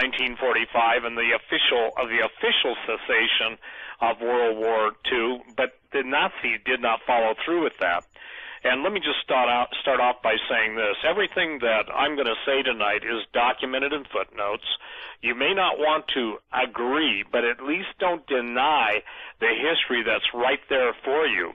1945 and the official cessation of World War II, but the Nazis did not follow through with that. And let me just start off by saying this. Everything that I'm going to say tonight is documented in footnotes. You may not want to agree, but at least don't deny the history that's right there for you.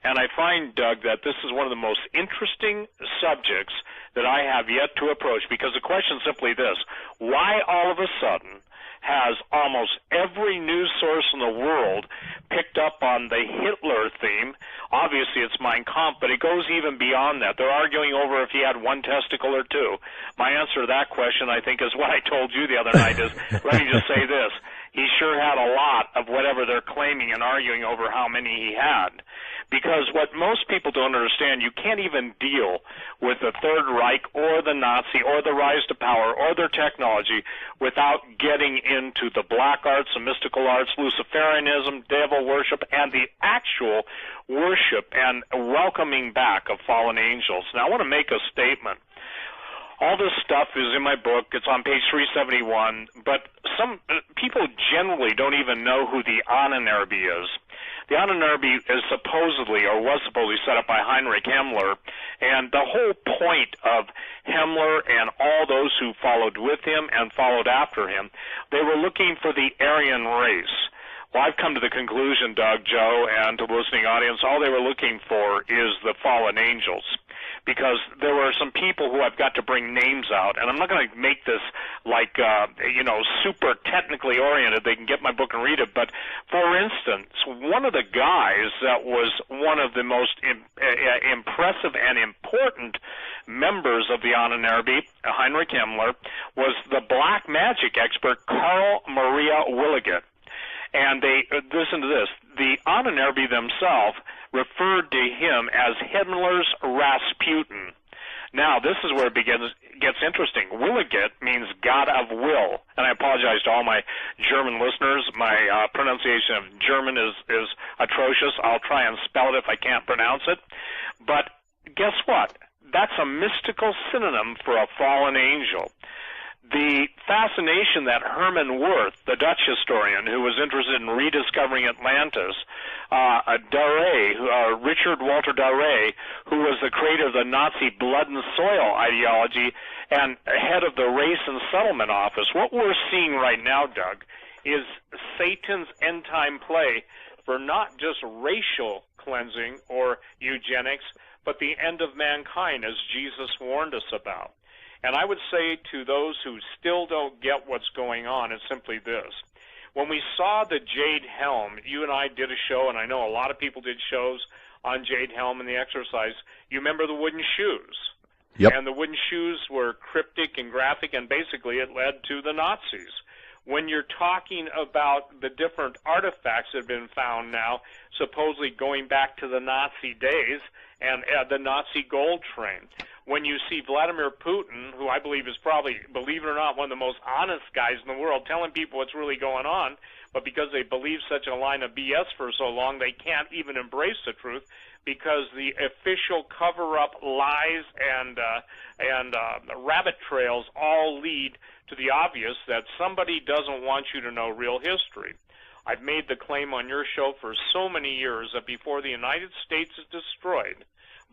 And I find, Doug, that this is one of the most interesting subjects that I have yet to approach, because the question is simply this: why all of a sudden has almost every news source in the world picked up on the Hitler theme? Obviously, it's Mein Kampf, but it goes even beyond that. They're arguing over if he had one testicle or two. My answer to that question, I think, is what I told you the other night, is let me just say this. He sure had a lot of whatever they're claiming and arguing over how many he had. Because what most people don't understand, you can't even deal with the Third Reich or the Nazi or the rise to power or their technology without getting into the black arts, the mystical arts, Luciferianism, devil worship, and the actual worship and welcoming back of fallen angels. Now, I want to make a statement. All this stuff is in my book. It's on page 371, but some people generally don't even know who the Ahnenerbe is. The Ahnenerbe is supposedly, or was supposedly, set up by Heinrich Himmler, and the whole point of Himmler and all those who followed with him and followed after him, they were looking for the Aryan race. Well, I've come to the conclusion, Doug, Joe, and to the listening audience, all they were looking for is the fallen angels, because there were some people who I've got to bring names out, and I'm not going to make this like, super technically oriented. They can get my book and read it, but for instance, one of the guys that was one of the most impressive and important members of the Ahnenerbe, Heinrich Himmler, was the black magic expert Karl Maria Williget. And they, listen to this, the Ahnenerbe themselves referred to him as Himmler's Rasputin. Now, this is where it gets interesting. Williget means God of will. And I apologize to all my German listeners. My pronunciation of German is atrocious. I'll try and spell it if I can't pronounce it. But guess what? That's a mystical synonym for a fallen angel. The fascination that Herman Wirth, the Dutch historian who was interested in rediscovering Atlantis, Richard Walter Daré, who was the creator of the Nazi blood and soil ideology and head of the Race and Settlement Office, what we're seeing right now, Doug, is Satan's end-time play for not just racial cleansing or eugenics, but the end of mankind, as Jesus warned us about. And I would say to those who still don't get what's going on, it's simply this. When we saw the Jade Helm, you and I did a show, and I know a lot of people did shows on Jade Helm and the exercise. You remember the wooden shoes? Yep. And the wooden shoes were cryptic and graphic, and basically it led to the Nazis. When you're talking about the different artifacts that have been found now, supposedly going back to the Nazi days, and the Nazi gold train. When you see Vladimir Putin, who I believe is probably, believe it or not, one of the most honest guys in the world, telling people what's really going on, but because they believe such a line of BS for so long, they can't even embrace the truth, because the official cover-up lies and rabbit trails all lead to the obvious that somebody doesn't want you to know real history. I've made the claim on your show for so many years that before the United States is destroyed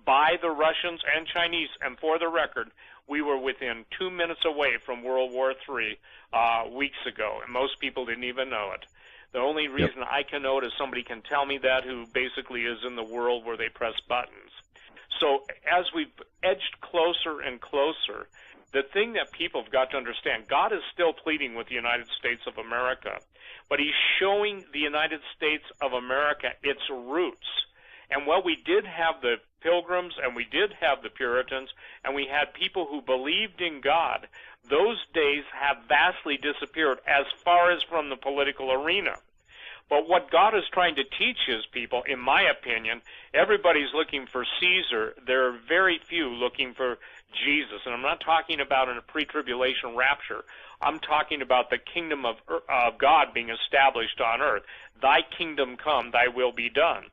by the Russians and Chinese, and for the record, we were within 2 minutes away from World War III weeks ago, and most people didn't even know it. The only reason I can know it is somebody can tell me that who basically is in the world where they press buttons. So as we've edged closer and closer, the thing that people have got to understand, God is still pleading with the United States of America, but he's showing the United States of America its roots. And while we did have the Pilgrims and we did have the Puritans and we had people who believed in God, those days have vastly disappeared as far as from the political arena. But what God is trying to teach his people, in my opinion, everybody's looking for Caesar. There are very few looking for Jesus. And I'm not talking about in a pre-tribulation rapture. I'm talking about the kingdom of God being established on earth. Thy kingdom come, thy will be done.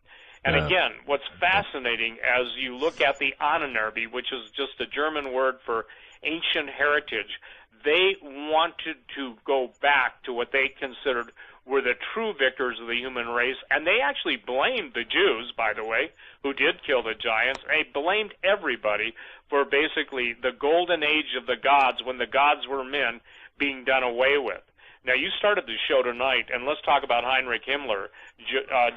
And again, what's fascinating as you look at the Ahnenerbe, which is just a German word for ancient heritage, they wanted to go back to what they considered were the true victors of the human race, and they actually blamed the Jews, by the way, who did kill the giants. They blamed everybody for basically the golden age of the gods, when the gods were men, being done away with. Now, you started the show tonight, and let's talk about Heinrich Himmler.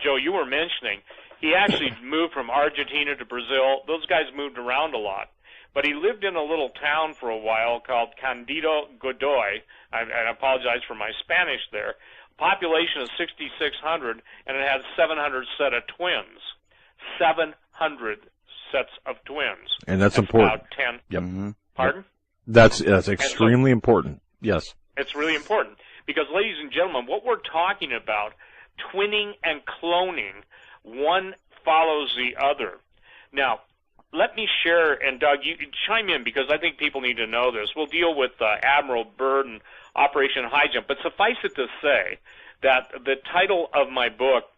Joe, you were mentioning he actually moved from Argentina to Brazil. Those guys moved around a lot. But he lived in a little town for a while called Candido Godoy. I apologize for my Spanish there. Population of 6,600, and it had 700 set of twins. 700 sets of twins. And that's important. About 10. Yep. Mm-hmm. Pardon? That's extremely important. Yes. It's really important because, ladies and gentlemen, what we're talking about, twinning and cloning, one follows the other. Now, let me share, and Doug, you chime in because I think people need to know this. We'll deal with Admiral Byrd and Operation High Jump, but suffice it to say that the title of my book,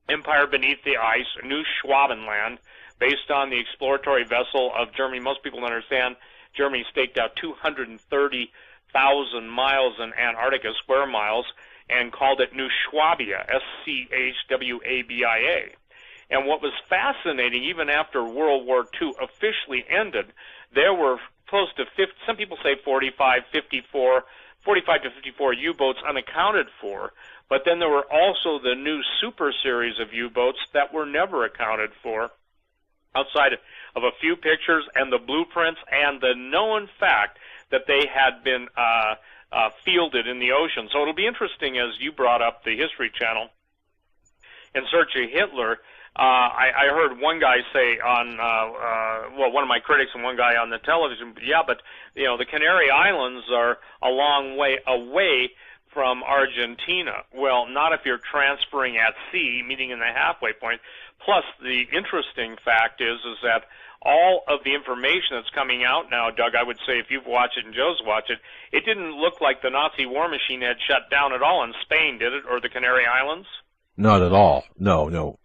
Empire Beneath the Ice, New Schwabenland, based on the exploratory vessel of Germany. Most people understand Germany staked out 230,000 miles in Antarctica, square miles, and called it New Schwabia, Schwabia. And what was fascinating, even after World War II officially ended, there were close to 50, some people say 45 to 54 U-boats unaccounted for, but then there were also the new super series of U-boats that were never accounted for, outside of a few pictures and the blueprints and the known fact that they had been fielded in the ocean. So it'll be interesting, as you brought up the History Channel, In Search of Hitler. I heard one guy say on, one of my critics and one guy on the television, but the Canary Islands are a long way away from Argentina. Well, not if you're transferring at sea, meaning in the halfway point. Plus, the interesting fact is that all of the information that's coming out now, Doug, I would say if you've watched it and Joe's watched it, it didn't look like the Nazi war machine had shut down at all in Spain, did it, or the Canary Islands? Not at all. No.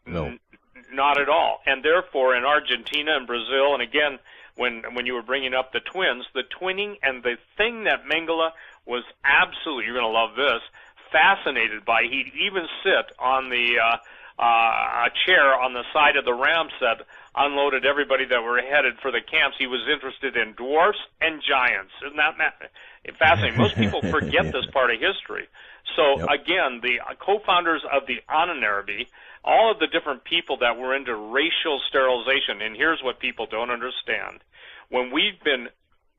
Not at all. And therefore, in Argentina and Brazil, and again, when you were bringing up the twins, the twinning, and the thing that Mengele was absolutely, you're going to love this, fascinated by, he'd even sit on the a chair on the side of the ram set, unloaded everybody that were headed for the camps. He was interested in dwarfs and giants. Isn't that fascinating? Most people forget this part of history. So, again, the co-founders of the Ahnenerbe, all of the different people that were into racial sterilization, and here's what people don't understand. When we've been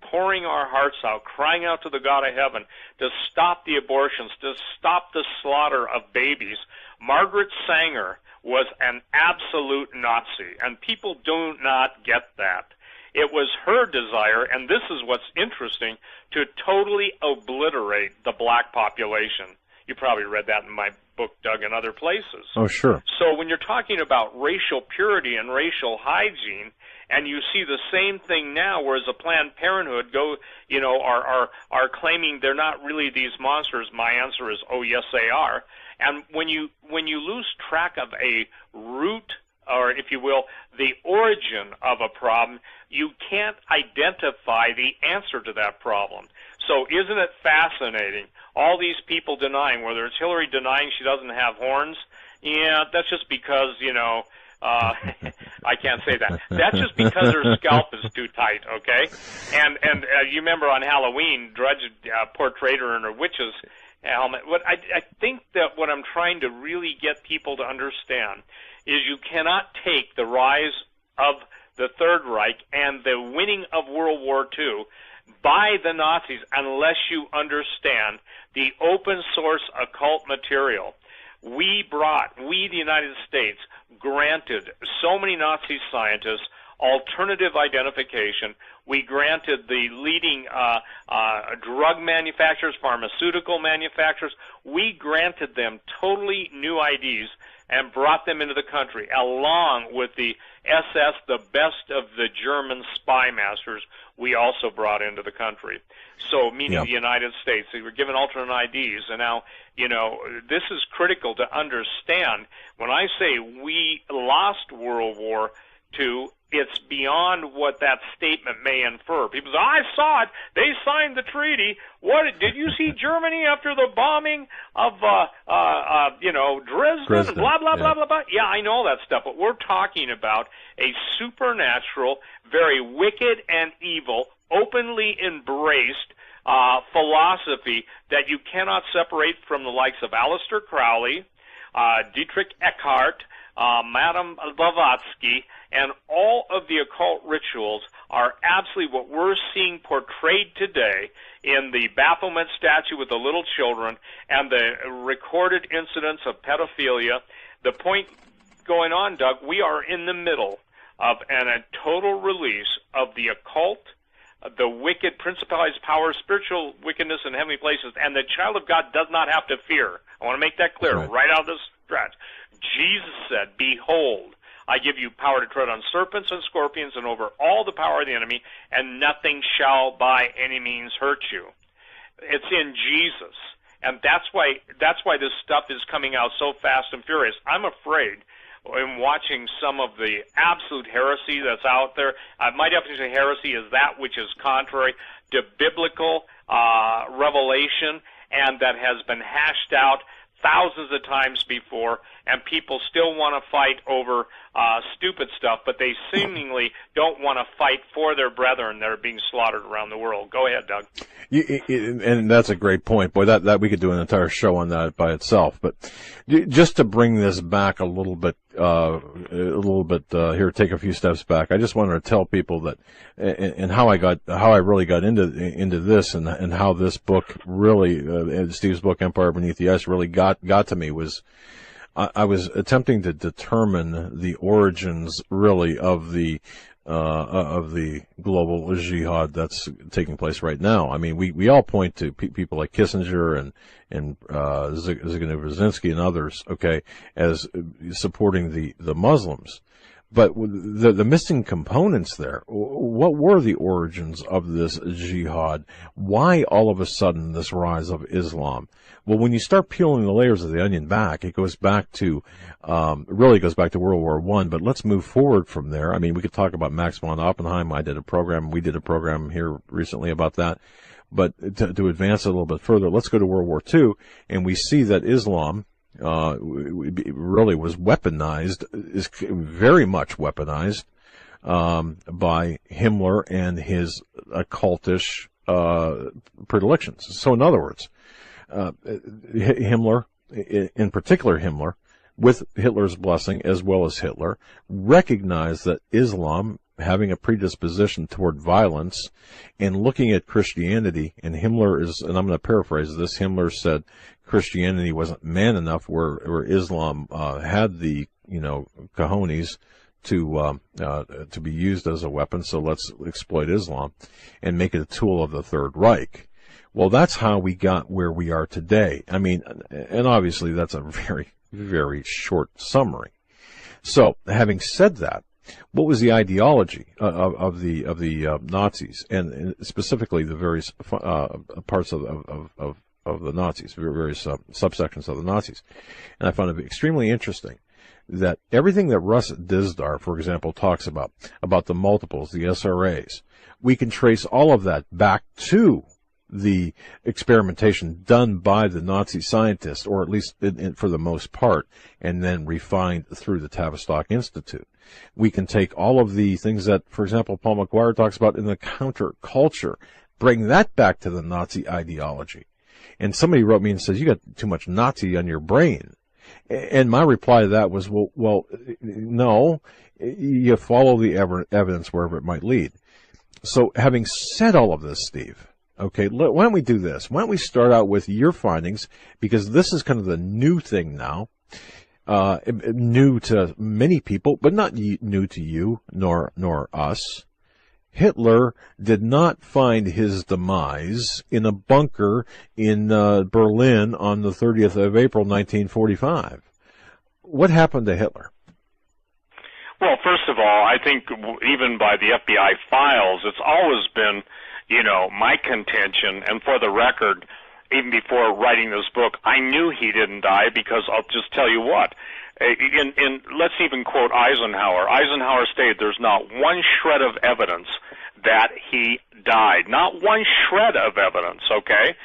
pouring our hearts out, crying out to the God of heaven to stop the abortions, to stop the slaughter of babies, Margaret Sanger was an absolute Nazi, and people do not get that. It was her desire, and this is what's interesting, to totally obliterate the black population. You probably read that in my book, Doug, and other places. Oh, sure. So when you're talking about racial purity and racial hygiene, and you see the same thing now, whereas a Planned Parenthood are claiming they're not really these monsters. My answer is, oh yes, they are. And when you lose track of a root, or if you will, the origin of a problem, you can't identify the answer to that problem. So isn't it fascinating? All these people denying, whether it's Hillary denying she doesn't have horns, yeah, that's just because, I can't say that. That's just because her scalp is too tight, okay? And you remember on Halloween, Drudge portrayed her in her witch's helmet. I think that what I'm trying to really get people to understand is you cannot take the rise of the Third Reich and the winning of World War II by the Nazis unless you understand the open source occult material. We, the United States, granted so many Nazi scientists alternative identification. We granted the leading drug manufacturers, pharmaceutical manufacturers, we granted them totally new IDs and brought them into the country, along with the SS, the best of the German spy masters, we also brought into the country. So, meaning the United States, they were given alternate IDs, and now, this is critical to understand. When I say we lost World War to, it's beyond what that statement may infer. People say, I saw it. They signed the treaty. What did you see Germany after the bombing of Dresden? Blah blah blah blah blah. Yeah, I know that stuff, but we're talking about a supernatural, very wicked and evil, openly embraced philosophy that you cannot separate from the likes of Aleister Crowley, Dietrich Eckhart, Madame Blavatsky, and all of the occult rituals are absolutely what we're seeing portrayed today in the Baphomet statue with the little children and the recorded incidents of pedophilia. The point going on, Doug, we are in the middle of a total release of the occult, the wicked principalities, powers, spiritual wickedness in heavenly places, and the child of God does not have to fear. I want to make that clear right out of this stretch. Jesus said, behold, I give you power to tread on serpents and scorpions and over all the power of the enemy, and nothing shall by any means hurt you. It's in Jesus. And that's why this stuff is coming out so fast and furious. I'm afraid in watching some of the absolute heresy that's out there. My definition of heresy is that which is contrary to biblical revelation and that has been hashed out thousands of times before, and people still want to fight over stupid stuff, but they seemingly don't want to fight for their brethren that are being slaughtered around the world. Go ahead, Doug. And that's a great point. Boy, that we could do an entire show on that by itself. But just to bring this back a little bit here, take a few steps back. I just wanted to tell people that, and how I really got into this, and how this book really, Steve's book, Empire Beneath the Ice, really got to me was, I was attempting to determine the origins really of the global jihad that's taking place right now. I mean, we all point to people like Kissinger and Zbigniew Brzezinski and others, okay, as supporting the Muslims. But the missing components there, what were the origins of this jihad? Why all of a sudden this rise of Islam? Well, when you start peeling the layers of the onion back, it goes back to, really goes back to World War I, but let's move forward from there. I mean, we could talk about Max von Oppenheim. We did a program here recently about that. But to advance it a little bit further, let's go to World War II, and we see that Islam, really was weaponized, is very much weaponized, by Himmler and his occultish, predilections. So in other words, Himmler, in particular Himmler, with Hitler's blessing as well as Hitler, recognized that Islam, having a predisposition toward violence, and looking at Christianity, and Himmler is, and I'm going to paraphrase this, Himmler said Christianity wasn't man enough, where Islam had the, cojones to be used as a weapon, so let's exploit Islam and make it a tool of the Third Reich. Well, that's how we got where we are today. I mean, and obviously that's a very, very short summary. So, having said that, what was the ideology of the Nazis, and specifically the various parts of the Nazis, various subsections of the Nazis? And I found it extremely interesting that everything that Russ Dizdar, for example, talks about the multiples, the SRAs, we can trace all of that back to the experimentation done by the Nazi scientists, or at least for the most part, and then refined through the Tavistock Institute. We can take all of the things that, for example, Paul McGuire talks about in the counterculture, bring that back to the Nazi ideology. And somebody wrote me and says, you got too much Nazi on your brain. And my reply to that was, well, no, you follow the evidence wherever it might lead. So having said all of this, Steve, okay, why don't we do this? Why don't we start out with your findings, because this is kind of the new thing now, new to many people, but not new to you nor us. Hitler did not find his demise in a bunker in Berlin on the 30th of April, 1945. What happened to Hitler? Well, first of all, I think even by the FBI files, it's always been, my contention, and for the record, even before writing this book, I knew he didn't die, because I'll just tell you what, let's even quote Eisenhower. Eisenhower stated there's not one shred of evidence that he died. Not one shred of evidence, okay?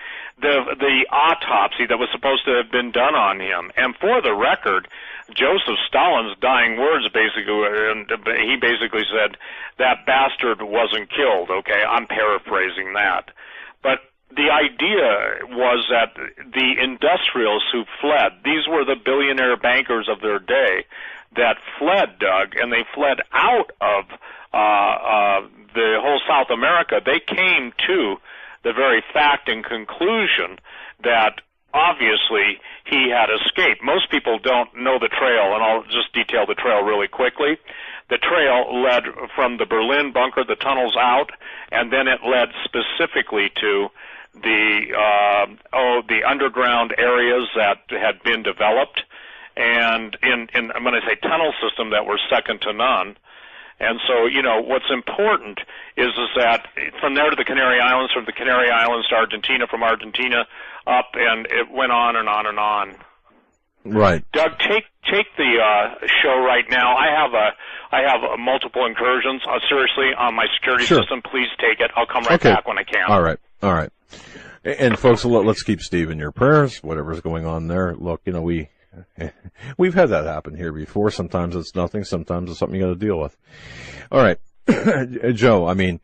The autopsy that was supposed to have been done on him. And for the record, Joseph Stalin's dying words he basically said, that bastard wasn't killed, okay? I'm paraphrasing that. But the idea was that the industrials who fled, these were the billionaire bankers of their day that fled, Doug, and they fled out of the whole South America. They came to the very fact and conclusion that obviously he had escaped. Most people don't know the trail, and I'll just detail the trail really quickly. The trail led from the Berlin bunker, the tunnels out, and then it led specifically to the underground areas that had been developed, and when I say tunnel system, that were second to none. And so, what's important is that from there to the Canary Islands, from the Canary Islands to Argentina, from Argentina up, and it went on and on and on. Right. Doug, take the show right now. I have multiple incursions. Seriously, on my security system. Please take it. I'll come right back when I can. All right. And folks, let's keep Steve in your prayers. Whatever's going on there. Look, we've had that happen here before. Sometimes it's nothing. Sometimes it's something you got to deal with. All right, Joe. I mean,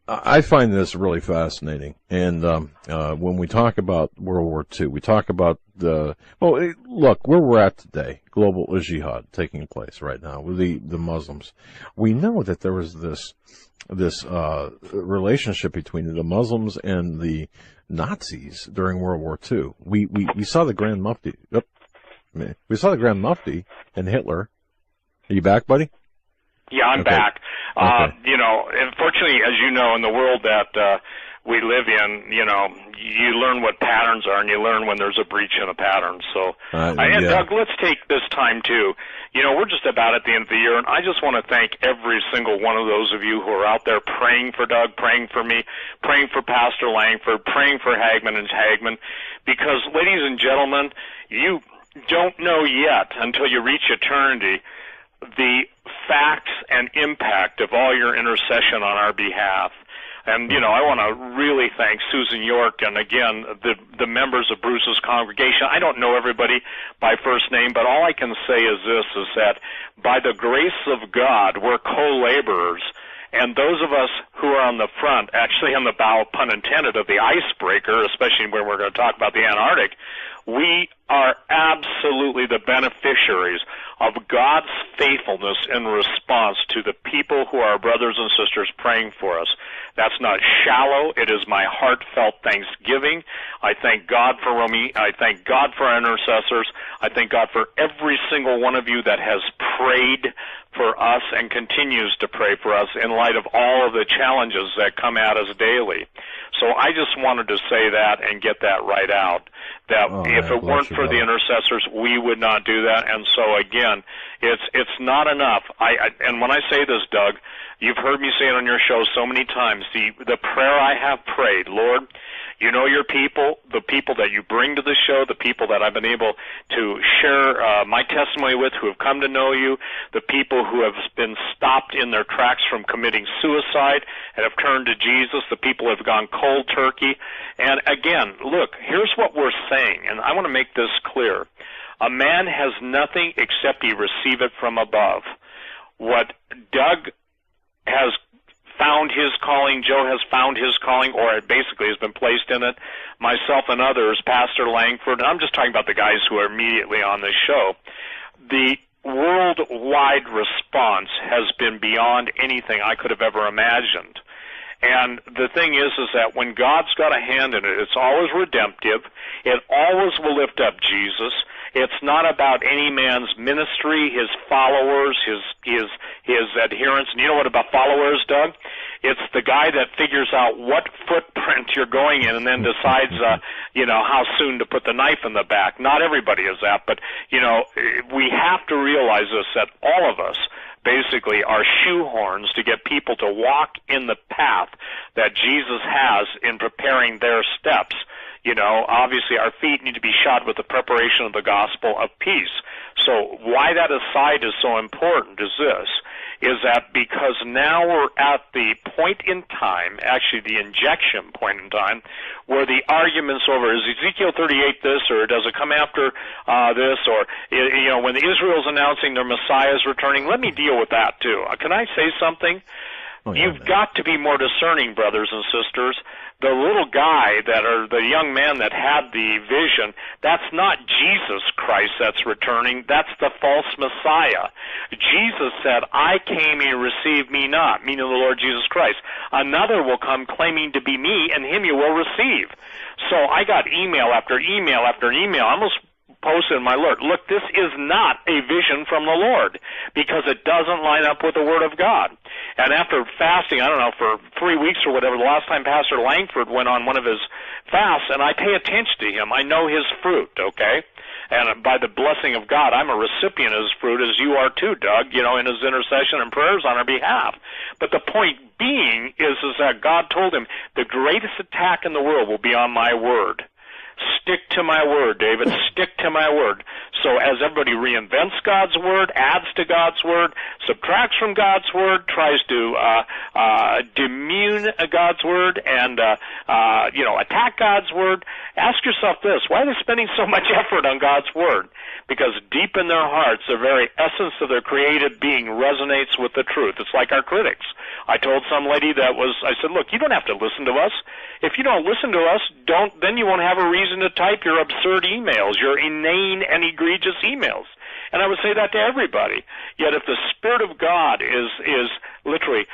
I find this really fascinating. And when we talk about World War II, we talk about look, where we're at today, global jihad taking place right now with the Muslims. We know that there was this relationship between the Muslims and the Nazis during World War II. We saw the Grand Mufti. We saw the Grand Mufti and Hitler. Are you back, buddy? Yeah, I'm back. Okay. Unfortunately, as you know, in the world that we live in, you learn what patterns are, and you learn when there's a breach in a pattern. So, and Doug, let's take this time too. We're just about at the end of the year, and I just want to thank every single one of those of you who are out there praying for Doug, praying for me, praying for Pastor Langford, praying for Hagman and Hagman, because, ladies and gentlemen, you don't know yet until you reach eternity the facts and impact of all your intercession on our behalf. And, I want to really thank Susan York and, again, the members of Bruce's congregation. I don't know everybody by first name, but all I can say is this, is that by the grace of God, we're co-laborers. And those of us who are on the front, actually on the bow, pun intended, of the icebreaker, especially when we're going to talk about the Antarctic, we are absolutely the beneficiaries of God's faithfulness in response to the people who are brothers and sisters praying for us. That's not shallow. It is my heartfelt thanksgiving. I thank God for Romy. I thank God for our intercessors. I thank God for every single one of you that has prayed for us and continues to pray for us in light of all of the challenges that come at us daily. So I just wanted to say that and get that right out, that if it weren't for the intercessors, we would not do that. And so, again, it's not enough. And when I say this, Doug, you've heard me say it on your show so many times, the prayer I have prayed, Lord, you know your people, the people that you bring to the show, the people that I've been able to share my testimony with, who have come to know you, the people who have been stopped in their tracks from committing suicide and have turned to Jesus, the people who have gone cold turkey. And again, look, here's what we're saying, and I want to make this clear. A man has nothing except he receive it from above. What Doug has found his calling, Joe has found his calling, or it basically has been placed in it, myself and others, Pastor Langford, and I'm just talking about the guys who are immediately on this show, the worldwide response has been beyond anything I could have ever imagined. And the thing is that when God's got a hand in it, it's always redemptive. It always will lift up Jesus. It's not about any man's ministry, his followers, his adherents. And you know what about followers, Doug? It's the guy that figures out what footprint you're going in and then decides, how soon to put the knife in the back. Not everybody is that, but, we have to realize this, that all of us basically are shoehorns to get people to walk in the path that Jesus has in preparing their steps. Obviously our feet need to be shod with the preparation of the gospel of peace. So why that aside is so important is this, is that because now we're at the point in time, actually the injection point in time, where the argument's over, is Ezekiel 38 this, or does it come after this, or, when Israel's announcing their Messiah's returning, let me deal with that too. Can I say something? Oh, yeah, You've got to be more discerning, brothers and sisters. The little guy the young man that had the vision, that's not Jesus Christ that's returning. That's the false Messiah. Jesus said, I came and receive me not, meaning the Lord Jesus Christ. Another will come claiming to be me, and him you will receive. So I got email after email after email. I almost posted in my alert, look, this is not a vision from the Lord, because it doesn't line up with the Word of God. And after fasting, I don't know, for 3 weeks or whatever, the last time Pastor Langford went on one of his fasts, and I pay attention to him. I know his fruit, okay? And by the blessing of God, I'm a recipient of his fruit, as you are too, Doug, in his intercession and prayers on our behalf. But the point being is that God told him, the greatest attack in the world will be on my word. Stick to my word, David. Stick to my word. So as everybody reinvents God's word, adds to God's word, subtracts from God's word, tries to demean God's word, and attack God's word, ask yourself this: why are they spending so much effort on God's word? Because deep in their hearts, the very essence of their created being resonates with the truth. It's like our critics. I told some lady I said, look, you don't have to listen to us. If you don't listen to us, then you won't have a reason to type your absurd emails, your inane and egregious emails. And I would say that to everybody. Yet if the Spirit of God is literally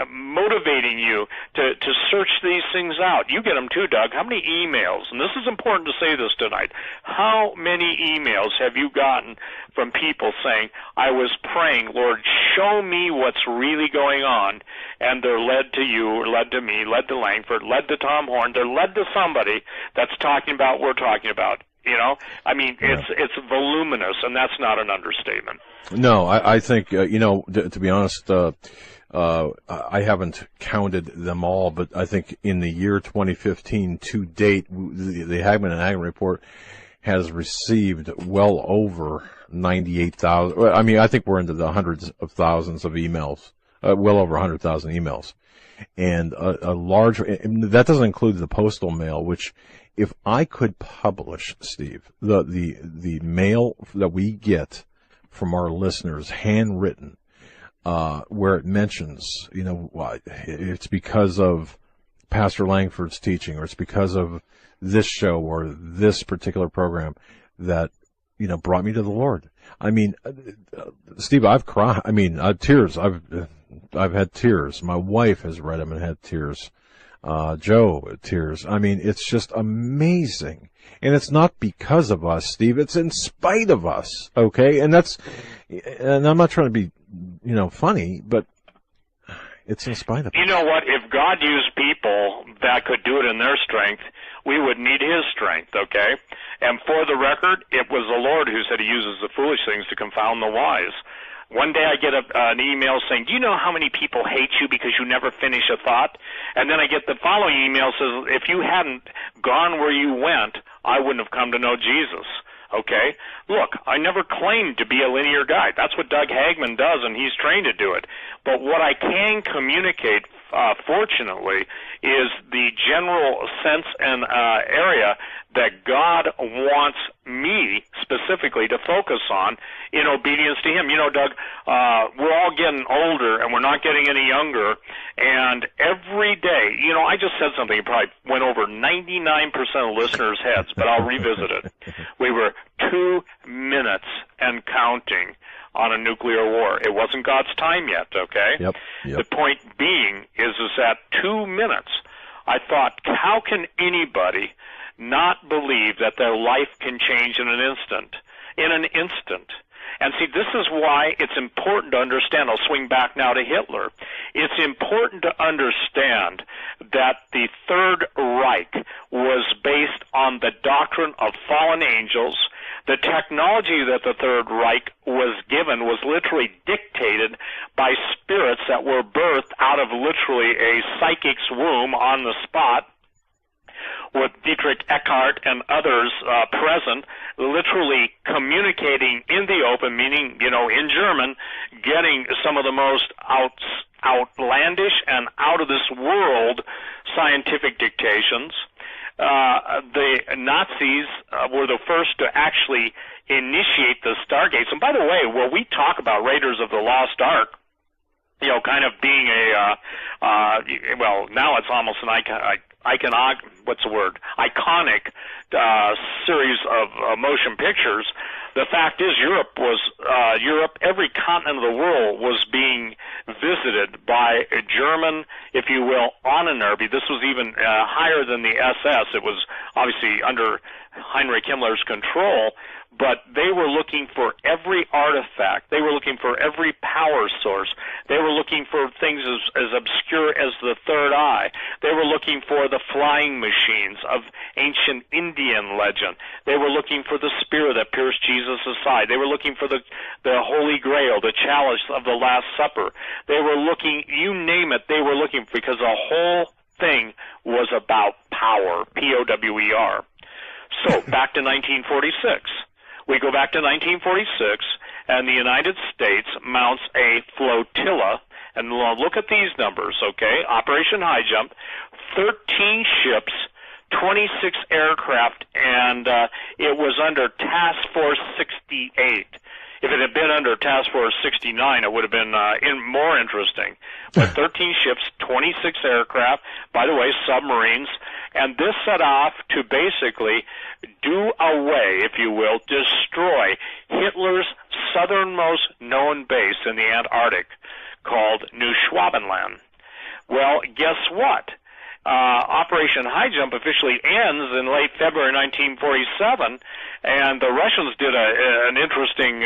motivating you to search these things out, you get them too, Doug. How many emails, and this is important to say this tonight, how many emails have you gotten from people saying, I was praying, Lord, show me what's really going on, and they're led to you, or led to me, led to Langford, led to Tom Horn, they're led to somebody that's talking about what we're talking about. It's voluminous, and that's not an understatement. No, I think, to be honest, I haven't counted them all, but I think in the year 2015 to date, the Hagman and Hagman report has received well over 98,000. I mean, I think we're into the hundreds of thousands of emails, well over 100,000 emails. And a large, that doesn't include the postal mail, which, if I could publish, Steve, the mail that we get from our listeners, handwritten, where it mentions, it's because of Pastor Langford's teaching, or it's because of this show or this particular program that, brought me to the Lord. I mean, Steve, I've cried. I mean, tears. I've had tears. My wife has read them and had tears. Joe, tears. I mean, it's just amazing. And it's not because of us, Steve. It's in spite of us. Okay. And I'm not trying to be, funny, but it's in spite of us. You know what? If God used people that could do it in their strength, we would need His strength, okay? And for the record, it was the Lord who said He uses the foolish things to confound the wise. One day I get an email saying, do you know how many people hate you because you never finish a thought? And then I get the following email says, if you hadn't gone where you went, I wouldn't have come to know Jesus. Okay? Look, I never claimed to be a linear guy. That's what Doug Hagman does, and he's trained to do it. But what I can communicate, fortunately, is the general sense and area that God wants me specifically to focus on in obedience to Him. Doug, we're all getting older and we're not getting any younger, and every day, I just said something that probably went over 99% of listeners' heads, but I'll revisit it. We were 2 minutes and counting on a nuclear war. It wasn't God's time yet, okay? Yep. The point being is that 2 minutes, I thought, how can anybody not believe that their life can change in an instant? In an instant. And see, this is why it's important to understand. I'll swing back now to Hitler. It's important to understand that the Third Reich was based on the doctrine of fallen angels. The technology that the Third Reich was given was literally dictated by spirits that were birthed out of literally a psychic's womb on the spot, with Dietrich Eckart and others present, literally communicating in the open, meaning, in German, getting some of the most outlandish and out-of-this-world scientific dictations. The Nazis were the first to actually initiate the Stargates. And by the way, when we talk about Raiders of the Lost Ark, kind of being now it's almost an iconic series of motion pictures. The fact is, Europe, every continent of the world was being visited by a German, if you will, Ahnenerbe. This was even higher than the SS. It was obviously under Heinrich Himmler's control, but they were looking for every artifact. They were looking for every power source. They were looking for things as obscure as the third eye. They were looking for the flying machines of ancient Indian legend. They were looking for the spear that pierced Jesus' side. They were looking for the Holy Grail, the chalice of the Last Supper. They were looking, you name it, they were looking, because the whole thing was about power, P-O-W-E-R. So, back to 1946. We go back to 1946, and the United States mounts a flotilla, and look at these numbers, okay? Operation High Jump, 13 ships, 26 aircraft, and it was under Task Force 68. If it had been under Task Force 69, it would have been more interesting. But 13 ships, 26 aircraft, by the way, submarines, and this set off to basically do away, if you will, destroy Hitler's southernmost known base in the Antarctic called New Schwabenland. Well, guess what? Operation High Jump officially ends in late February 1947, and the Russians did an interesting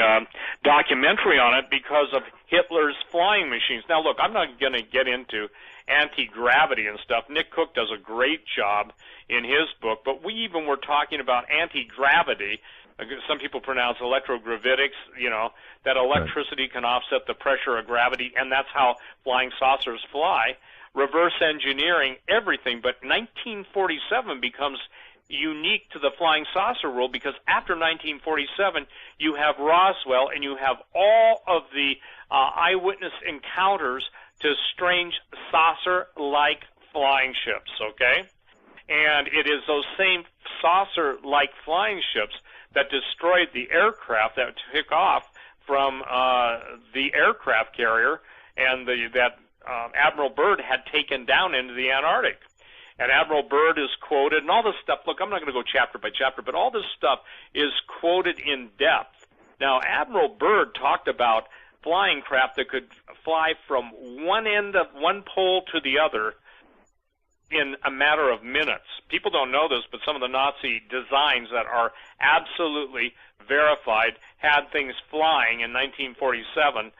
documentary on it because of Hitler's flying machines. Now, look, I'm not going to get into anti-gravity and stuff. Nick Cook does a great job in his book, but we even were talking about anti-gravity. Some people pronounce electrogravitics, that electricity can offset the pressure of gravity, and that's how flying saucers fly. Reverse engineering everything, but 1947 becomes unique to the flying saucer world because after 1947 you have Roswell and you have all of the eyewitness encounters to strange saucer-like flying ships, okay? And it is those same saucer-like flying ships that destroyed the aircraft that took off from the aircraft carrier and that Admiral Byrd had taken down into the Antarctic. And Admiral Byrd is quoted, and all this stuff, look, I'm not going to go chapter by chapter, but all this stuff is quoted in depth. Now, Admiral Byrd talked about flying craft that could fly from one end of one pole to the other in a matter of minutes. People don't know this, but some of the Nazi designs that are absolutely verified had things flying in 1947,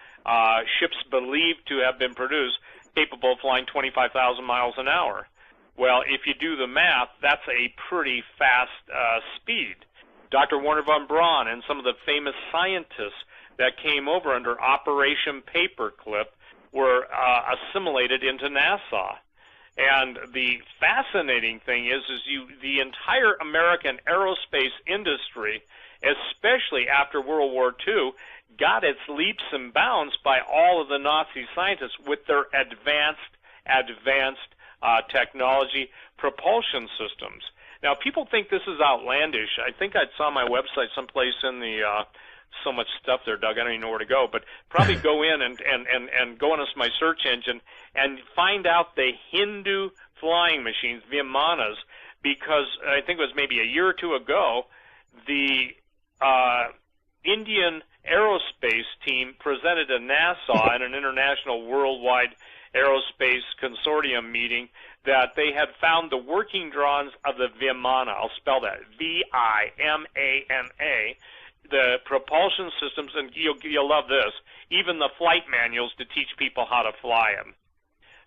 ships believed to have been produced capable of flying 25,000 miles an hour. Well, if you do the math, that's a pretty fast speed. Dr. Werner von Braun and some of the famous scientists that came over under Operation Paperclip were assimilated into NASA. And the fascinating thing is the entire American aerospace industry, especially after World War II, got its leaps and bounds by all of the Nazi scientists with their advanced technology propulsion systems. Now, people think this is outlandish. I think I saw my website someplace in the so much stuff there, Doug. I don't even know where to go, but probably go in and go into my search engine and find out the Hindu flying machines, Vimanas, because I think it was maybe a year or two ago, the Indian aerospace team presented to NASA in an international worldwide aerospace consortium meeting that they had found the working drawings of the Vimana. I'll spell that, V-I-M-A-N-A, the propulsion systems, and you'll love this, even the flight manuals to teach people how to fly them.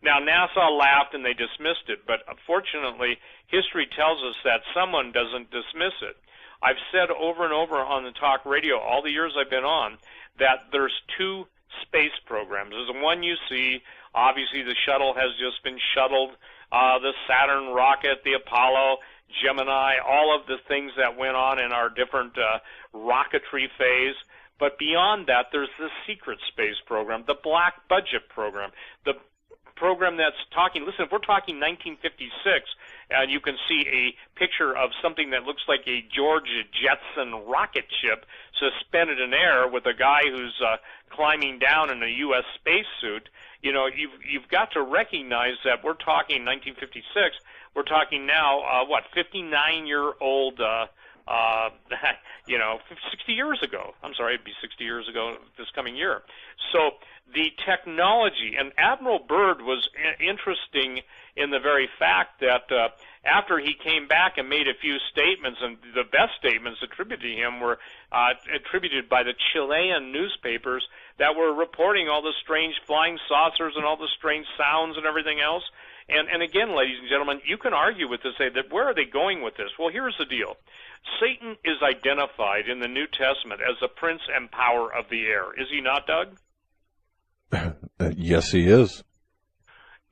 Now, NASA laughed and they dismissed it, but unfortunately, history tells us that someone doesn't dismiss it. I've said over and over on the talk radio all the years I've been on that there's two space programs. There's the one you see. Obviously, the shuttle has just been shuttled. The Saturn rocket, the Apollo, Gemini, all of the things that went on in our different rocketry phase. But beyond that, there's the secret space program, the black budget program, the program that's talking, listen, if we're talking 1956, and you can see a picture of something that looks like a George Jetson rocket ship suspended in air with a guy who's climbing down in a U.S. spacesuit, you know, you've got to recognize that we're talking 1956, we're talking now, 59-year-old, 60 years ago. I'm sorry, it'd be 60 years ago this coming year. So the technology, and Admiral Byrd was interesting in the very fact that after he came back and made a few statements, and the best statements attributed to him were attributed by the Chilean newspapers that were reporting all the strange flying saucers and all the strange sounds and everything else. And again, ladies and gentlemen, you can argue with this, say that where are they going with this? Well, here's the deal. Satan is identified in the New Testament as the prince and power of the air. Is he not, Doug? Yes, he is.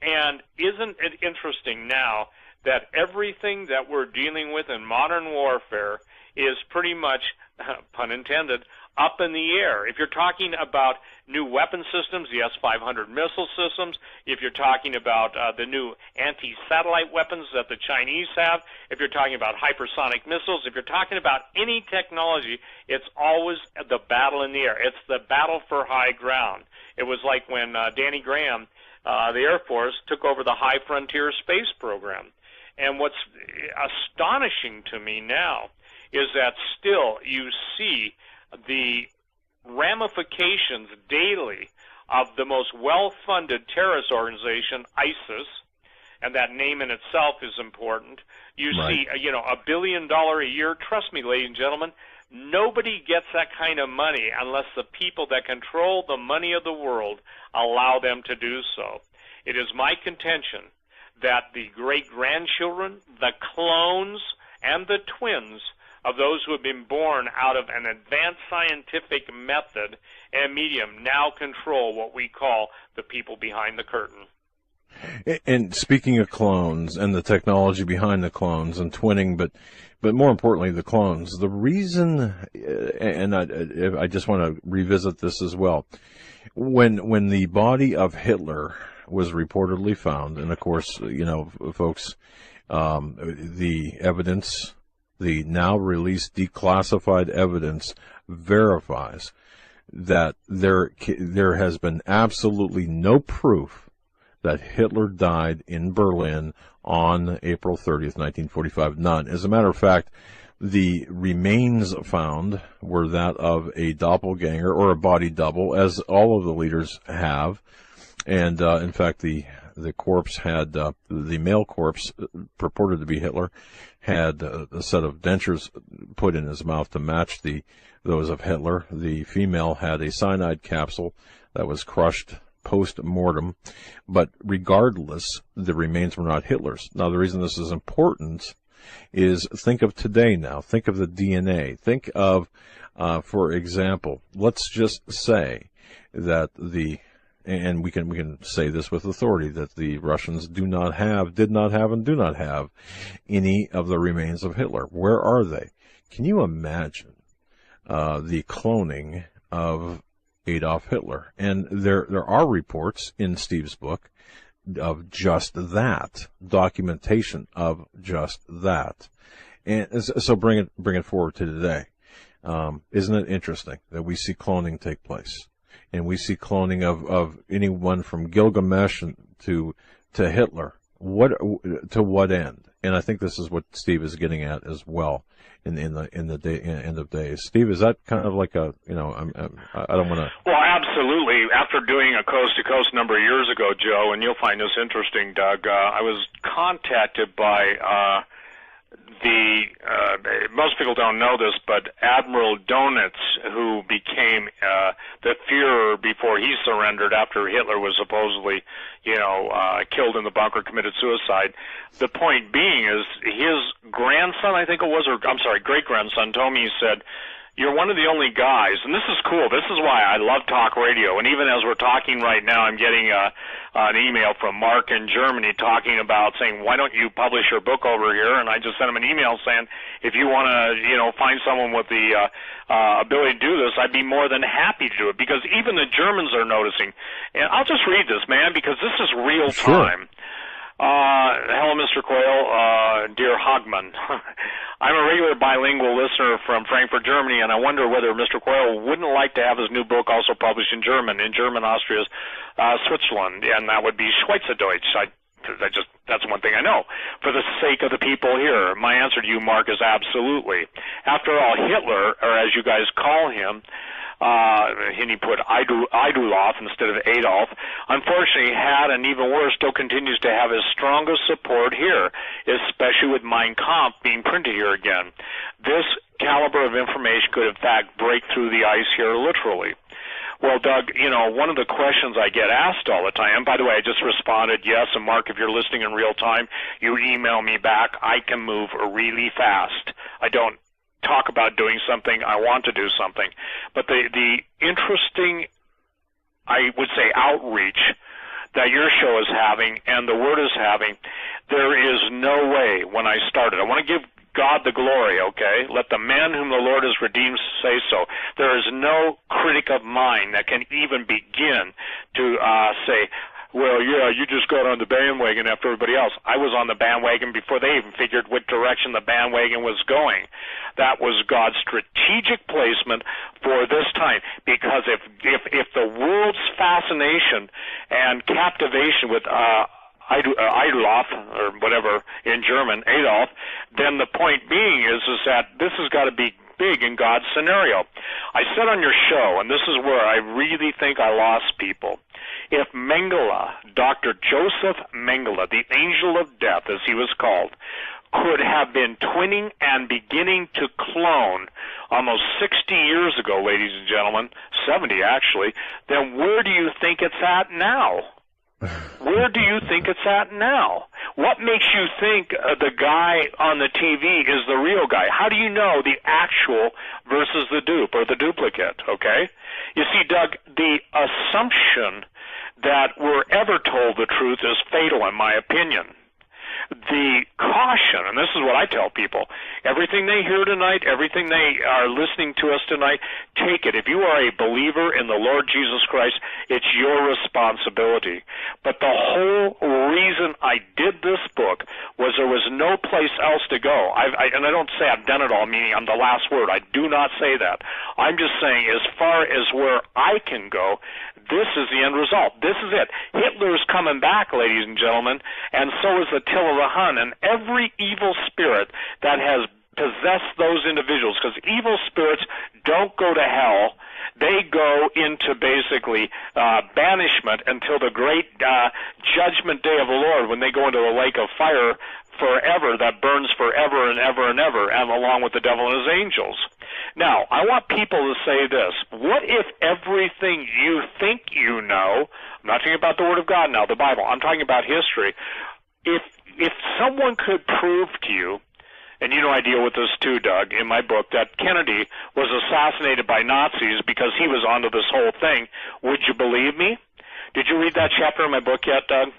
And isn't it interesting now that everything that we're dealing with in modern warfare is pretty much, pun intended, up in the air? If you're talking about new weapon systems, the S-500 missile systems, if you're talking about the new anti-satellite weapons that the Chinese have, if you're talking about hypersonic missiles, if you're talking about any technology, it's always the battle in the air. It's the battle for high ground. It was like when Danny Graham, the Air Force, took over the High Frontier Space Program. And what's astonishing to me now is that still you see the ramifications daily of the most well-funded terrorist organization, ISIS, and that name in itself is important. You see, $1 billion a year. Trust me, ladies and gentlemen, nobody gets that kind of money unless the people that control the money of the world allow them to do so. It is my contention that the great-grandchildren, the clones, and the twins of those who have been born out of an advanced scientific method and medium now control what we call the people behind the curtain. And speaking of clones and the technology behind the clones and twinning, but more importantly, the clones, the reason, and I just want to revisit this as well, when the body of Hitler was reportedly found, and of course, folks, the evidence, the now released declassified evidence verifies that there has been absolutely no proof that Hitler died in Berlin on April 30th, 1945. None. As a matter of fact, the remains found were that of a doppelganger or a body double, as all of the leaders have. And in fact, the corpse had, the male corpse, purported to be Hitler, had a set of dentures put in his mouth to match those of Hitler. The female had a cyanide capsule that was crushed post-mortem. But regardless, the remains were not Hitler's. Now, the reason this is important is think of today now. Think of the DNA. Think of, for example, let's just say that and we can say this with authority, that the Russians did not have, and do not have any of the remains of Hitler. Where are they? Can you imagine the cloning of Adolf Hitler? And there are reports in Steve's book of just that, documentation of just that. And so bring it forward to today. Isn't it interesting that we see cloning take place? And we see cloning of anyone from Gilgamesh to Hitler. To what end? And I think this is what Steve is getting at as well in the end of days. Steve, is that kind of like a, I don't want to. Well, absolutely. After doing a coast to coast number of years ago, Joe, and you'll find this interesting, Doug, I was contacted by most people don't know this, but Admiral Donitz, who became the Führer before he surrendered after Hitler was supposedly, killed in the bunker, committed suicide. The point being is his grandson, I think it was, or I'm sorry, great-grandson, told me, he said, You're one of the only guys, and this is cool. This is why I love talk radio. And even as we're talking right now, I'm getting an email from Mark in Germany talking about saying, why don't you publish your book over here? And I just sent him an email saying, if you want to, find someone with the ability to do this, I'd be more than happy to do it, because even the Germans are noticing. And I'll just read this, man, because this is real time. Sure. Hello, Mr. Quayle, dear Hogman. I'm a regular bilingual listener from Frankfurt, Germany, and I wonder whether Mr. Quayle wouldn't like to have his new book also published in German, Austria, Switzerland, and that would be Schweizerdeutsch. That's one thing I know. For the sake of the people here, my answer to you, Mark, is absolutely. After all, Hitler, or as you guys call him, and he put Idulov instead of Adolf, unfortunately had, and even worse, still continues to have his strongest support here, especially with Mein Kampf being printed here again. This caliber of information could, in fact, break through the ice here literally. Well, Doug, one of the questions I get asked all the time, and by the way, I just responded, yes, and Mark, if you're listening in real time, you email me back. I can move really fast. I don't talk about doing something, I want to do something. But the interesting, I would say, outreach that your show is having and the Word is having, there is no way when I started. I want to give God the glory, okay? Let the man whom the Lord has redeemed say so. There is no critic of mine that can even begin to say, well, yeah, you just got on the bandwagon after everybody else. I was on the bandwagon before they even figured what direction the bandwagon was going. That was God's strategic placement for this time. Because if the world's fascination and captivation with Idulov, or whatever in German, Adolf, then the point being is that this has got to be big in God's scenario. I said on your show, and this is where I really think I lost people, if Mengele, Dr. Joseph Mengele, the angel of death as he was called, could have been twinning and beginning to clone almost 60 years ago, ladies and gentlemen, 70 actually, then where do you think it's at now? Where do you think it's at now? What makes you think the guy on the TV is the real guy? How do you know the actual versus the dupe or the duplicate, okay? You see, Doug, the assumption that we're ever told the truth is fatal, in my opinion. The caution, and this is what I tell people, everything they hear tonight, everything they are listening to us tonight, take it. If you are a believer in the Lord Jesus Christ, it's your responsibility. But the whole reason I did this book was there was no place else to go. And I don't say I've done it all, meaning I'm the last word. I do not say that. I'm just saying as far as where I can go, this is the end result. This is it. Hitler's coming back, ladies and gentlemen, and so is Attila the Hun, and every evil spirit that has possessed those individuals, because evil spirits don't go to hell. They go into basically banishment until the great judgment day of the Lord, when they go into the lake of fire forever, that burns forever and ever and ever, and along with the devil and his angels. Now, I want people to say this. What if everything you think you know, I'm not talking about the Word of God now, the Bible, I'm talking about history, if someone could prove to you, and you know I deal with this too, Doug, in my book, that Kennedy was assassinated by Nazis because he was onto this whole thing, would you believe me? Did you read that chapter in my book yet, Doug?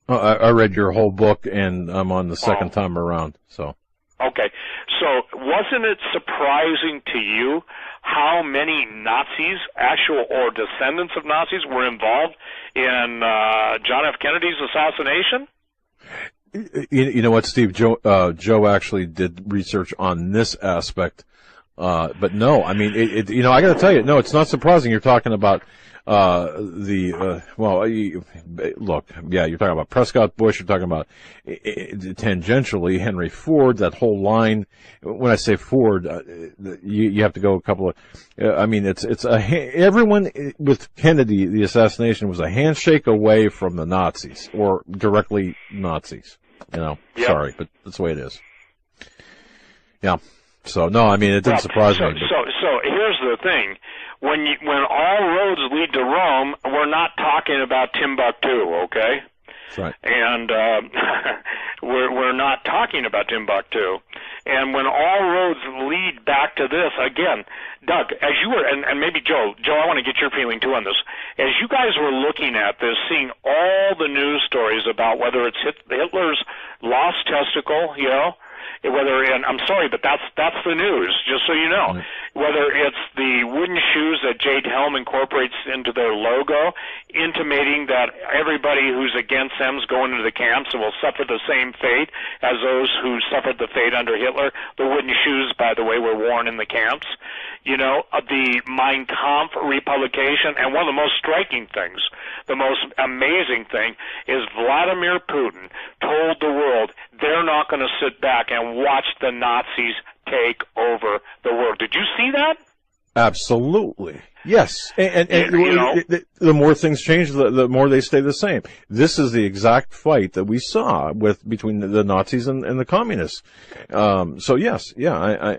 I read your whole book, and I'm on the second time around, so. Okay. So wasn't it surprising to you how many Nazis, actual or descendants of Nazis, were involved in John F. Kennedy's assassination? You know what, Steve? Joe actually did research on this aspect, but no, I mean, I got to tell you, no, it's not surprising. You're talking about look, yeah, you're talking about Prescott Bush. You're talking about tangentially Henry Ford. That whole line. When I say Ford, you have to go a couple of. Everyone with Kennedy, the assassination was a handshake away from the Nazis or directly Nazis. Yep. Sorry, but that's the way it is. Yeah. So no, I mean it didn't surprise me. So here's the thing. When all roads lead to Rome, we're not talking about Timbuktu, okay? That's right. And we're not talking about Timbuktu. And when all roads lead back back to this again, Doug, as you were, and maybe Joe, I want to get your feeling too on this. As you guys were looking at this, seeing all the news stories about whether it's Hitler's lost testicle, you know, whether, and I'm sorry, but that's the news, just so you know. Whether it's the wooden shoes that Jade Helm incorporates into their logo, intimating that everybody who's against them is going into the camps and will suffer the same fate as those who suffered the fate under Hitler. The wooden shoes, by the way, were worn in the camps. You know, the Mein Kampf republication, and one of the most striking things, the most amazing thing, is Vladimir Putin told the world they're not going to sit back and watch the Nazis take over the world. Did you see that? Absolutely. Yes. And you know, the more things change, the more they stay the same. This is the exact fight that we saw between the Nazis and the communists. So yes, yeah,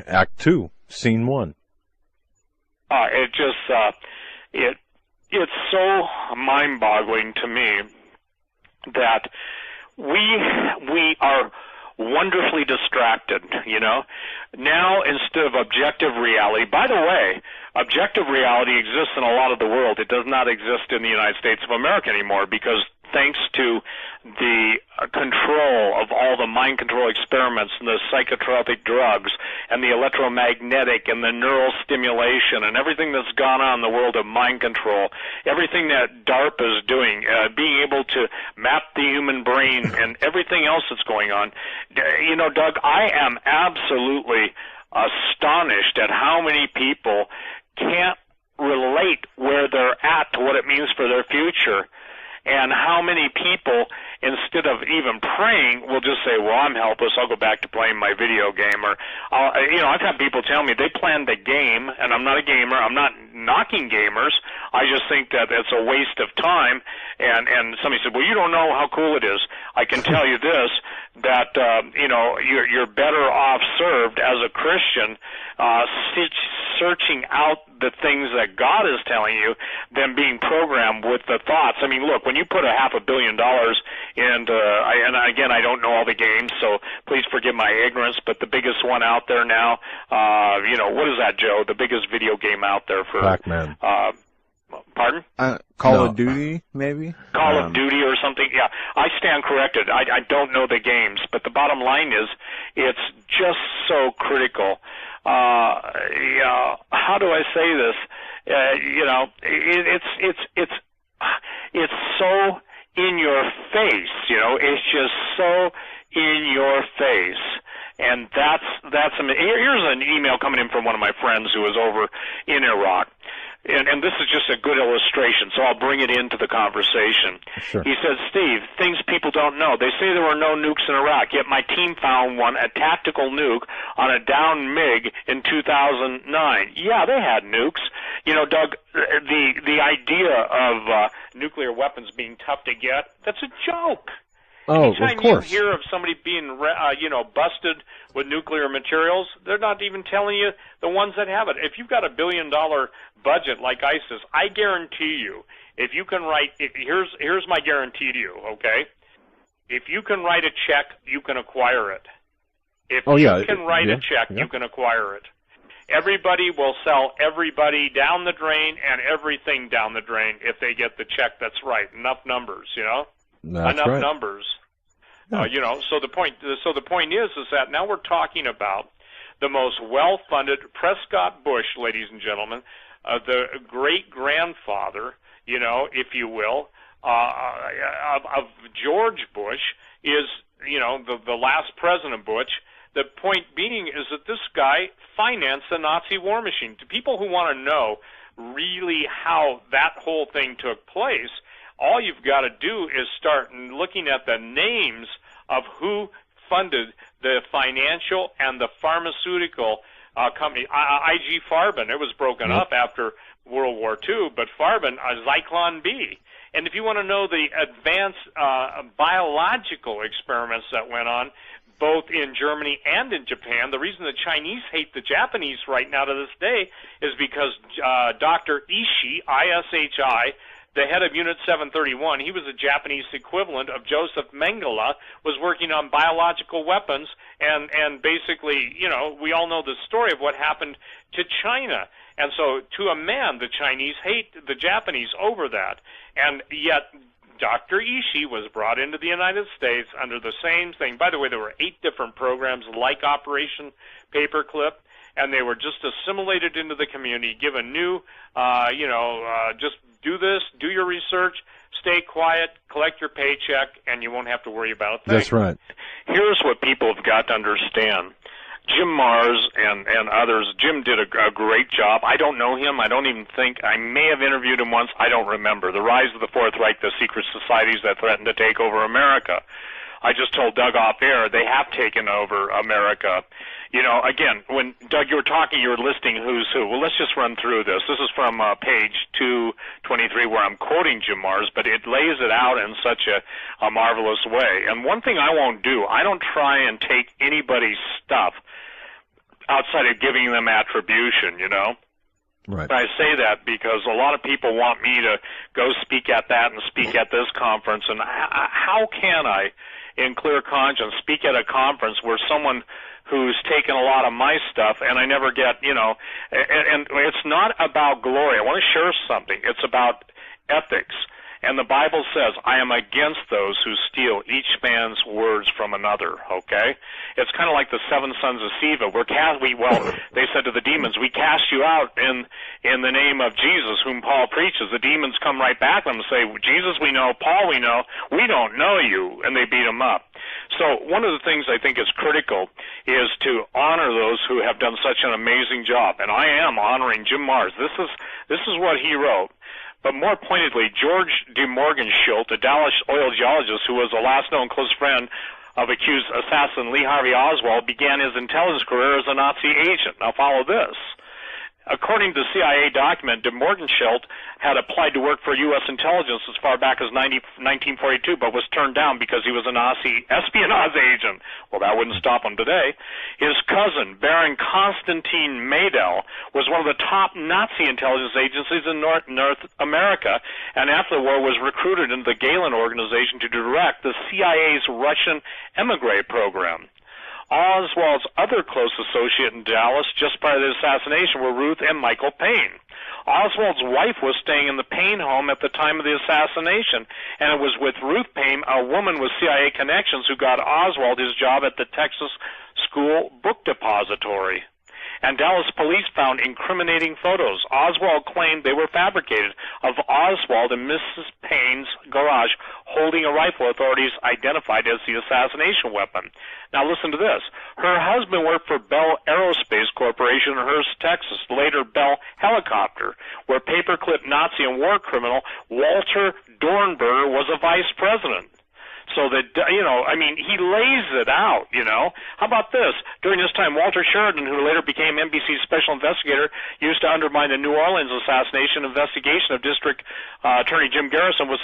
Act 2, Scene 1. It just, it's so mind-boggling to me that we are wonderfully distracted, you know. Now, instead of objective reality, by the way, objective reality exists in a lot of the world. It does not exist in the United States of America anymore because thanks to the control of all the mind control experiments and the psychotropic drugs and the electromagnetic and the neural stimulation and everything that's gone on in the world of mind control, everything that DARPA is doing, being able to map the human brain and everything else that's going on. You know, Doug, I am absolutely astonished at how many people can't relate where they're at to what it means for their future. And how many people, instead of even praying, will just say, well, I'm helpless, I'll go back to playing my video game. Or, you know, I've had people tell me they planned the game, and I'm not a gamer, I'm not knocking gamers, I just think that it's a waste of time. And somebody said, well, you don't know how cool it is. I can tell you this, that, you know, you're better off served as a Christian searching out the things that God is telling you than being programmed with the thoughts. I mean, look, when you put $500 million into, and again, I don't know all the games, so please forgive my ignorance, but the biggest one out there now, you know, what is that, Joe? The biggest video game out there for Pac-Man. Pardon? Call of Duty, maybe? Call of Duty or something. Yeah, I stand corrected. I don't know the games, but the bottom line is it's just so critical. Yeah, how do I say this? You know, it's so in your face. You know, it's just so in your face. And that's here's an email coming in from one of my friends who was over in Iraq. And this is just a good illustration, so I'll bring it into the conversation. Sure. He says, Steve, things people don't know. They say there were no nukes in Iraq, yet my team found one, a tactical nuke, on a downed MiG in 2009. Yeah, they had nukes. You know, Doug, the idea of nuclear weapons being tough to get, that's a joke. Oh, Anytime of course. you hear of somebody being, you know, busted with nuclear materials, they're not even telling you the ones that have it. If you've got $1 billion budget like ISIS, I guarantee you, if you can write, here's my guarantee to you, okay? If you can write a check, you can acquire it. If you can write a check, you can acquire it. Everybody will sell everybody down the drain and everything down the drain if they get the check that's right. Enough numbers, you know? That's enough right. numbers. Yeah. You know, so the point is that now we're talking about the most well-funded Prescott Bush, ladies and gentlemen, the great-grandfather, you know, if you will, of George Bush is, you know, the last President Bush. The point being is that this guy financed the Nazi war machine. To people who want to know really how that whole thing took place, all you've got to do is start looking at the names of who funded the financial and the pharmaceutical company. IG Farben, it was broken up after World War II, but Farben, Zyklon B. And if you want to know the advanced biological experiments that went on, both in Germany and in Japan, the reason the Chinese hate the Japanese right now to this day is because Dr. Ishii, ISHI, the head of Unit 731, he was a Japanese equivalent of Joseph Mengele, was working on biological weapons, and basically, you know, we all know the story of what happened to China. And so, to a man, the Chinese hate the Japanese over that. And yet, Dr. Ishii was brought into the United States under the same thing. By the way, there were 8 different programs like Operation Paperclip, and they were just assimilated into the community, given new, just do this, do your research, stay quiet, collect your paycheck, and you won't have to worry about a thing. That's right. Here's what people have got to understand. Jim Mars and others, Jim did a great job. I don't know him. I don't even think, I may have interviewed him once. I don't remember. The Rise of the Fourth Reich, the secret societies that threatened to take over America. I just told Doug off air, they have taken over America. You know, again, when, Doug, you were talking, you were listing who's who. Well, let's just run through this. This is from page 223, where I'm quoting Jim Mars, but it lays it out in such a marvelous way. And one thing I won't do, I don't try and take anybody's stuff outside of giving them attribution, you know. Right. I say that because a lot of people want me to go speak at that and speak at this conference, and how can I, in clear conscience, speak at a conference where someone who's taken a lot of my stuff and I never get, you know, and it's not about glory. I want to share something. It's about ethics. And the Bible says, I am against those who steal each man's words from another, okay? It's kind of like the 7 sons of Sceva. They said to the demons, we cast you out in the name of Jesus, whom Paul preaches. The demons come right back to them and say, Jesus we know, Paul we know, we don't know you, and they beat him up. So one of the things I think is critical is to honor those who have done such an amazing job, and I am honoring Jim Mars. This is what he wrote. But more pointedly, George de Morgenschildt, a Dallas oil geologist who was the last known close friend of accused assassin Lee Harvey Oswald, began his intelligence career as a Nazi agent. Now follow this. According to the CIA document, de Morgenschildt had applied to work for U.S. intelligence as far back as 1942, but was turned down because he was a Nazi espionage agent. Well, that wouldn't stop him today. His cousin, Baron Konstantin Maydel, was one of the top Nazi intelligence agencies in North America, and after the war was recruited into the Gehlen organization to direct the CIA's Russian emigre program. Oswald's other close associate in Dallas just prior to the assassination were Ruth and Michael Payne. Oswald's wife was staying in the Payne home at the time of the assassination, and it was with Ruth Payne, a woman with CIA connections, who got Oswald his job at the Texas School Book Depository. And Dallas police found incriminating photos. Oswald claimed they were fabricated of Oswald in Mrs. Payne's garage holding a rifle authorities identified as the assassination weapon. Now listen to this. Her husband worked for Bell Aerospace Corporation in Hearst, Texas, later Bell Helicopter, where paperclip Nazi and war criminal Walter Dornberger was a vice president. So that, you know, I mean, he lays it out, you know. How about this? During this time, Walter Sheridan, who later became NBC's special investigator, used to undermine the New Orleans assassination investigation of District Attorney Jim Garrison, was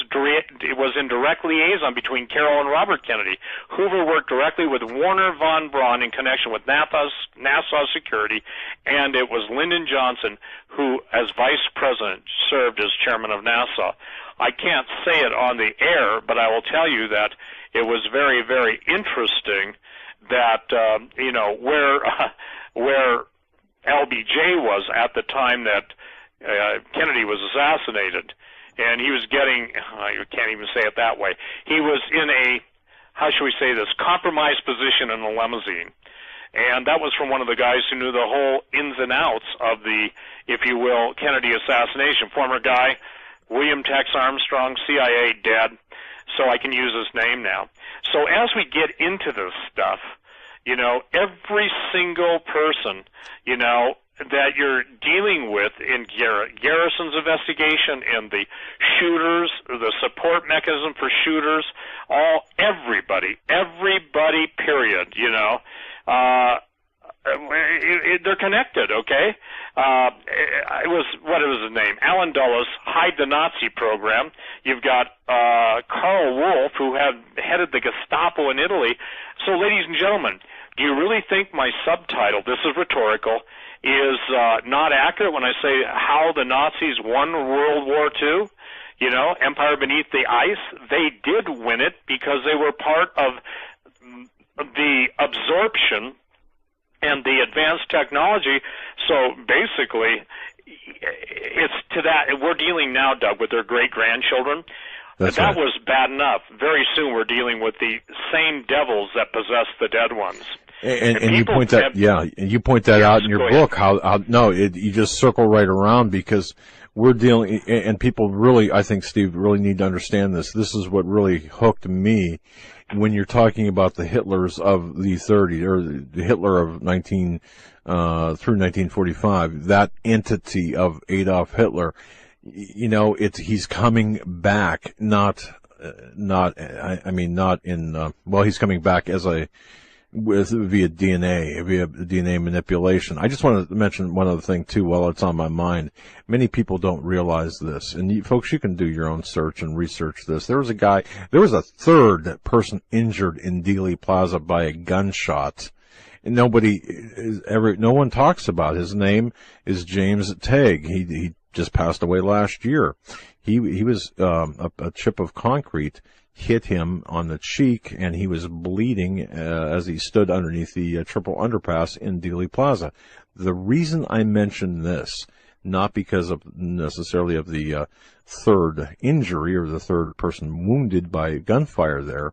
in direct liaison between Carroll and Robert Kennedy. Hoover worked directly with Warner von Braun in connection with NASA security, and it was Lyndon Johnson who, as vice president, served as chairman of NASA. I can't say it on the air, but I will tell you that it was very, very interesting that, where LBJ was at the time that Kennedy was assassinated. And he was getting, you can't even say it that way, he was in a, how should we say this, compromised position in the limousine. And that was from one of the guys who knew the whole ins and outs of the, if you will, Kennedy assassination. Former guy, William Tex Armstrong, CIA, dead, so I can use his name now. So as we get into this stuff, you know, every single person, you know, that you're dealing with in Garrison's investigation, and the shooters, the support mechanism for shooters, everybody, period, you know, they're connected, okay? What was his name? Alan Dulles, Hide the Nazi program. You've got Karl Wolf, who headed the Gestapo in Italy. So, ladies and gentlemen, do you really think my subtitle, this is rhetorical, is not accurate when I say how the Nazis won World War II? Empire Beneath the Ice, they did win it because they were part of the absorption and the advanced technology. So basically, it's to that. We're dealing now, Doug, with their great-grandchildren. That right. Was bad enough. Very soon we're dealing with the same devils that possess the dead ones. And you point that, you point that out in your book. You just circle right around, because we're dealing, and people really, I think, Steve, really need to understand this. This is what really hooked me when you're talking about the Hitlers of the 30s, or the Hitler of through 1945, that entity of Adolf Hitler. He's coming back, he's coming back via DNA manipulation. I just want to mention one other thing too while it's on my mind. Many people don't realize this, and folks, you can do your own search and research this. There was a third person injured in Dealey Plaza by a gunshot. And no one talks about. His name is James Tague. He just passed away last year. He was, a chip of concrete hit him on the cheek, and he was bleeding as he stood underneath the triple underpass in Dealey Plaza. The reason I mention this, not because of necessarily of the third injury or the third person wounded by gunfire there,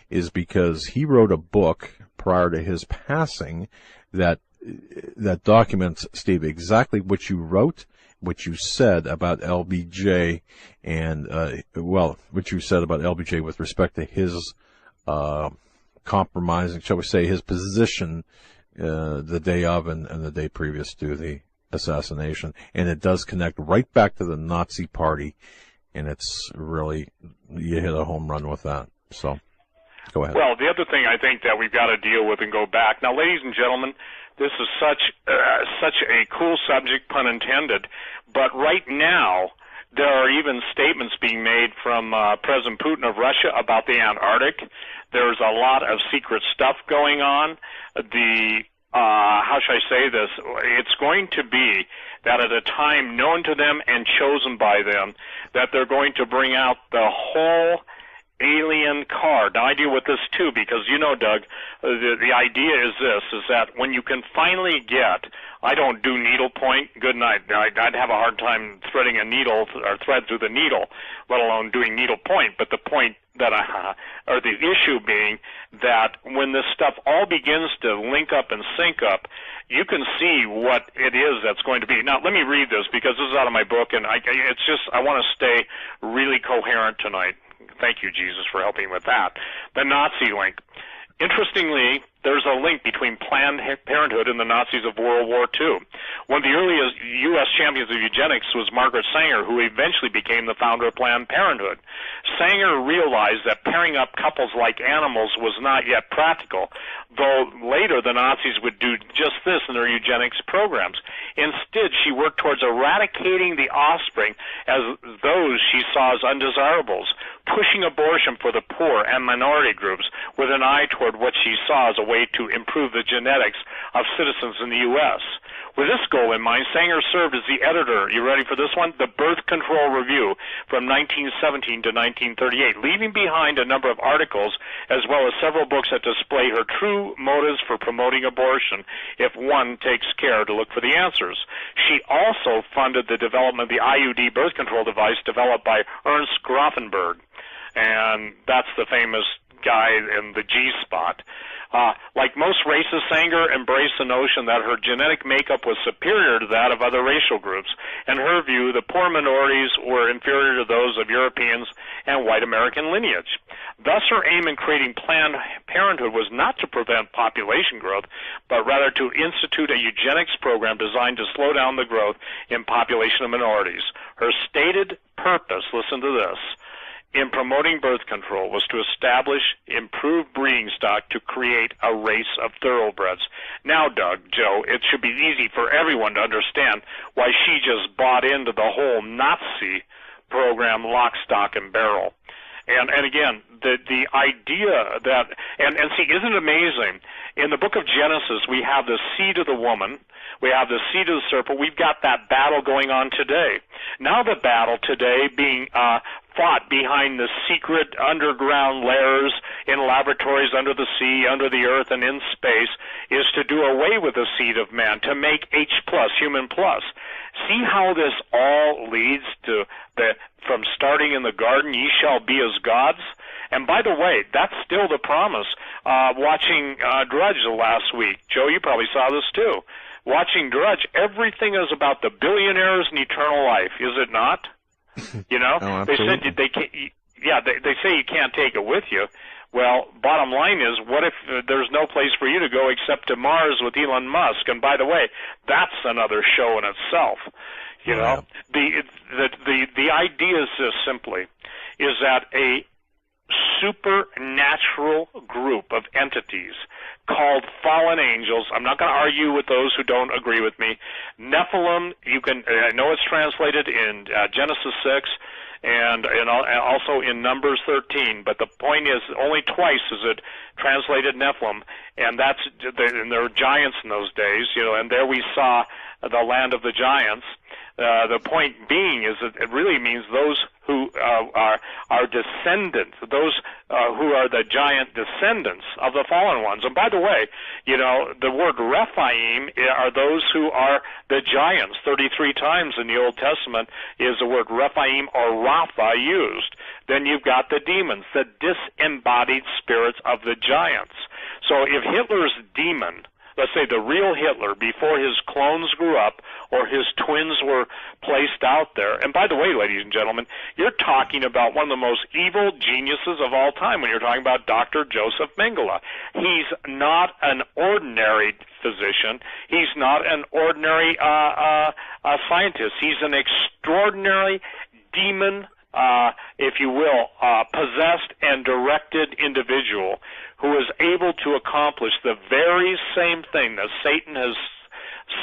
is because he wrote a book prior to his passing that documents, Steve, exactly what you wrote, what you said about LBJ, and what you said about LBJ with respect to his compromising, shall we say, his position the day of and the day previous to the assassination. And it does connect right back to the Nazi Party, and it's really, you hit a home run with that. So go ahead. Well, the other thing I think that we've got to deal with and go back. Now, ladies and gentlemen, this is such a cool subject, pun intended. But right now, there are even statements being made from President Putin of Russia about the Antarctic. There's a lot of secret stuff going on. How should I say this? It's going to be that at a time known to them and chosen by them, that they're going to bring out the whole alien card. Now, I deal with this too because, Doug, the idea is this, is that when you can finally get, I don't do needlepoint, good night. I'd have a hard time threading a needle or thread through the needle, let alone doing needlepoint. But the point that or the issue being that when this stuff all begins to link up and sync up, you can see what it is that's going to be. Now, let me read this because this is out of my book, and I want to stay really coherent tonight. Thank you, Jesus, for helping with that. The Nazi link. Interestingly, there's a link between Planned Parenthood and the Nazis of World War II. One of the earliest U.S. champions of eugenics was Margaret Sanger, who eventually became the founder of Planned Parenthood. Sanger realized that pairing up couples like animals was not yet practical, though later the Nazis would do just this in their eugenics programs. Instead, she worked towards eradicating the offspring as those she saw as undesirables, pushing abortion for the poor and minority groups with an eye toward what she saw as a way to improve the genetics of citizens in the U.S. With this goal in mind, Sanger served as the editor, you ready for this one? The Birth Control Review from 1917 to 1938, leaving behind a number of articles as well as several books that display her true motives for promoting abortion if one takes care to look for the answers. She also funded the development of the IUD birth control device developed by Ernst Grafenberg, and that's the famous guy in the G-spot. Like most races, Sanger embraced the notion that her genetic makeup was superior to that of other racial groups. In her view, the poor minorities were inferior to those of Europeans and white American lineage. Thus, her aim in creating Planned Parenthood was not to prevent population growth, but rather to institute a eugenics program designed to slow down the growth in population of minorities. Her stated purpose, listen to this, in promoting birth control was to establish improved breeding stock to create a race of thoroughbreds. Now, Doug, Joe, it should be easy for everyone to understand why she just bought into the whole Nazi program lock, stock, and barrel. And again, the idea that, and see, isn't it amazing? in the book of Genesis, we have the seed of the woman, we have the seed of the serpent. We've got that battle going on today. Now the battle today being fought behind the secret underground layers in laboratories under the sea, under the earth, and in space is to do away with the seed of man, to make H+, human plus. See how this all leads to from starting in the garden, ye shall be as gods? And by the way, that's still the promise. Watching Drudge last week, Joe, you probably saw this too. Watching Drudge, everything is about the billionaires and eternal life, is it not? You know, Oh, they said they can't. Yeah, they say you can't take it with you. Well, bottom line is, what if there's no place for you to go except to Mars with Elon Musk? And by the way, that's another show in itself. You know, the idea is this simply, is that a supernatural group of entities called fallen angels. I'm not going to argue with those who don't agree with me. Nephilim, I know it's translated in Genesis 6 and also in Numbers 13, but the point is only twice is it translated Nephilim, and and there were giants in those days, you know, and there we saw the land of the giants. The point being is that it really means those who are descendants, those who are the giant descendants of the fallen ones. And by the way, you know, the word Rephaim are those who are the giants. 33 times in the Old Testament is the word Rephaim or Rapha used. Then you've got the demons, the disembodied spirits of the giants. So if Hitler's demon, let's say the real Hitler, before his clones grew up or his twins were placed out there. And by the way, ladies and gentlemen, you're talking about one of the most evil geniuses of all time when you're talking about Dr. Joseph Mengele. He's not an ordinary physician. He's not an ordinary scientist. He's an extraordinary demon, if you will, possessed and directed individual who is able to accomplish the very same thing that Satan has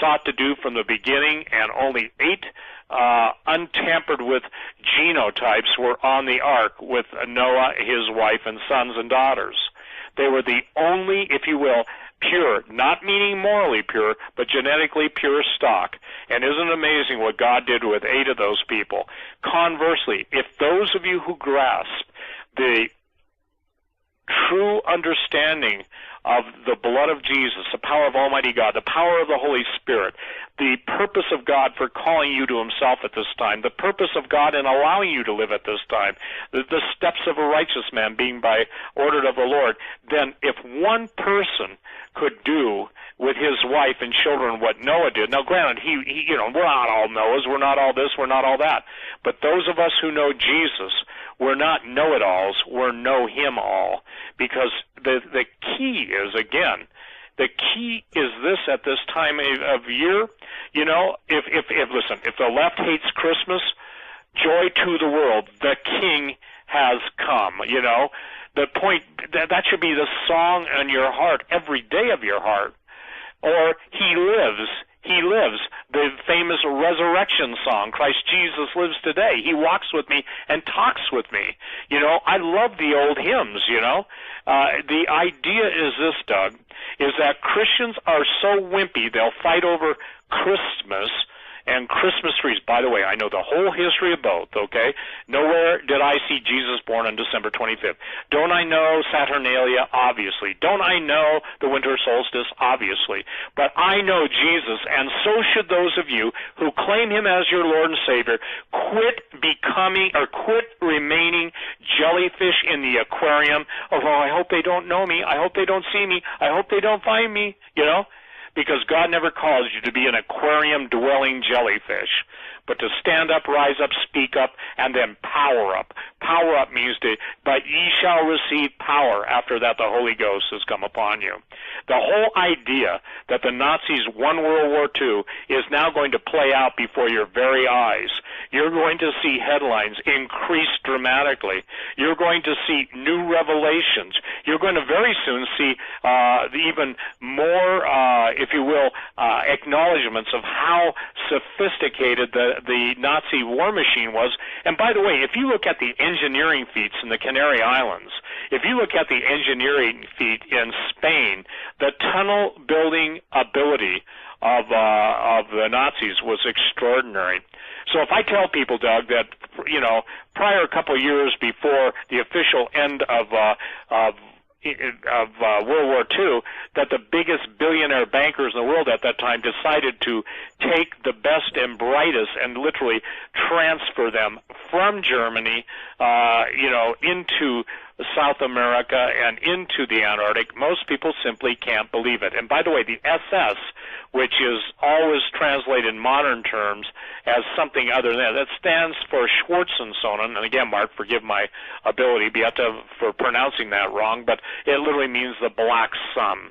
sought to do from the beginning, and only 8 untampered with genotypes were on the ark with Noah, his wife, and sons and daughters. They were the only, if you will, pure, not meaning morally pure, but genetically pure stock. And isn't it amazing what God did with 8 of those people? Conversely, if those of you who grasp the true understanding of the blood of Jesus, the power of Almighty God, the power of the Holy Spirit, the purpose of God for calling you to himself at this time, the purpose of God in allowing you to live at this time, the steps of a righteous man being by order of the Lord, then if one person could do with his wife and children what Noah did. Now, granted, he you know, we're not all Noahs, we're not all this, we're not all that. But those of us who know Jesus, we're not know-it-alls, we're know-him-all. Because the key is, again, the key is this at this time of year. You know, if listen, if the left hates Christmas, joy to the world, the King has come, you know. The point, that should be the song in your heart, every day of your heart. Or he lives, the famous resurrection song, Christ Jesus lives today. He walks with me and talks with me. You know, I love the old hymns, you know. The idea is this, Doug, is that Christians are so wimpy, they'll fight over Christmas and Christmas trees. By the way, I know the whole history of both, okay? Nowhere did I see Jesus born on December 25th. Don't I know Saturnalia? Obviously. Don't I know the winter solstice? Obviously. But I know Jesus, and so should those of you who claim him as your Lord and Savior. Quit remaining jellyfish in the aquarium. Oh, I hope they don't know me. I hope they don't see me. I hope they don't find me, you know? Because God never calls you to be an aquarium-dwelling jellyfish, but to stand up, rise up, speak up, and then power up. Power up means but ye shall receive power. After that, the Holy Ghost has come upon you. The whole idea that the Nazis won World War II is now going to play out before your very eyes. you're going to see headlines increase dramatically. You're going to see new revelations. You're going to very soon see even more, if you will, acknowledgments of how sophisticated the Nazi war machine was. And by the way, if you look at the engineering feats in the Canary Islands, if you look at the engineering feat in Spain, the tunnel building ability of the Nazis was extraordinary. So if I tell people, Doug, that prior a couple of years before the official end of World War II, that the biggest billionaire bankers in the world at that time decided to take the best and brightest and literally transfer them from Germany, into South America and into the Antarctic. Most people simply can't believe it. And by the way, the SS, which is always translated in modern terms as something other than that stands for Schwarzensonnen. And again, Mark, forgive my ability for pronouncing that wrong, but it literally means the black sun.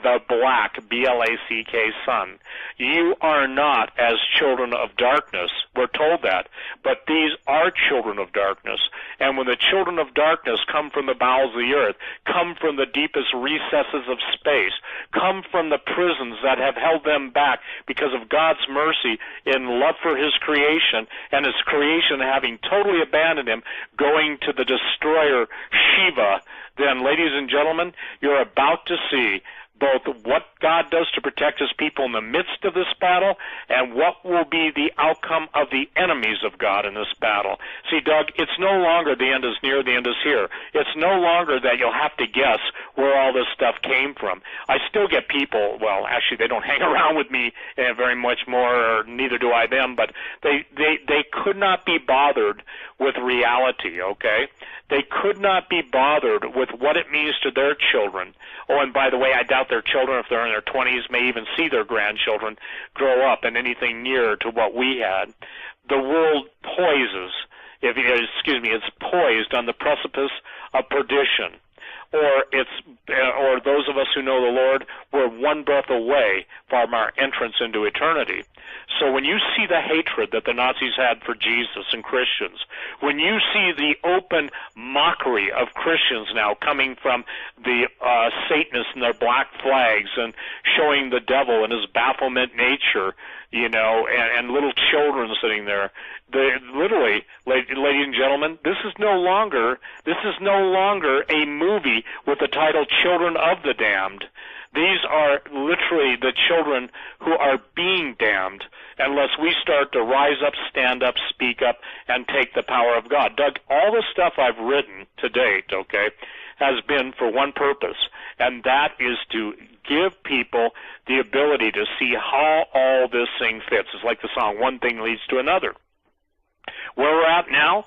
The black, B-L-A-C-K, sun. You are not as children of darkness. We're told that. But these are children of darkness. And when the children of darkness come from the bowels of the earth, come from the deepest recesses of space, come from the prisons that have held them back because of God's mercy in love for his creation, and his creation having totally abandoned him, going to the destroyer Shiva, then, ladies and gentlemen, you're about to see both what God does to protect his people in the midst of this battle and what will be the outcome of the enemies of God in this battle. See, Doug, it's no longer the end is near, the end is here. It's no longer that you'll have to guess where all this stuff came from. I still get people, well, actually they don't hang around with me very much more, or neither do I them, but they could not be bothered with reality, okay? They could not be bothered with what it means to their children. Oh, and by the way, I doubt their children, if they're in their 20s, may even see their grandchildren grow up in anything near to what we had. The world it's poised on the precipice of perdition. Or those of us who know the Lord, we're one breath away from our entrance into eternity. So when you see the hatred that the Nazis had for Jesus and Christians, when you see the open mockery of Christians now coming from the Satanists and their black flags and showing the devil and his bafflement nature, and little children sitting there, literally, ladies and gentlemen, this is no longer a movie with the title Children of the Damned. These are literally the children who are being damned unless we start to rise up, stand up, speak up, and take the power of God. Doug, all the stuff I've written to date, okay, has been for one purpose, and that is to give people the ability to see how all this thing fits. It's like the song, one thing leads to another. Where we're at now,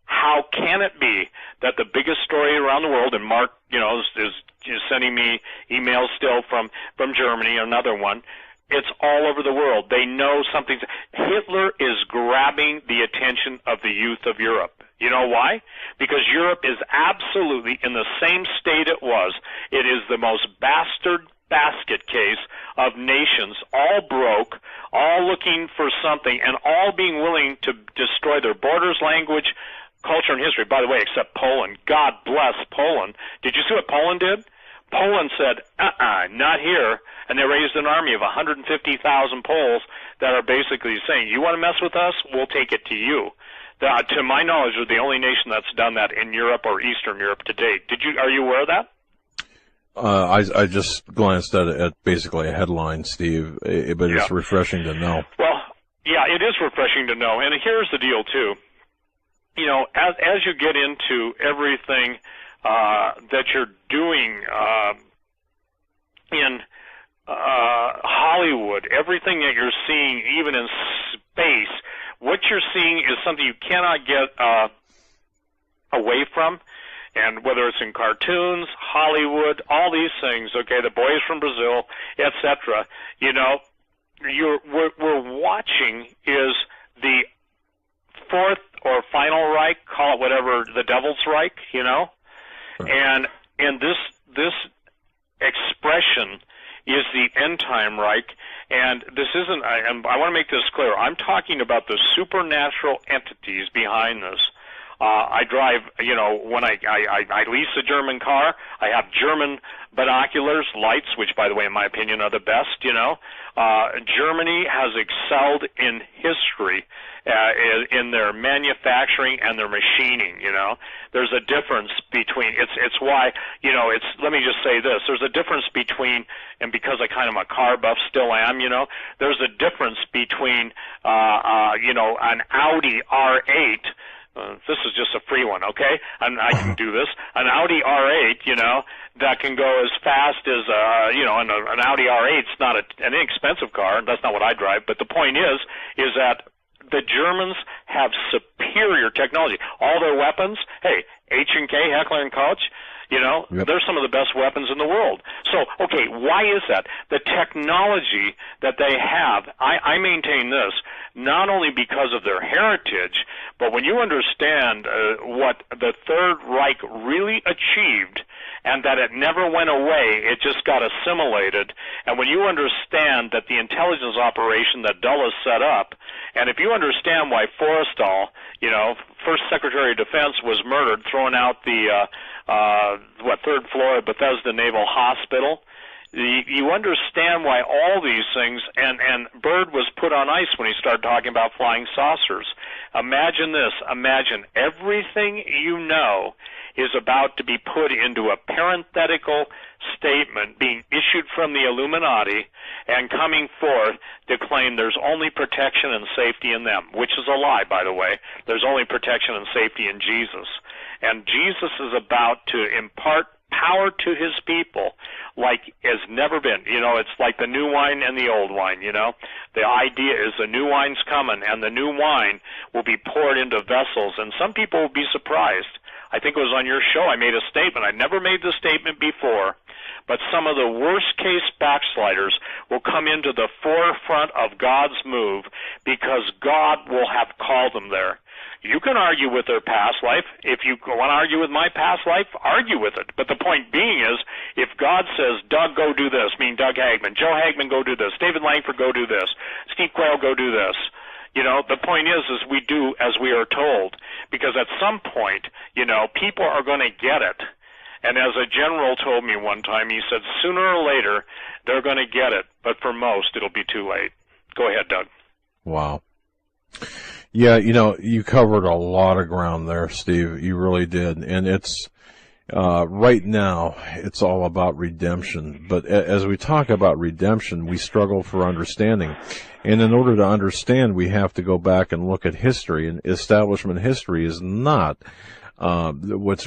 how can it be that the biggest story around the world, and Mark, is sending me emails still from Germany, another one, it's all over the world. They know something. Hitler is grabbing the attention of the youth of Europe. You know why? Because Europe is absolutely in the same state it was. It is the most bastard basket case of nations, all broke, all looking for something, and all being willing to destroy their borders, language, culture, and history. By the way, except Poland. God bless Poland. Did you see what Poland did? Poland said, not here, and they raised an army of 150,000 Poles that are basically saying, you want to mess with us? We'll take it to you. To my knowledge, they're the only nation that's done that in Europe or Eastern Europe to date. Are you aware of that? I just glanced at basically a headline, Steve, but it's refreshing to know. Well, yeah, it is refreshing to know. And here's the deal, too. As you get into everything that you're doing in Hollywood, everything that you're seeing, even in space, what you're seeing is something you cannot get away from. And whether it's in cartoons, Hollywood, all these things, okay, the boys from Brazil, etc., we're watching is the fourth or final Reich, call it whatever, the Devil's Reich, and this expression is the end time Reich. And this isn't, I want to make this clear, I'm talking about the supernatural entities behind this. I drive, when I lease a German car, I have German binoculars, lights, which, by the way, in my opinion, are the best, Germany has excelled in history in their manufacturing and their machining, There's a difference between, it's why, let me just say this, there's a difference between, and because I kind of a car buff still am, there's a difference between, an Audi R8, this is just a free one, okay? And I can do this. An Audi R8, that can go as fast as, an Audi R8's not an inexpensive car. That's not what I drive. But the point is that the Germans have superior technology. All their weapons, hey, H&K, Heckler & Koch, they're some of the best weapons in the world. So, okay, why is that? The technology that they have, I maintain this, not only because of their heritage, but when you understand what the Third Reich really achieved, and that it never went away, it just got assimilated. And when you understand that the intelligence operation that Dulles set up, and if you understand why Forrestal, first Secretary of Defense, was murdered, throwing out the third floor of Bethesda Naval Hospital, you understand why all these things, and Byrd was put on ice when he started talking about flying saucers. Imagine this, imagine everything is about to be put into a parenthetical statement being issued from the Illuminati and coming forth to claim there's only protection and safety in them, which is a lie, by the way. There's only protection and safety in Jesus. And Jesus is about to impart power to his people like has never been. It's like the new wine and the old wine, The idea is the new wine's coming, and the new wine will be poured into vessels, and some people will be surprised. I think it was on your show I made a statement. I never made this statement before, but some of the worst-case backsliders will come into the forefront of God's move because God will have called them there. You can argue with their past life. If you want to argue with my past life, argue with it. But the point being is, if God says, Doug, go do this, meaning Doug Hagman, Joe Hagman, go do this, David Langford, go do this, Steve Quayle, go do this, the point is we do as we are told, because at some point, people are going to get it. And as a general told me one time, he said, sooner or later, they're going to get it, but for most, it'll be too late. Go ahead, Doug. Wow. Yeah, you covered a lot of ground there, Steve. You really did. And it's, right now, it's all about redemption. But as we talk about redemption, we struggle for understanding. And in order to understand, we have to go back and look at history. And establishment history is not what's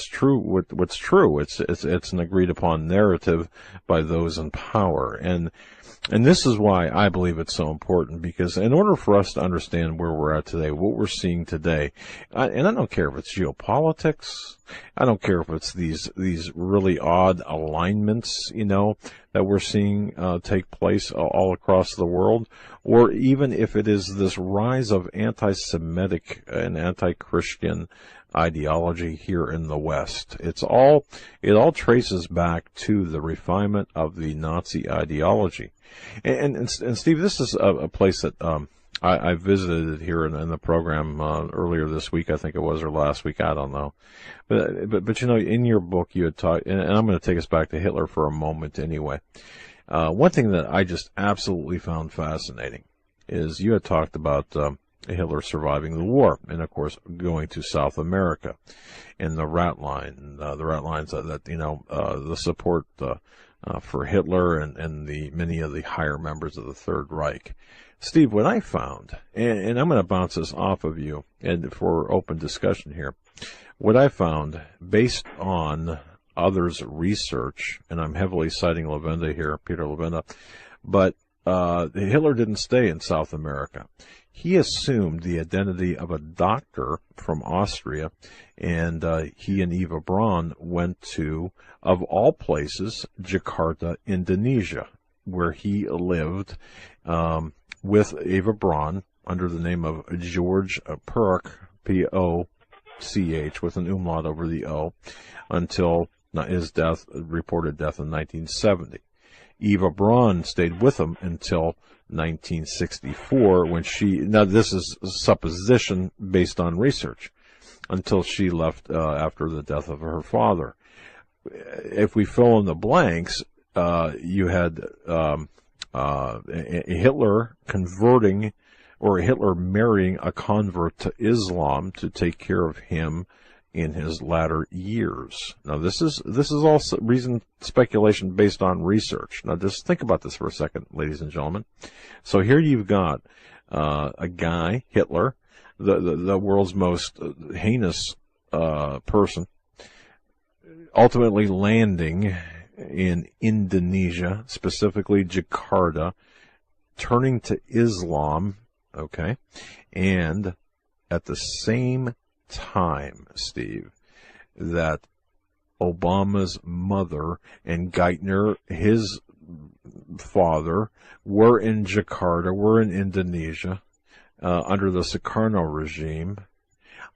true. It's an agreed upon narrative by those in power. And this is why I believe it's so important, because in order for us to understand where we're at today, what we're seeing today, and I don't care if it's geopolitics, I don't care if it's these really odd alignments, that we're seeing take place all across the world, or even if it is this rise of anti-Semitic and anti-Christian ideology here in the West. It all traces back to the refinement of the Nazi ideology. And Steve, this is a place that I visited here in the program earlier this week, I think it was, or last week, I don't know. But in your book you had talked, and I'm going to take us back to Hitler for a moment anyway. One thing that I just absolutely found fascinating is you had talked about Hitler surviving the war, and of course going to South America, and the rat lines that the support for Hitler and the many of the higher members of the Third Reich. Steve, what I found, and I'm going to bounce this off of you, and for open discussion here, what I found based on others' research, and I'm heavily citing Levenda here, Peter Levenda, but Hitler didn't stay in South America. He assumed the identity of a doctor from Austria, and he and Eva Braun went to, of all places, Jakarta, Indonesia, where he lived with Eva Braun under the name of George Poch, P-O-C-H, with an umlaut over the O, until his reported death in 1970. Eva Braun stayed with him until 1964 when now this is supposition based on research, until she left after the death of her father. If we fill in the blanks, you had Hitler converting, or Hitler marrying a convert to Islam to take care of him in his latter years. Now, this is all speculation based on research. Now, just think about this for a second, ladies and gentlemen. So here you've got a guy, Hitler, the world's most heinous person, ultimately landing in Indonesia, specifically Jakarta, turning to Islam, okay, and at the same time, Steve, that Obama's mother and Geithner, his father, were in Jakarta, were in Indonesia, under the Sukarno regime.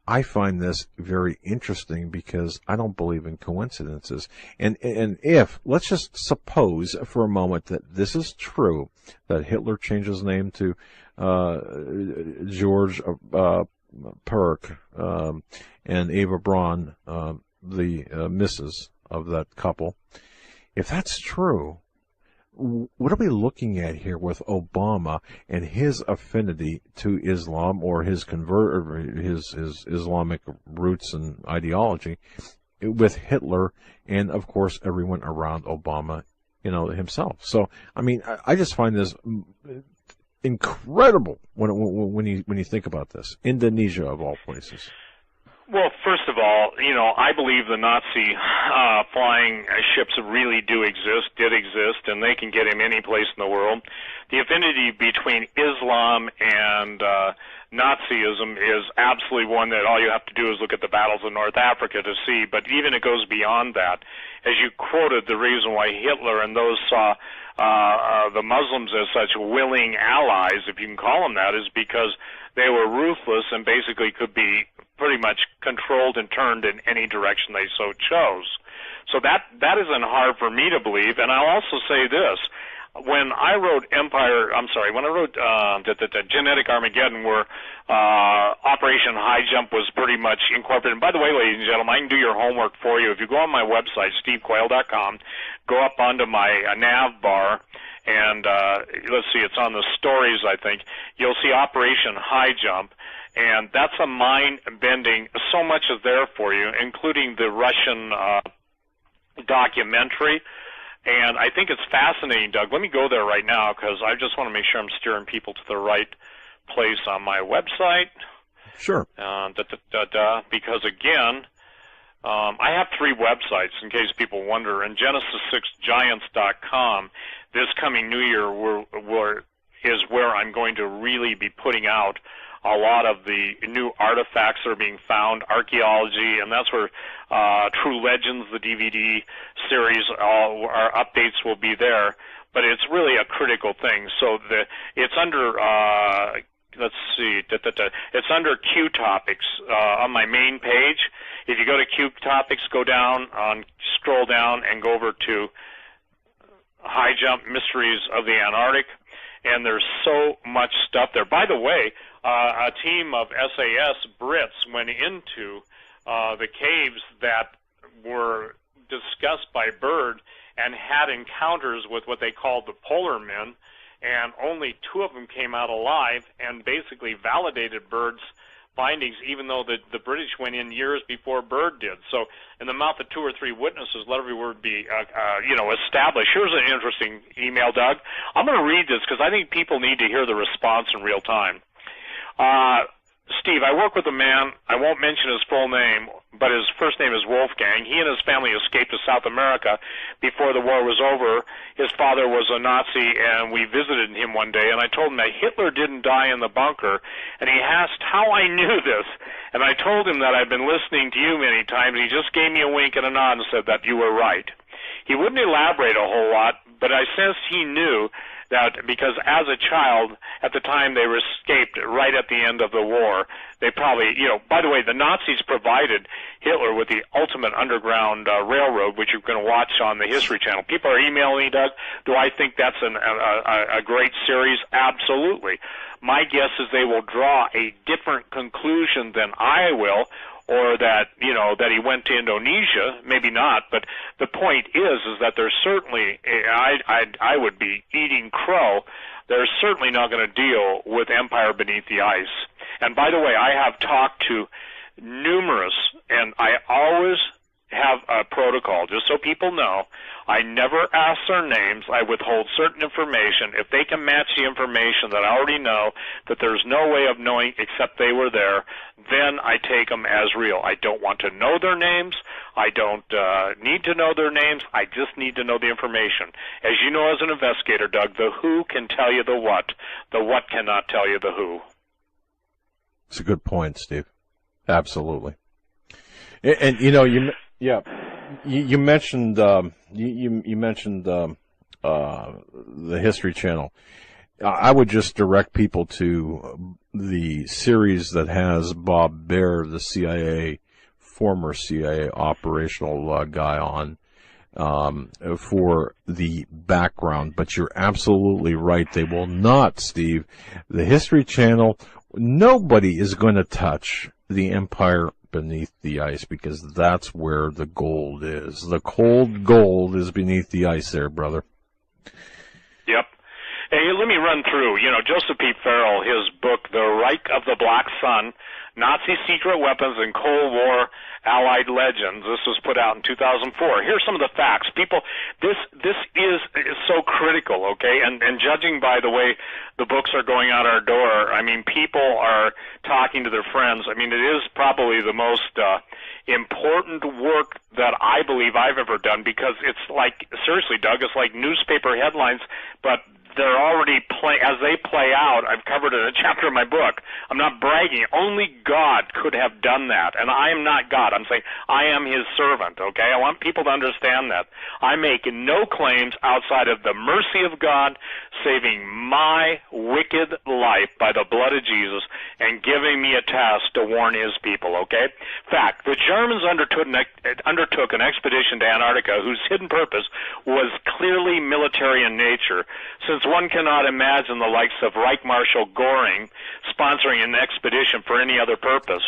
I find this very interesting because I don't believe in coincidences. And if, let's just suppose for a moment that this is true, that Hitler changed his name to George Perk, and Eva Braun, the missus of that couple. If that's true, what are we looking at here with Obama and his affinity to Islam, or his his Islamic roots and ideology, with Hitler and, of course, everyone around Obama, himself? So, I mean, I just find this incredible when you think about this. Indonesia, of all places. Well, first of all, I believe the Nazi flying ships really did exist, and they can get him any place in the world. The affinity between Islam and Nazism is absolutely one that all you have to do is look at the battles of North Africa to see, but even it goes beyond that. As you quoted, the reason why Hitler and those saw the Muslims as such willing allies, if you can call them that, is because they were ruthless and basically could be pretty much controlled and turned in any direction they so chose. So that isn't hard for me to believe. And I'll also say this. When I wrote Genetic Armageddon, where Operation High Jump was pretty much incorporated. And by the way, ladies and gentlemen, I can do your homework for you. If you go on my website, stevequayle.com, go up onto my nav bar, and let's see, it's on the stories, I think. You'll see Operation High Jump. And that's a mind-bending, so much is there for you, including the Russian documentary. And I think it's fascinating, Doug. Let me go there right now because I just want to make sure I'm steering people to the right place on my website. Sure. Because, again, I have 3 websites in case people wonder. And Genesis6Giants.com, this coming New Year is where I'm going to really be putting out a lot of the new artifacts that are being found, archaeology, and that's where True Legends, the DVD series, all our updates will be there. But it's really a critical thing. So it's under, let's see, it's under Q Topics on my main page. If you go to Q Topics, go down, scroll down, and go over to High Jump, Mysteries of the Antarctic, and there's so much stuff there. By the way, a team of SAS Brits went into the caves that were discussed by Byrd and had encounters with what they called the polar men, and only 2 of them came out alive and basically validated Byrd's findings, even though the British went in years before Byrd did. So in the mouth of 2 or 3 witnesses, let every word be established. Here's an interesting email, Doug. I'm going to read this because I think people need to hear the response in real time. Steve, I work with a man, I won't mention his full name, but his first name is Wolfgang. He and his family escaped to South America before the war was over. His father was a Nazi, and we visited him one day, and I told him that Hitler didn't die in the bunker, and he asked how I knew this, and I told him that I'd been listening to you many times, and he just gave me a wink and a nod and said that you were right. He wouldn't elaborate a whole lot, but I sensed he knew because as a child, at the time they were escaped right at the end of the war, they probably, by the way, the Nazis provided Hitler with the ultimate underground railroad, which you can watch on the History Channel. People are emailing me, Doug, do I think that's a great series? Absolutely. My guess is they will draw a different conclusion than I will, or that, that he went to Indonesia, maybe not, but the point is that there's certainly, I would be eating crow, they're certainly not going to deal with Empire Beneath the Ice. And by the way, I have talked to numerous, and I always have a protocol, just so people know. I never ask their names. I withhold certain information. If they can match the information that I already know, that there's no way of knowing except they were there, then I take them as real. I don't want to know their names. I don't need to know their names. I just need to know the information. As you know as an investigator, Doug, the who can tell you the what. The what cannot tell you the who. It's a good point, Steve. Absolutely. And you mentioned you mentioned the History Channel. I would just direct people to the series that has Bob Baer, the former CIA operational guy, on for the background. But you're absolutely right. They will not, Steve. The History Channel, nobody is going to touch the Empire Beneath the Ice, because that's where the gold is. The cold gold is beneath the ice there, brother. Yep. Hey, let me run through, Joseph P. Farrell, his book, The Reich of the Black Sun, Nazi Secret Weapons and Cold War Allied Legends. This was put out in 2004. Here's some of the facts. People, this is so critical, okay? And judging by the way the books are going out our door, I mean, people are talking to their friends. I mean, it is probably the most important work that I believe I've ever done, because it's like, seriously, Doug, it's like newspaper headlines, but they're already as they play out. I've covered it in a chapter of my book. I'm not bragging. Only God could have done that, and I am not God. I'm saying I am His servant, okay? I want people to understand that. I make no claims outside of the mercy of God saving my wicked life by the blood of Jesus and giving me a task to warn His people, okay? Fact, the Germans undertook an expedition to Antarctica whose hidden purpose was clearly military in nature, since one cannot imagine the likes of Reich Marshal Göring sponsoring an expedition for any other purpose.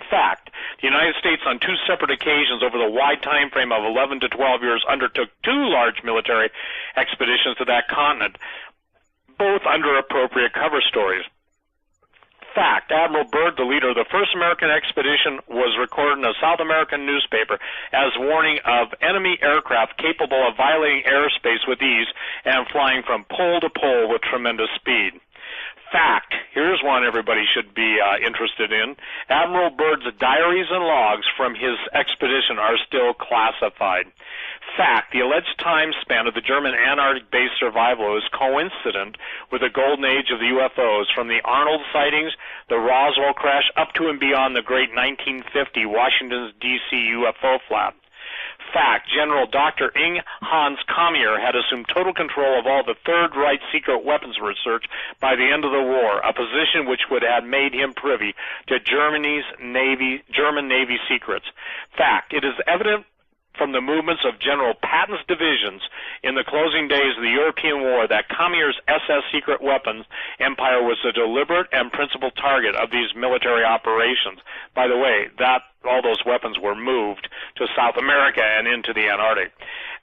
Fact, the United States on two separate occasions over the wide time frame of 11 to 12 years undertook two large military expeditions to that continent, both under appropriate cover stories. Fact, Admiral Byrd, the leader of the first American expedition, was recorded in a South American newspaper as warning of enemy aircraft capable of violating airspace with ease and flying from pole to pole with tremendous speed. Fact, here's one everybody should be interested in. Admiral Byrd's diaries and logs from his expedition are still classified. Fact, the alleged time span of the German Antarctic base survival is coincident with the golden age of the UFOs, from the Arnold sightings, the Roswell crash, up to and beyond the great 1950 Washington, D.C. UFO flap. Fact, General Dr. Hans Kamier had assumed total control of all the Third Reich secret weapons research by the end of the war, a position which would have made him privy to German Navy secrets. Fact, it is evident from the movements of General Patton's divisions in the closing days of the European War that Kamier's SS secret weapons empire was a deliberate and principal target of these military operations. By the way, all those weapons were moved to South America and into the Antarctic.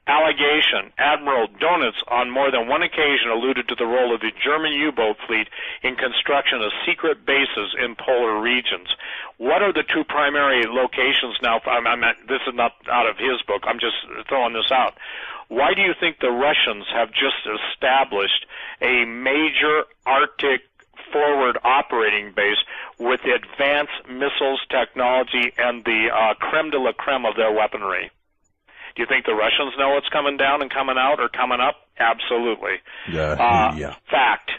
Allegation, Admiral Donitz on more than one occasion alluded to the role of the German U-boat fleet in construction of secret bases in polar regions. What are the two primary locations now? This is not out of his book. I'm just throwing this out. Why do you think the Russians have just established a major Arctic forward operating base with advanced missiles technology and the creme de la creme of their weaponry? Do you think the Russians know what's coming down and coming out or coming up? Absolutely. Yeah. Fact.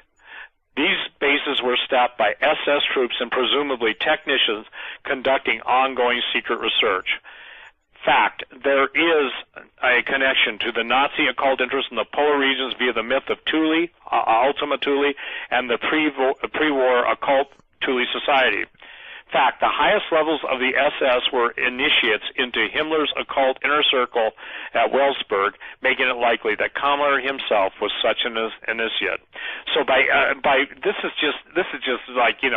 These bases were staffed by SS troops and presumably technicians conducting ongoing secret research. Fact, there is a connection to the Nazi occult interest in the polar regions via the myth of Thule, Ultima Thule, and the pre-war occult Thule society. Fact, the highest levels of the SS were initiates into Himmler's occult inner circle at Welsburg, making it likely that Kammler himself was such an initiate. So by this is just like 2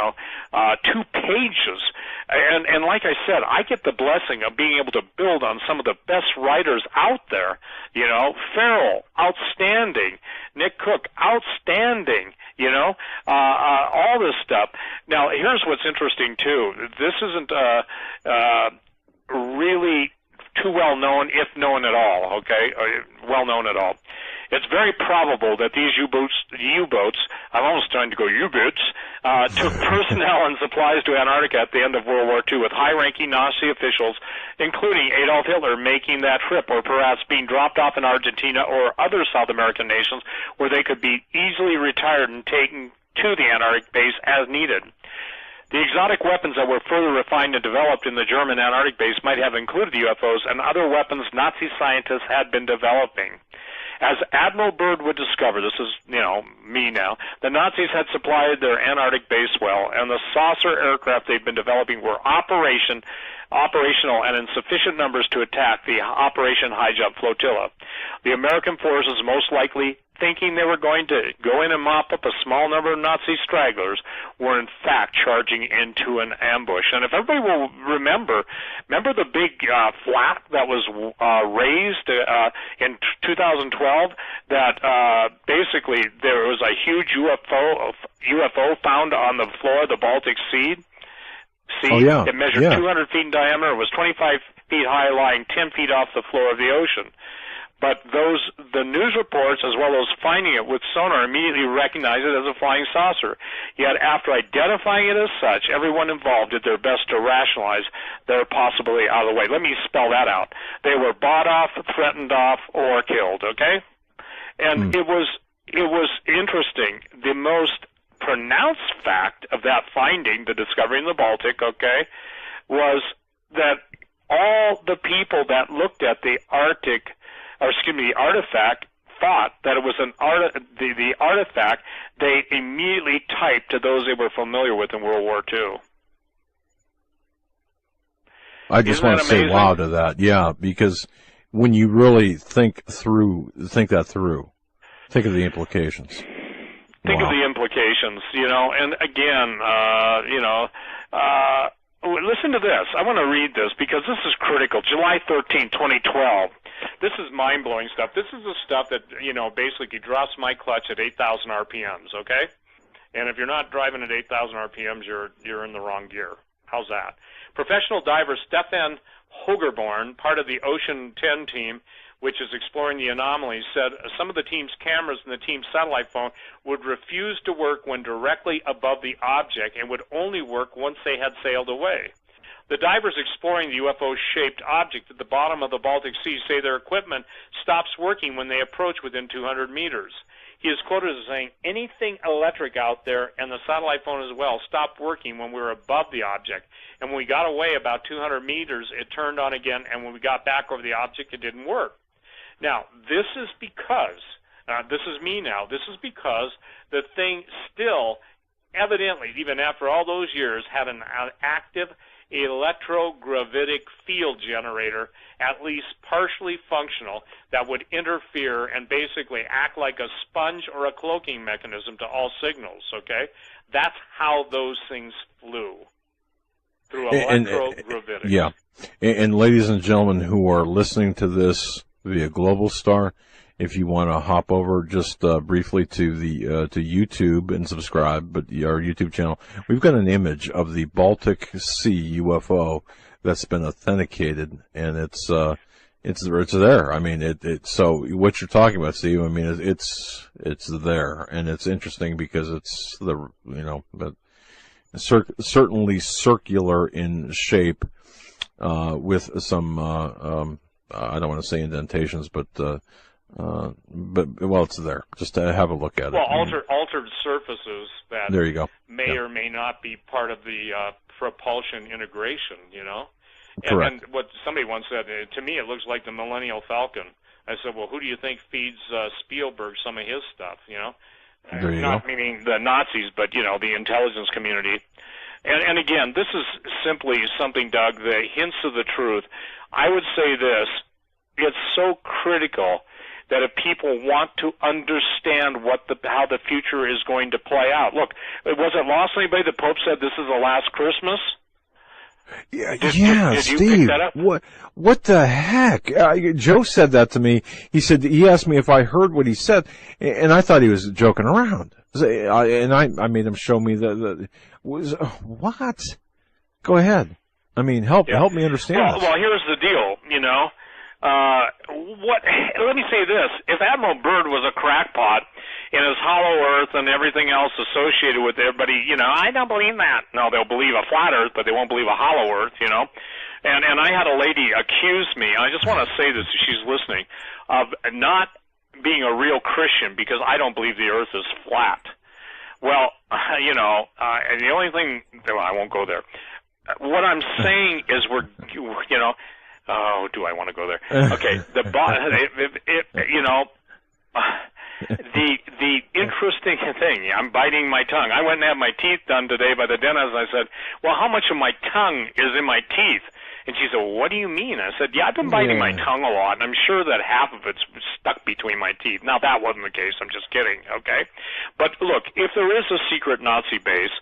pages, and like I said, I get the blessing of being able to build on some of the best writers out there. Farrell, outstanding. Nick Cook, outstanding. All this stuff. Now, here's what's interesting too. This isn't really too well known, if known at all. Okay, well known at all. It's very probable that these U-boats, I'm almost trying to go U-boats, took personnel and supplies to Antarctica at the end of World War II with high-ranking Nazi officials, including Adolf Hitler, making that trip, or perhaps being dropped off in Argentina or other South American nations where they could be easily retired and taken to the Antarctic base as needed. The exotic weapons that were further refined and developed in the German Antarctic base might have included UFOs and other weapons Nazi scientists had been developing. As Admiral Byrd would discover, this is, me now, the Nazis had supplied their Antarctic base well, and the saucer aircraft they'd been developing were operational and in sufficient numbers to attack the Operation High Jump Flotilla. The American forces, most likely thinking they were going to go in and mop up a small number of Nazi stragglers, were in fact charging into an ambush. And if everybody will remember the big flak that was raised in 2012, that basically there was a huge UFO found on the floor of the Baltic Sea. Oh, yeah. It measured 200 feet in diameter. It was 25 feet high, lying 10 feet off the floor of the ocean. But the news reports, as well as finding it with sonar, immediately recognized it as a flying saucer. Yet after identifying it as such, everyone involved did their best to rationalize their possibility out of the way. Let me spell that out. They were bought off, threatened off, or killed, okay? And it was interesting. The most pronounced fact of that finding, the discovery in the Baltic, okay, was that all the people that looked at the artifact thought that it was the artifact they immediately typed to those they were familiar with in World War II. I just want to say wow to that. Yeah, because when you really think that through, think of the implications. Think of the implications, and again, listen to this. I want to read this because this is critical. July 13, 2012. This is mind-blowing stuff. This is the stuff that, basically drops my clutch at 8,000 RPMs, okay? And if you're not driving at 8,000 RPMs, you're in the wrong gear. How's that? Professional diver Stefan Hogerborn, part of the Ocean 10 team, which is exploring the anomalies, said some of the team's cameras and the team's satellite phone would refuse to work when directly above the object and would only work once they had sailed away. The divers exploring the UFO-shaped object at the bottom of the Baltic Sea say their equipment stops working when they approach within 200 meters. He is quoted as saying, anything electric out there, and the satellite phone as well, stopped working when we were above the object. And when we got away about 200 meters, it turned on again, and when we got back over the object, it didn't work. Now, this is because, this is me now, this is because the thing still, evidently, even after all those years, had an active electrogravitic field generator, at least partially functional, that would interfere and basically act like a sponge or a cloaking mechanism to all signals, okay? That's how those things flew, through electrogravitic. Yeah. And ladies and gentlemen who are listening to this via Global Star, if you want to hop over just briefly to the to YouTube and subscribe, but our YouTube channel, we've got an image of the Baltic Sea UFO that's been authenticated, and it's there. I mean, so what you're talking about, Steve, I mean, it's there, and it's interesting because it's but certainly circular in shape, with some I don't want to say indentations, but it's there. Just to have a look at it. Well, altered surfaces that there you go. may or may not be part of the propulsion integration, Correct. And what somebody once said, to me it looks like the Millennial Falcon. I said, well, who do you think feeds Spielberg some of his stuff, you know? There you Not go. meaning the Nazis, but, you know, the intelligence community. And again, this is simply something, Doug, that hints of the truth. I would say this, it's so critical that if people want to understand how the future is going to play out. Look, was it lost on anybody? The Pope said this is the last Christmas? Yeah, Did you Steve. pick that up? What the heck? Joe said that to me. He asked me if I heard what he said, and I thought he was joking around. And I made him show me what? Go ahead. I mean, help me understand this. Well, here's the deal, you know. Let me say this. If Admiral Byrd was a crackpot in his hollow earth and everything else associated with everybody, you know, I don't believe that. No, they'll believe a flat earth, but they won't believe a hollow earth, you know. And I had a lady accuse me, and I just want to say this if she's listening, of not being a real Christian because I don't believe the earth is flat. Well, you know, and the only thing, I won't go there. What I'm saying is you know, oh, do I want to go there? Okay, you know, the interesting thing, I'm biting my tongue. I went and had my teeth done today by the dentist, and I said, well, how much of my tongue is in my teeth? And she said, well, what do you mean? I said, yeah, I've been biting my tongue a lot, and I'm sure that half of it's stuck between my teeth. Now, that wasn't the case. I'm just kidding, okay? But look, if there is a secret Nazi base,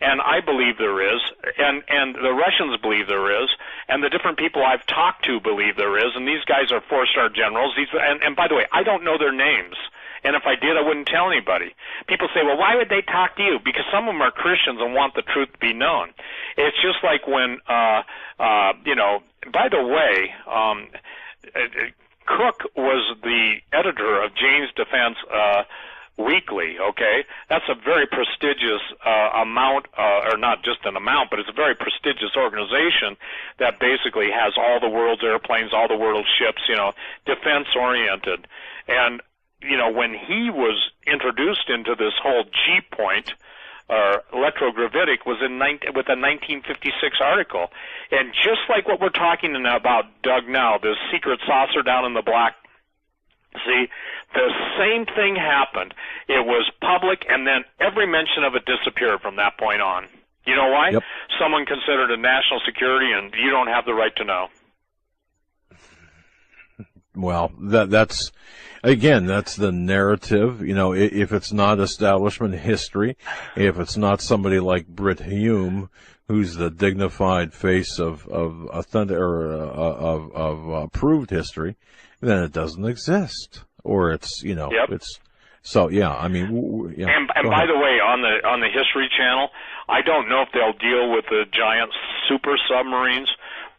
and I believe there is, and the Russians believe there is, and the different people I've talked to believe there is, and these guys are 4-star generals. And by the way, I don't know their names. And if I did, I wouldn't tell anybody. People say, well, why would they talk to you? Because some of them are Christians and want the truth to be known. It's just like when, you know, by the way, Cook was the editor of Jane's Defense Weekly, okay? That's a very prestigious amount, or not just an amount, but it's a very prestigious organization that basically has all the world's airplanes, all the world's ships, you know, defense-oriented. And you know, when he was introduced into this whole G-point, electrogravitic, was with a 1956 article. And just like what we're talking about, Doug, now, this secret saucer down in the black, see, the same thing happened. It was public, and then every mention of it disappeared from that point on. You know why? Yep. Someone considered it national security, and you don't have the right to know. Well, that's the narrative. You know, if it's not establishment history, if it's not somebody like Britt Hume, who's the dignified face of authentic or of proved history, then it doesn't exist, or it's, you know, it's. So yeah, I mean, yeah. And by the way, on the History Channel, I don't know if they'll deal with the giant super submarines.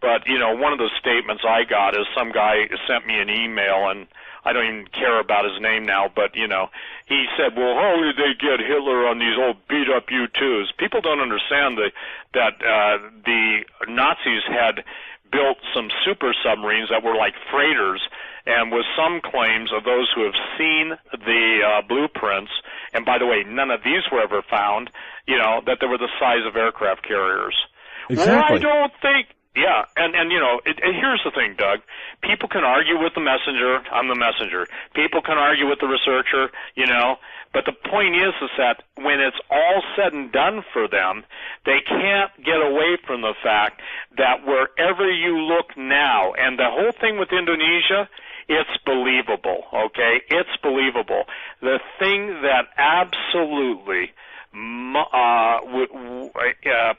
But, you know, one of the statements I got is some guy sent me an email, and I don't even care about his name now, but, you know, he said, well, how did they get Hitler on these old beat-up U-2s? People don't understand that the Nazis had built some super submarines that were like freighters, and with some claims of those who have seen the blueprints, and by the way, none of these were ever found, you know, that they were the size of aircraft carriers. Exactly. Well, I don't think... Yeah, and you know, and here's the thing, Doug. People can argue with the messenger. I'm the messenger. People can argue with the researcher, you know. But the point is that when it's all said and done for them, they can't get away from the fact that wherever you look now, and the whole thing with Indonesia, it's believable, okay? It's believable. The thing that absolutely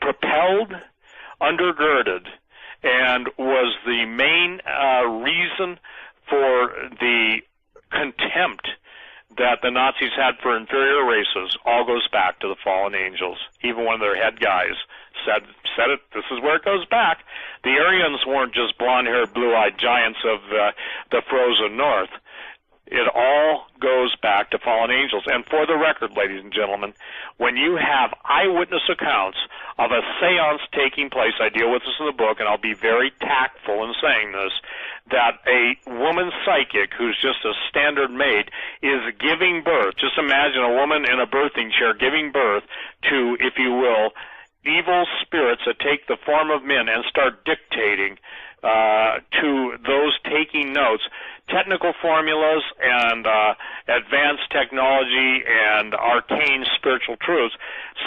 propelled, undergirded, and was the main reason for the contempt that the Nazis had for inferior races all goes back to the fallen angels. Even one of their head guys said it. This is where it goes back. The Aryans weren't just blonde-haired, blue-eyed giants of the frozen north. It all goes back to fallen angels. And for the record, ladies and gentlemen, when you have eyewitness accounts of a seance taking place, I deal with this in the book, and I'll be very tactful in saying this, that a woman psychic who's just a standard maid is giving birth. Just imagine a woman in a birthing chair giving birth to, if you will, evil spirits that take the form of men and start dictating to those taking notes technical formulas and advanced technology and arcane spiritual truths.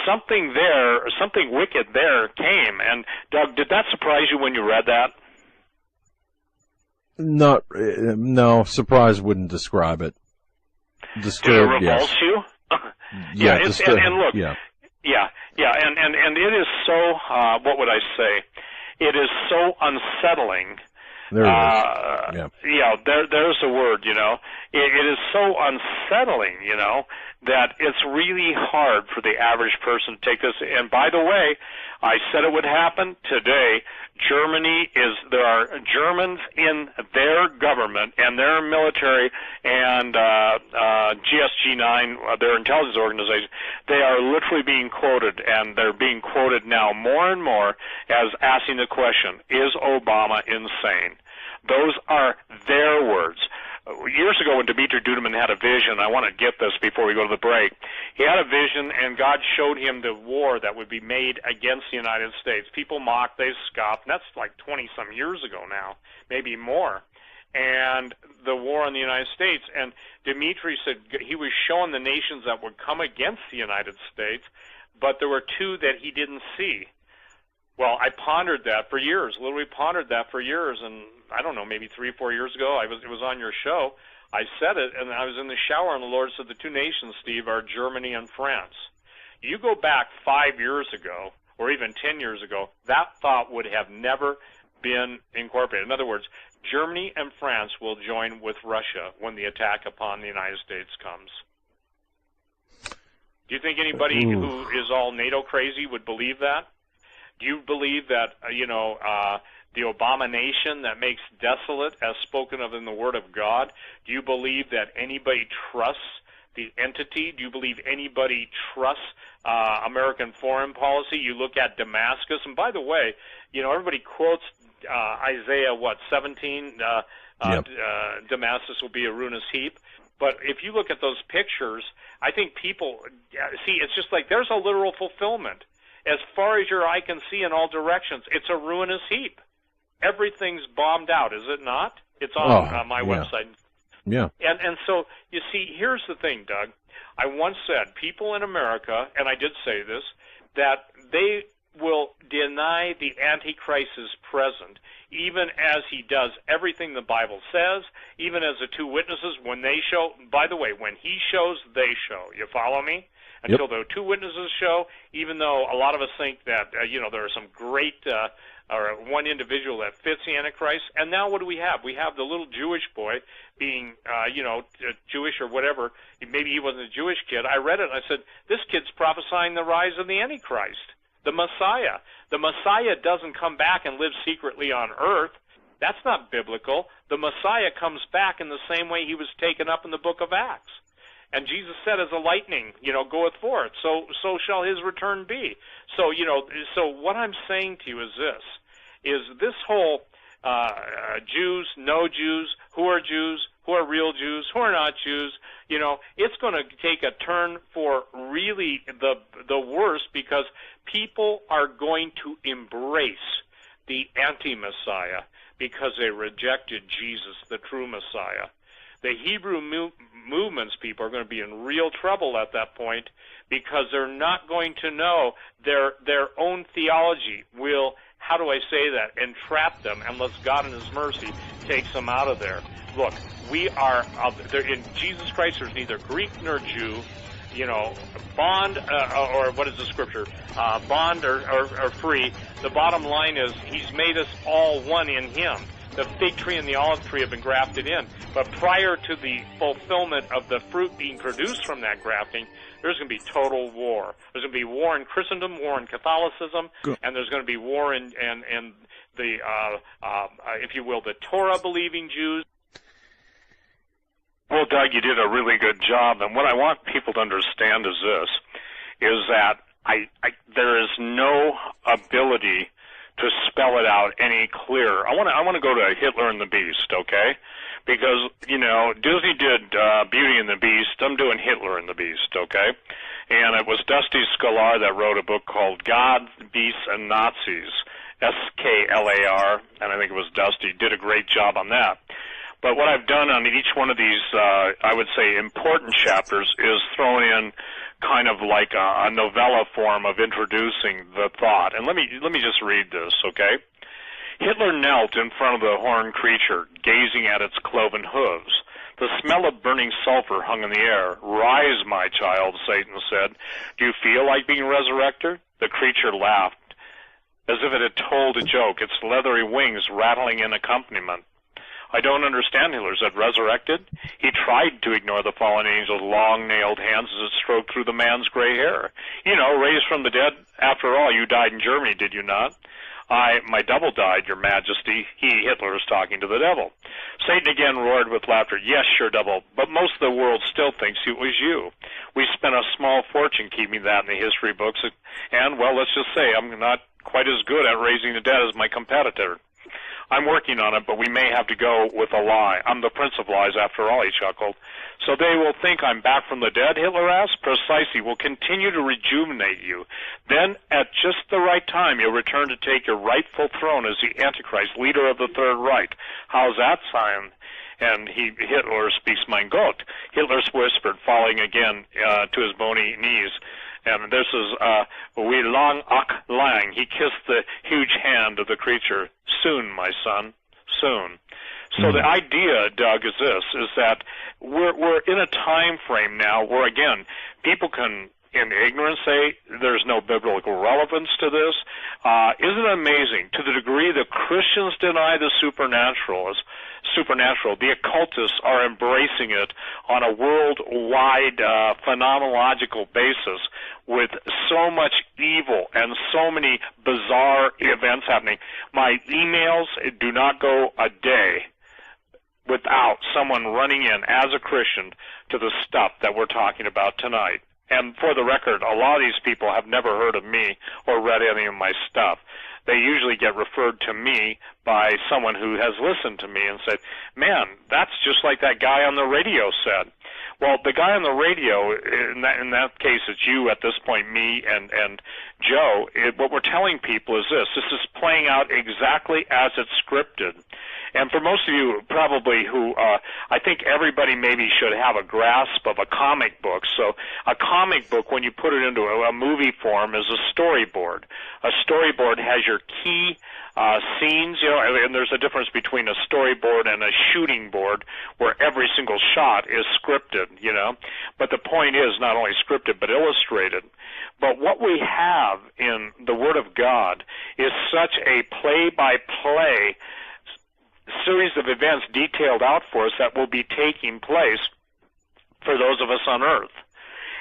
Something wicked there came. And Doug, did that surprise you when you read that? No, surprise wouldn't describe it. Disturbed, did it repulse you? Yeah, and look, and it is so, what would I say? It is so unsettling. There it is. Yeah, there's a word, you know. It is so unsettling, you know, that it's really hard for the average person to take this. And by the way, I said it would happen today. There are Germans in their government and their military and GSG-9, their intelligence organization. They are literally being quoted, and they're being quoted now more and more as asking the question, is Obama insane? Those are their words. Years ago when Dimitri Duduman had a vision, I want to get this before we go to the break, he had a vision and God showed him the war that would be made against the United States. People mocked, they scoffed, and that's like 20-some years ago now, maybe more, and the war on the United States. And Dimitri said he was showing the nations that would come against the United States, but there were two that he didn't see. Well, I pondered that for years, literally pondered that for years, and I don't know, maybe 3 or 4 years ago, it was on your show. I said it, and I was in the shower, and the Lord said, the two nations, Steve, are Germany and France. You go back 5 years ago, or even 10 years ago, that thought would have never been incorporated. In other words, Germany and France will join with Russia when the attack upon the United States comes. Do you think anybody who is all NATO crazy would believe that? Do you believe that, the abomination that makes desolate as spoken of in the Word of God? Do you believe that anybody trusts the entity? Do you believe anybody trusts American foreign policy? You look at Damascus, and by the way, everybody quotes Isaiah, 17, Damascus will be a ruinous heap. But if you look at those pictures, I think people, it's just like there's a literal fulfillment. As far as your eye can see in all directions, it's a ruinous heap. Everything's bombed out, is it not? It's on my website. Yeah. And so, you see, here's the thing, Doug. I once said, people in America, and I did say this, that they will deny the Antichrist is present, even as he does everything the Bible says, even as the two witnesses, when they show, by the way, when he shows, they show. You follow me? Until the two witnesses show, even though a lot of us think that, there are some great, or one individual that fits the Antichrist. And now what do we have? We have the little Jewish boy being, Jewish or whatever. Maybe he wasn't a Jewish kid. I read it and I said, this kid's prophesying the rise of the Antichrist, the Messiah. The Messiah doesn't come back and live secretly on earth. That's not biblical. The Messiah comes back in the same way he was taken up in the book of Acts. And Jesus said, as a lightning, goeth forth, so shall his return be. So, so what I'm saying to you is this whole Jews, no Jews, who are real Jews, who are not Jews, it's going to take a turn for really the worst, because people are going to embrace the anti-Messiah because they rejected Jesus, the true Messiah. The Hebrew movements people are going to be in real trouble at that point, because they're not going to know their own theology will, how do I say that, entrap them unless God in his mercy takes them out of there. Look, we are in Jesus Christ. There's neither Greek nor Jew, bond or what is the scripture, bond or free. The bottom line is he's made us all one in him. The fig tree and the olive tree have been grafted in. But prior to the fulfillment of the fruit being produced from that grafting, there's going to be total war. There's going to be war in Christendom, war in Catholicism, and there's going to be war in the, if you will, the Torah-believing Jews. Well, Doug, you did a really good job. And what I want people to understand is this, is that there is no ability to spell it out any clearer. I want to go to Hitler and the Beast, okay? Because, Disney did Beauty and the Beast. I'm doing Hitler and the Beast, okay? And it was Dusty Scalar that wrote a book called God, Beasts, and Nazis, Sklar, and I think it was Dusty, did a great job on that. But what I've done on each one of these, I would say, important chapters is thrown in kind of like a novella form of introducing the thought. And let me just read this, okay? Hitler knelt in front of the horned creature, gazing at its cloven hooves. The smell of burning sulfur hung in the air. "Rise, my child," Satan said. "Do you feel like being resurrected?" The creature laughed, as if it had told a joke, its leathery wings rattling in accompaniment. "I don't understand," Hitler said. "Resurrected?" He tried to ignore the fallen angel's long-nailed hands as it stroked through the man's gray hair. "You know, raised from the dead. After all, you died in Germany, did you not?" My double died, Your Majesty." Hitler, was talking to the devil. Satan again roared with laughter. "Yes, your double, but most of the world still thinks it was you. We spent a small fortune keeping that in the history books, and, well, let's just say I'm not quite as good at raising the dead as my competitor. I'm working on it, but we may have to go with a lie. I'm the prince of lies, after all," he chuckled. "So they will think I'm back from the dead?" Hitler asked. "Precisely. We'll continue to rejuvenate you. Then, at just the right time, you'll return to take your rightful throne as the Antichrist, leader of the Third Reich. How's that sound?" And Hitler speaks mein Gott. Hitler whispered, falling again to his bony knees. And this is, "Wie lang, ach lang." He kissed the huge hand of the creature. "Soon, my son, soon." So the idea, Doug, is this, is that we're in a time frame now where, again, people can, in ignorance, say there's no biblical relevance to this. Isn't it amazing? To the degree that Christians deny the supernatural, the occultists are embracing it on a worldwide phenomenological basis with so much evil and so many bizarre events happening. My emails do not go a day without someone running in as a Christian to the stuff that we're talking about tonight. And for the record, a lot of these people have never heard of me or read any of my stuff. They usually get referred to me by someone who has listened to me and said, "Man, that's just like that guy on the radio said." Well, the guy on the radio, in that case, it's you at this point, me and Joe. What we're telling people is this is playing out exactly as it's scripted. And for most of you, probably who, I think everybody maybe should have a grasp of a comic book. So a comic book, when you put it into a movie form, is a storyboard. A storyboard has your key scenes, you know, and there's a difference between a storyboard and a shooting board where every single shot is scripted, you know. But the point is not only scripted but illustrated. But what we have in the Word of God is such a play-by-play series of events detailed out for us that will be taking place for those of us on Earth.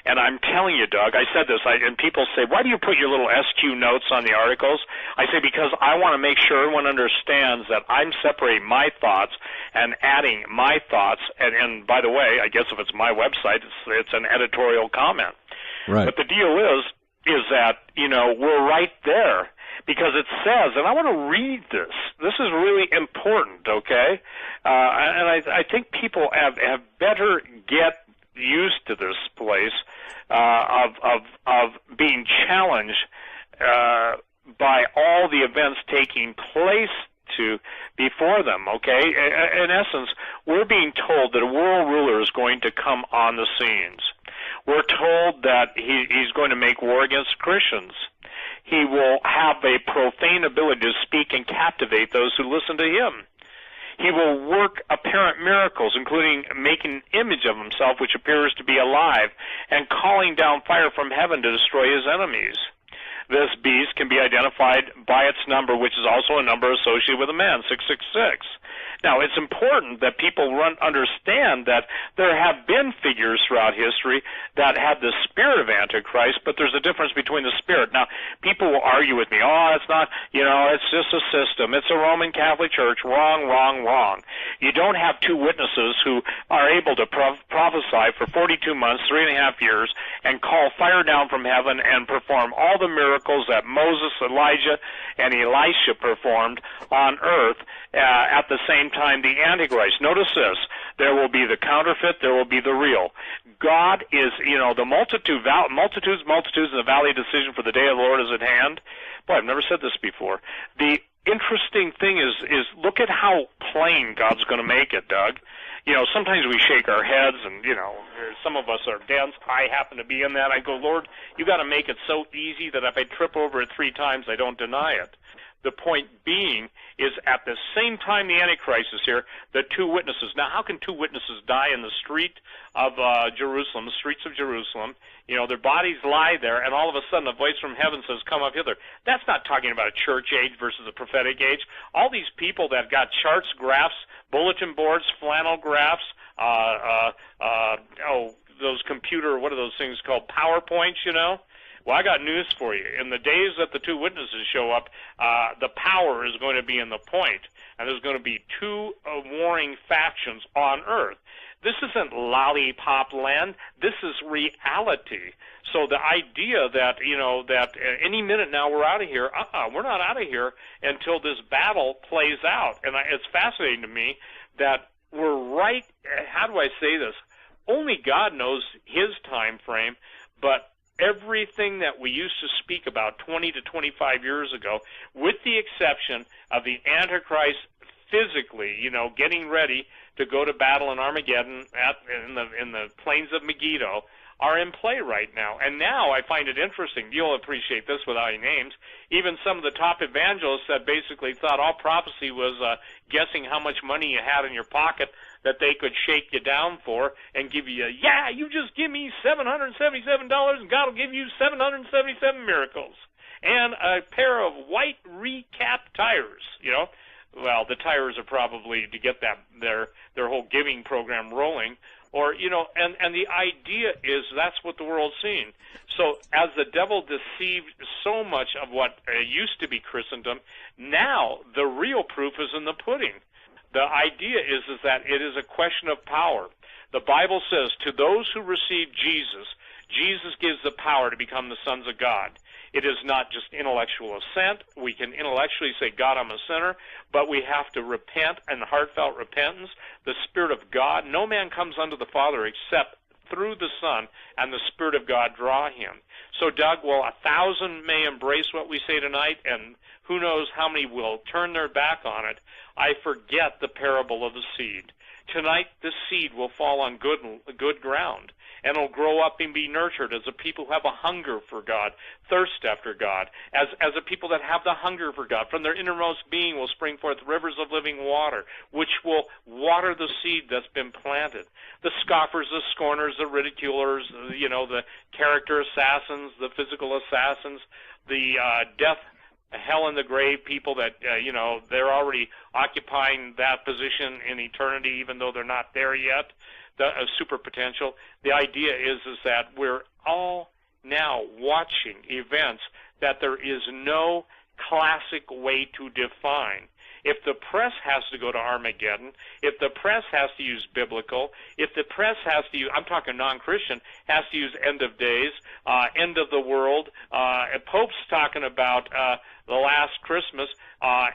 And I'm telling you, Doug, I said this, and people say, "Why do you put your little SQ notes on the articles?" I say, because I want to make sure everyone understands that I'm separating my thoughts and adding my thoughts. And by the way, I guess if it's my website, it's an editorial comment. Right. But the deal is that, you know, we're right there. Because it says, and I want to read this. This is really important, okay? And I think people have better get used to this place of being challenged by all the events taking place before them, okay? In essence, we're being told that a world ruler is going to come on the scenes. We're told that he's going to make war against Christians. He will have a profane ability to speak and captivate those who listen to him. He will work apparent miracles, including making an image of himself which appears to be alive and calling down fire from heaven to destroy his enemies. This beast can be identified by its number, which is also a number associated with a man, 666. Now, it's important that people understand that there have been figures throughout history that had the spirit of Antichrist, but there's a difference between the spirit. Now, people will argue with me, "Oh, it's not, you know, it's just a system. It's a Roman Catholic Church." Wrong, wrong, wrong. You don't have two witnesses who are able to prophesy for 42 months, 3.5 years, and call fire down from heaven and perform all the miracles that Moses, Elijah, and Elisha performed on earth at the same time the Antichrist. Notice this. There will be the counterfeit, there will be the real. God is, the multitudes in the valley of decision, for the day of the Lord is at hand. Boy, I've never said this before. The interesting thing is look at how plain God's going to make it, Doug. Sometimes we shake our heads, and some of us are dense. I happen to be in that. I go, Lord, you got to make it so easy that if I trip over it 3 times, I don't deny it. The point being is, at the same time the Antichrist is here, the 2 witnesses. Now, how can 2 witnesses die in the street of Jerusalem, the streets of Jerusalem? Their bodies lie there, and all of a sudden a voice from heaven says, come up hither. That's not talking about a church age versus a prophetic age. All these people that got charts, graphs, bulletin boards, flannel graphs, those computer, what are those things called, PowerPoints, Well, I got news for you. In the days that the 2 witnesses show up, the power is going to be in the point, and there's going to be 2 warring factions on earth. This isn't lollipop land. This is reality. So the idea that, that any minute now we're out of here, we're not out of here until this battle plays out. And it's fascinating to me that we're right, how do I say this? Only God knows his time frame, but everything that we used to speak about 20 to 25 years ago, with the exception of the Antichrist physically, getting ready to go to battle in Armageddon in the plains of Megiddo, are in play right now. And now I find it interesting. You'll appreciate this without any names. Even some of the top evangelists that basically thought all prophecy was guessing how much money you had in your pocket that they could shake you down for and give you you just give me $777 and God will give you 777 miracles and a pair of white recapped tires, Well, the tires are probably to get their whole giving program rolling. Or, and the idea is that's what the world's seeing. So as the devil deceived so much of what used to be Christendom, now the real proof is in the pudding. The idea is that it is a question of power. The Bible says, to those who receive Jesus, Jesus gives the power to become the sons of God. It is not just intellectual assent. We can intellectually say, God, I'm a sinner, but we have to repent in heartfelt repentance. The Spirit of God, no man comes unto the Father except through the Son, and the Spirit of God draw him. So, Doug, well, 1,000 may embrace what we say tonight, and who knows how many will turn their back on it. I forget the parable of the seed. Tonight, the seed will fall on good ground, and it'll grow up and be nurtured as a people who have a hunger for God, thirst after God, as a people that have the hunger for God. From their innermost being will spring forth rivers of living water, which will water the seed that's been planted. The scoffers, the scorners, the ridiculers, the character assassins, the physical assassins, the death, hell and the grave people that, they're already occupying that position in eternity, even though they're not there yet, the super potential. The idea is that we're all now watching events that there is no classic way to define. If the press has to go to Armageddon, if the press has to use biblical, if the press has to use, I'm talking non-Christian, has to use end of days, end of the world, Pope's talking about the last Christmas,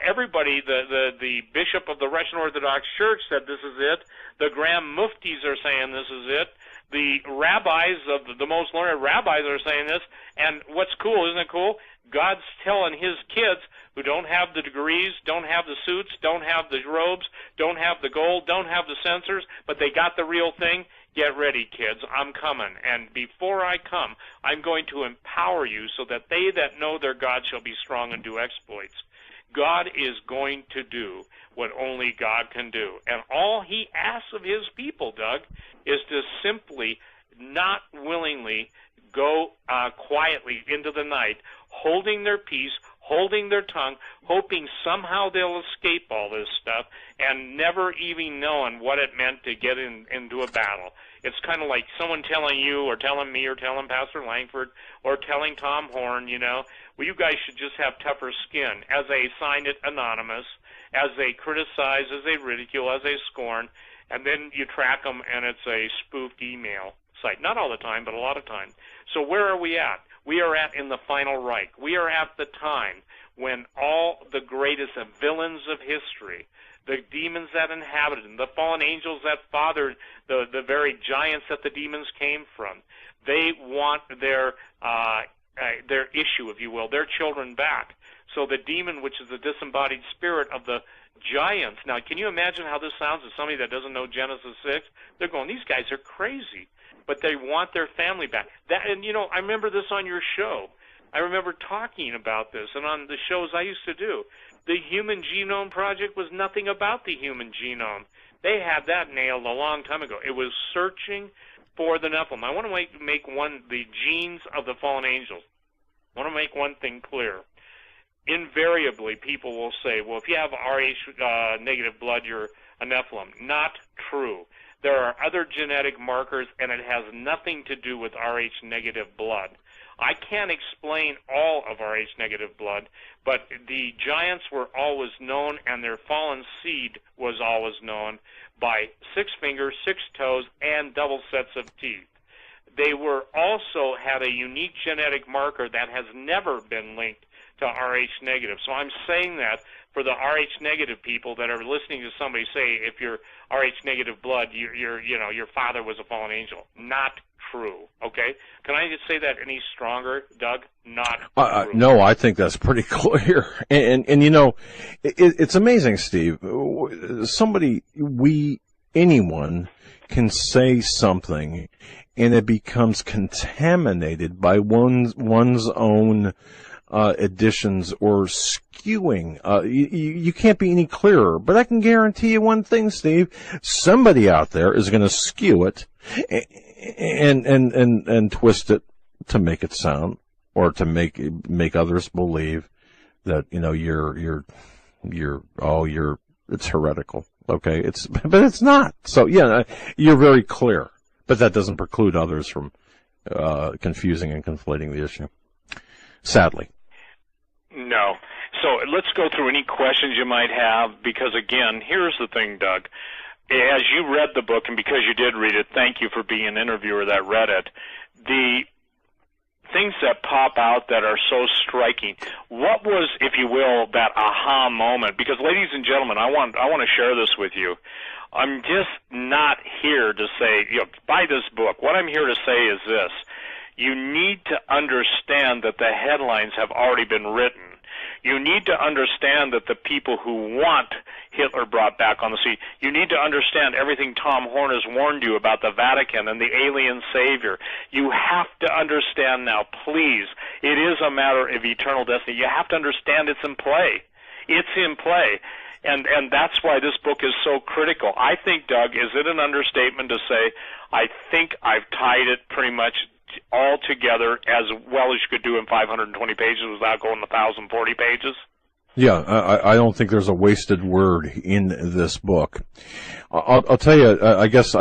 everybody, the bishop of the Russian Orthodox Church said this is it, the Grand Muftis are saying this is it, the rabbis of the most learned rabbis are saying this, and what's cool, isn't it cool? God's telling his kids who don't have the degrees, don't have the suits, don't have the robes, don't have the gold, don't have the censers, but they got the real thing. Get ready, kids. I'm coming. And before I come, I'm going to empower you so that they that know their God shall be strong and do exploits. God is going to do what only God can do. And all he asks of his people, Doug, is to simply not willingly go quietly into the night, holding their peace, holding their tongue, hoping somehow they'll escape all this stuff, and never even knowing what it meant to get into a battle. It's kind of like someone telling you or telling me or telling Pastor Langford or telling Tom Horn, well, you guys should just have tougher skin, as they sign it anonymous, as they criticize, as they ridicule, as they scorn, and then you track them and it's a spoofed email site. Not all the time, but a lot of time. So where are we at? We are in the final Reich. We are at the time when all the greatest villains of history, the demons that inhabited them, the fallen angels that fathered the very giants that the demons came from. They want their issue, if you will, their children back. So the demon, which is the disembodied spirit of the giants. Now, can you imagine how this sounds to somebody that doesn't know Genesis 6? They're going, these guys are crazy. But they want their family back. And, I remember this on your show. I remember talking about this, and on the shows I used to do. The Human Genome Project was nothing about the human genome. They had that nailed a long time ago. It was searching for the Nephilim. I want to make the genes of the fallen angels. I want to make one thing clear. Invariably, people will say, well, if you have Rh negative blood, you're a Nephilim. Not true. There are other genetic markers, and it has nothing to do with Rh negative blood. I can't explain all of Rh negative blood, but the giants were always known, and their fallen seed was always known by 6 fingers, 6 toes, and double sets of teeth. They were also had a unique genetic marker that has never been linked to Rh negative. So I'm saying that for the Rh negative people that are listening to somebody say, if you're Rh negative blood, your father was a fallen angel. Not true. Okay? Can I just say that any stronger, Doug? Not true. No, I think that's pretty clear. And it's amazing, Steve. Anyone can say something, and it becomes contaminated by one's own additions or skewing. You can't be any clearer. But I can guarantee you one thing, Steve. Somebody out there is going to skew it and twist it to make it sound, or to make others believe that it's heretical. Okay, but it's not. So yeah, you're very clear. But that doesn't preclude others from confusing and conflating the issue. Sadly. No. So let's go through any questions you might have, because, again, here's the thing, Doug. As you read the book, and because you did read it, thank you for being an interviewer that read it, the things that pop out that are so striking, what was, if you will, that aha moment? Because, ladies and gentlemen, I want to share this with you. I'm just not here to say, buy this book. What I'm here to say is this. You need to understand that the headlines have already been written. You need to understand that the people who want Hitler brought back on the sea, you need to understand everything Tom Horn has warned you about the Vatican and the alien savior. You have to understand now, please, it is a matter of eternal destiny. You have to understand it's in play. It's in play. And that's why this book is so critical. I think, Doug, is it an understatement to say, I think I've tied it pretty much all together as well as you could do in 520 pages without going 1,040 pages? Yeah, I don't think there's a wasted word in this book. I'll tell you, I guess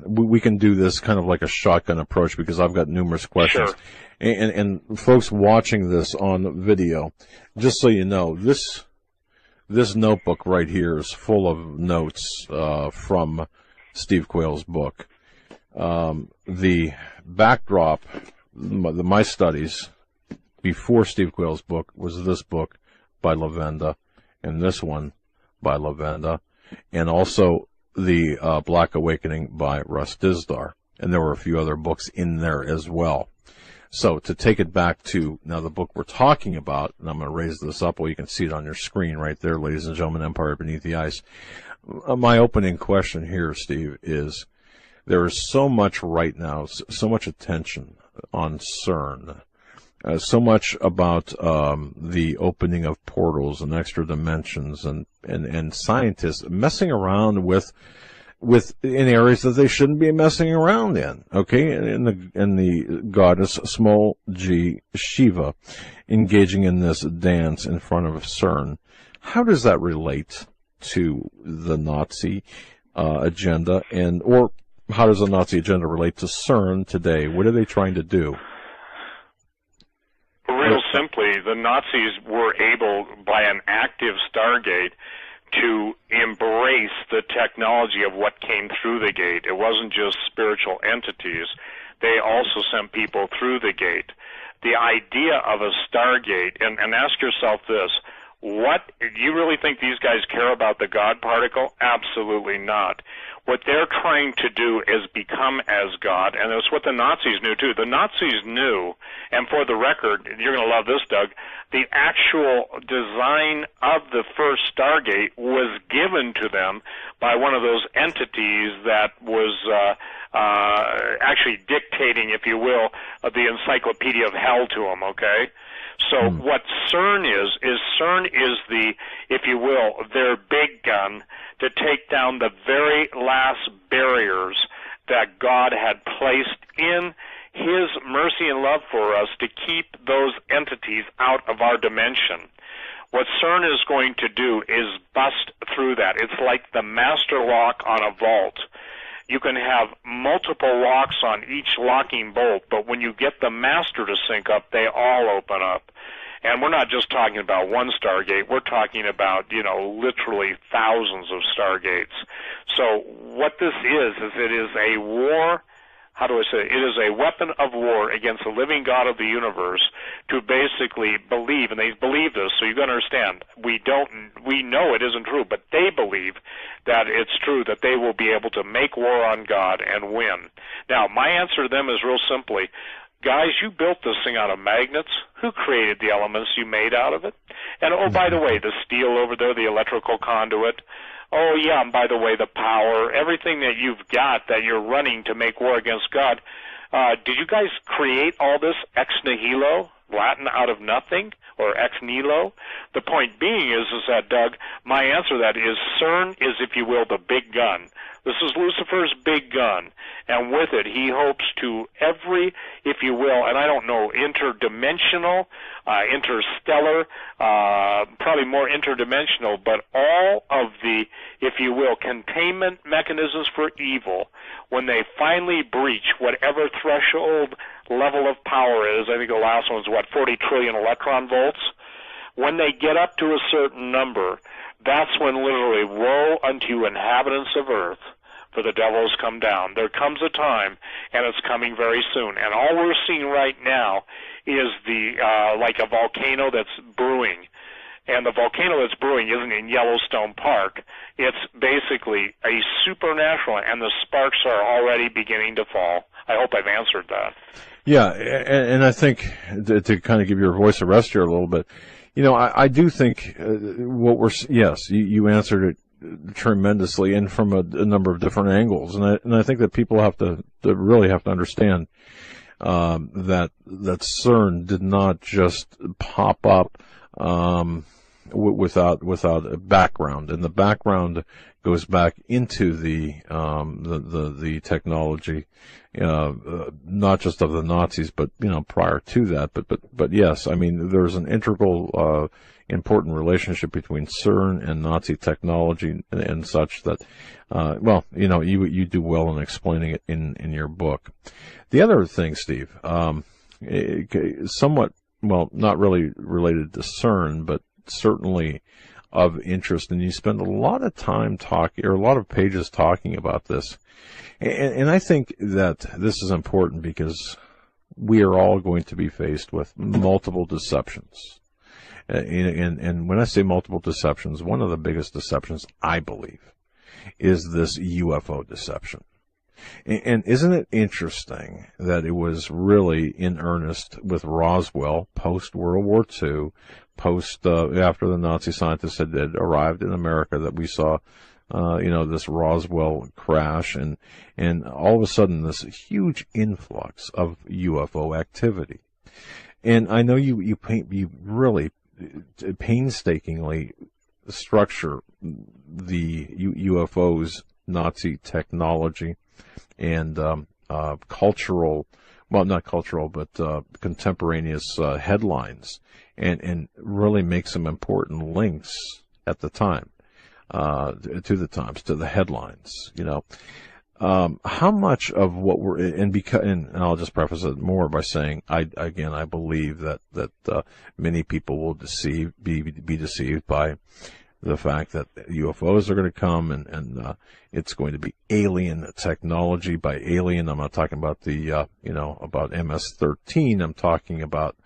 we can do this kind of like a shotgun approach, because I've got numerous questions. Sure. And folks watching this on video, just so you know, this notebook right here is full of notes from Steve Quayle's book. The backdrop, my studies before Steve Quayle's book was this book by Lavenda, and this one by Lavenda, and also the Black Awakening by Russ Dizdar. And there were a few other books in there as well. So to take it back to now the book we're talking about, and I'm going to raise this up, well, you can see it on your screen right there, ladies and gentlemen, Empire Beneath the Ice. My opening question here, Steve, is there is so much right now, so much attention on CERN, so much about the opening of portals and extra dimensions, and scientists messing around with in areas that they shouldn't be messing around in. Okay, and the goddess small g Shiva engaging in this dance in front of CERN. How does that relate to the Nazi agenda, or how does the Nazi agenda relate to CERN today? What are they trying to do? Real simply, the Nazis were able, by an active Stargate, to embrace the technology of what came through the gate. It wasn't just spiritual entities. They also sent people through the gate. The idea of a Stargate, and ask yourself this, What, do you really think these guys care about the God particle? Absolutely not. What they're trying to do is become as God, and that's what the Nazis knew too. The Nazis knew, and for the record, you're going to love this, Doug, the actual design of the first Stargate was given to them by one of those entities that was actually dictating, if you will, the Encyclopedia of Hell to them, okay? So what CERN is CERN is the, if you will, their big gun to take down the very last barriers that God had placed in His mercy and love for us to keep those entities out of our dimension. What CERN is going to do is bust through that. It's like the master lock on a vault. You can have multiple locks on each locking bolt, but when you get the master to sync up, they all open up. And we're not just talking about one Stargate. We're talking about, literally thousands of Stargates. So what this is it is a war. How do I say it? It is a weapon of war against the living God of the universe to basically believe, and they believe this, so you got to understand, we know it isn't true, but they believe that it's true, that they will be able to make war on God and win. Now, my answer to them is real simply, guys, you built this thing out of magnets. Who created the elements you made out of it? And, oh, by the way, the steel over there, the electrical conduit, oh, yeah, and by the way, the power, everything that you've got that you're running to make war against God, did you guys create all this ex nihilo, Latin out of nothing, or ex nihilo? The point being is that, Doug, my answer to that is CERN is, if you will, the big gun. This is Lucifer's big gun, and with it, he hopes to every, if you will, and I don't know, interdimensional, interstellar, probably more interdimensional, but all of the, if you will, containment mechanisms for evil, when they finally breach whatever threshold level of power is, I think the last one's, 40 trillion electron volts, when they get up to a certain number, that's when literally, woe unto you inhabitants of earth, for the devil has come down. There comes a time, and it's coming very soon. And all we're seeing right now is like a volcano that's brewing. And the volcano that's brewing isn't in Yellowstone Park. It's basically a supernatural, and the sparks are already beginning to fall. I hope I've answered that. Yeah, and I think to kind of give your voice a rest here a little bit, I do think you answered it tremendously and from a number of different angles, and I think that people have to really have to understand that CERN did not just pop up without a background, and the background goes back into the technology, not just of the Nazis, but prior to that. But yes, I mean there's an integral, important relationship between CERN and Nazi technology and such that, you do well in explaining it in your book. The other thing, Steve, somewhat, not really related to CERN, but certainly of interest, and you spend a lot of time talking, or a lot of pages talking about this. And I think that this is important because we are all going to be faced with multiple deceptions. And when I say multiple deceptions, one of the biggest deceptions, I believe, is this UFO deception. And isn't it interesting that it was really in earnest with Roswell post-World War II, after the Nazi scientists had arrived in America, that we saw, this Roswell crash, and all of a sudden this huge influx of UFO activity. And I know you really painstakingly structure the UFOs, Nazi technology, and cultural, well, not cultural, but contemporaneous headlines, and really make some important links at the time, to the times, to the headlines. How much of what we're and I'll just preface it more by saying I believe that many people will be deceived by the fact that UFOs are going to come and it's going to be alien technology. By alien, I'm not talking about the about MS-13. I'm talking about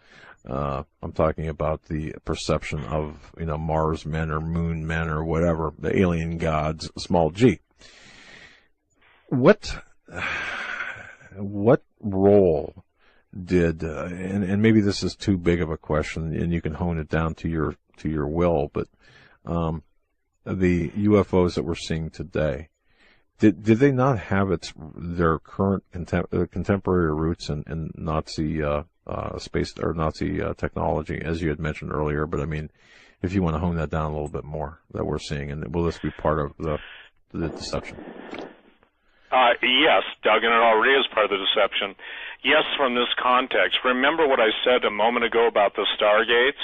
I'm talking about the perception of, Mars men or moon men or whatever, the alien gods, small g. What role did, and maybe this is too big of a question, and you can hone it down to your will, but the UFOs that we're seeing today, did they not have their current contemporary roots in Nazi space or Nazi technology, as you had mentioned earlier? But I mean, if you want to hone that down a little bit more, that we're seeing, and will this be part of the deception? Yes, Doug, and it already is part of the deception. Yes, from this context. Remember what I said a moment ago about the Stargates?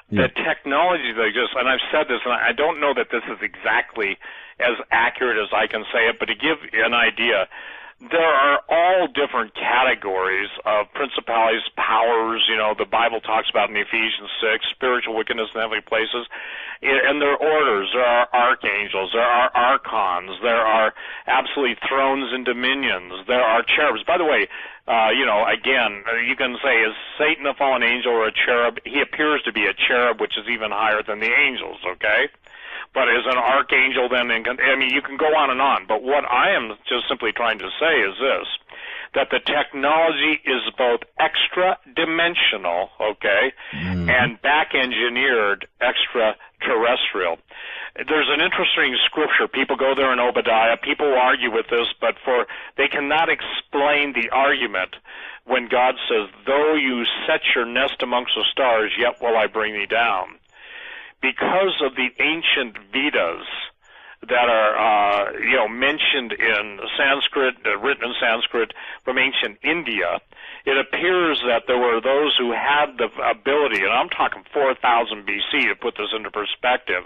Yeah. The technology that exists, and I've said this, and I don't know that this is exactly as accurate as I can say it, but to give you an idea, there are all different categories of principalities, powers, the Bible talks about in Ephesians 6, spiritual wickedness in heavenly places, and there are orders, there are archangels, there are archons, there are absolutely thrones and dominions, there are cherubs. By the way, again, you can say, is Satan a fallen angel or a cherub? He appears to be a cherub, which is even higher than the angels, okay? But as an archangel, then, you can go on and on. But what I am just simply trying to say is this, that the technology is both extra-dimensional, okay, and back-engineered extraterrestrial. There's an interesting scripture. People go there in Obadiah. People argue with this, but they cannot explain the argument when God says, though you set your nest amongst the stars, yet will I bring thee down. Because of the ancient Vedas that are, mentioned in Sanskrit, written in Sanskrit from ancient India, it appears that there were those who had the ability, and I'm talking 4000 BC to put this into perspective,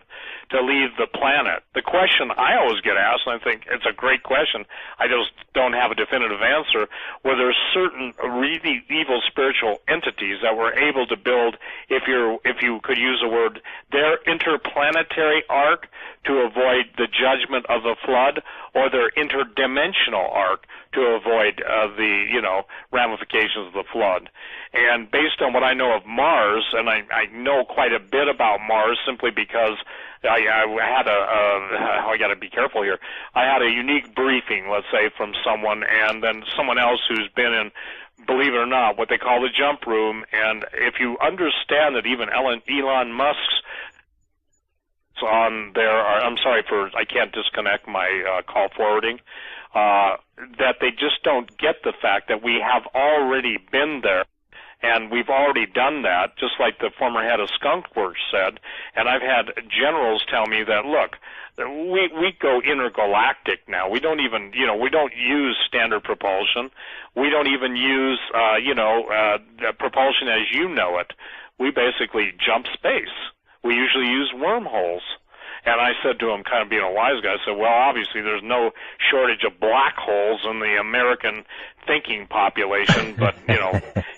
to leave the planet. The question I always get asked, and I think it's a great question, I just don't have a definitive answer, were there certain really evil spiritual entities that were able to build, if you could use a word, their interplanetary ark to avoid the judgment of the flood, or their interdimensional ark to avoid the ramifications of the flood. And based on what I know of Mars, and I know quite a bit about Mars simply because I had I got to be careful here. I had a unique briefing, let's say, from someone, and then someone else who's been in, believe it or not, what they call the jump room. And if you understand that even Elon Musk's on there, I'm sorry I can't disconnect my call forwarding, that they just don't get the fact that we have already been there. And we've already done that, just like the former head of Skunk Works said. And I've had generals tell me that, look, we go intergalactic now. We don't even, we don't use standard propulsion. We don't even use, propulsion as you know it. We basically jump space. We usually use wormholes. And I said to him, kind of being a wise guy, I said, well, obviously there's no shortage of black holes in the American thinking population, but,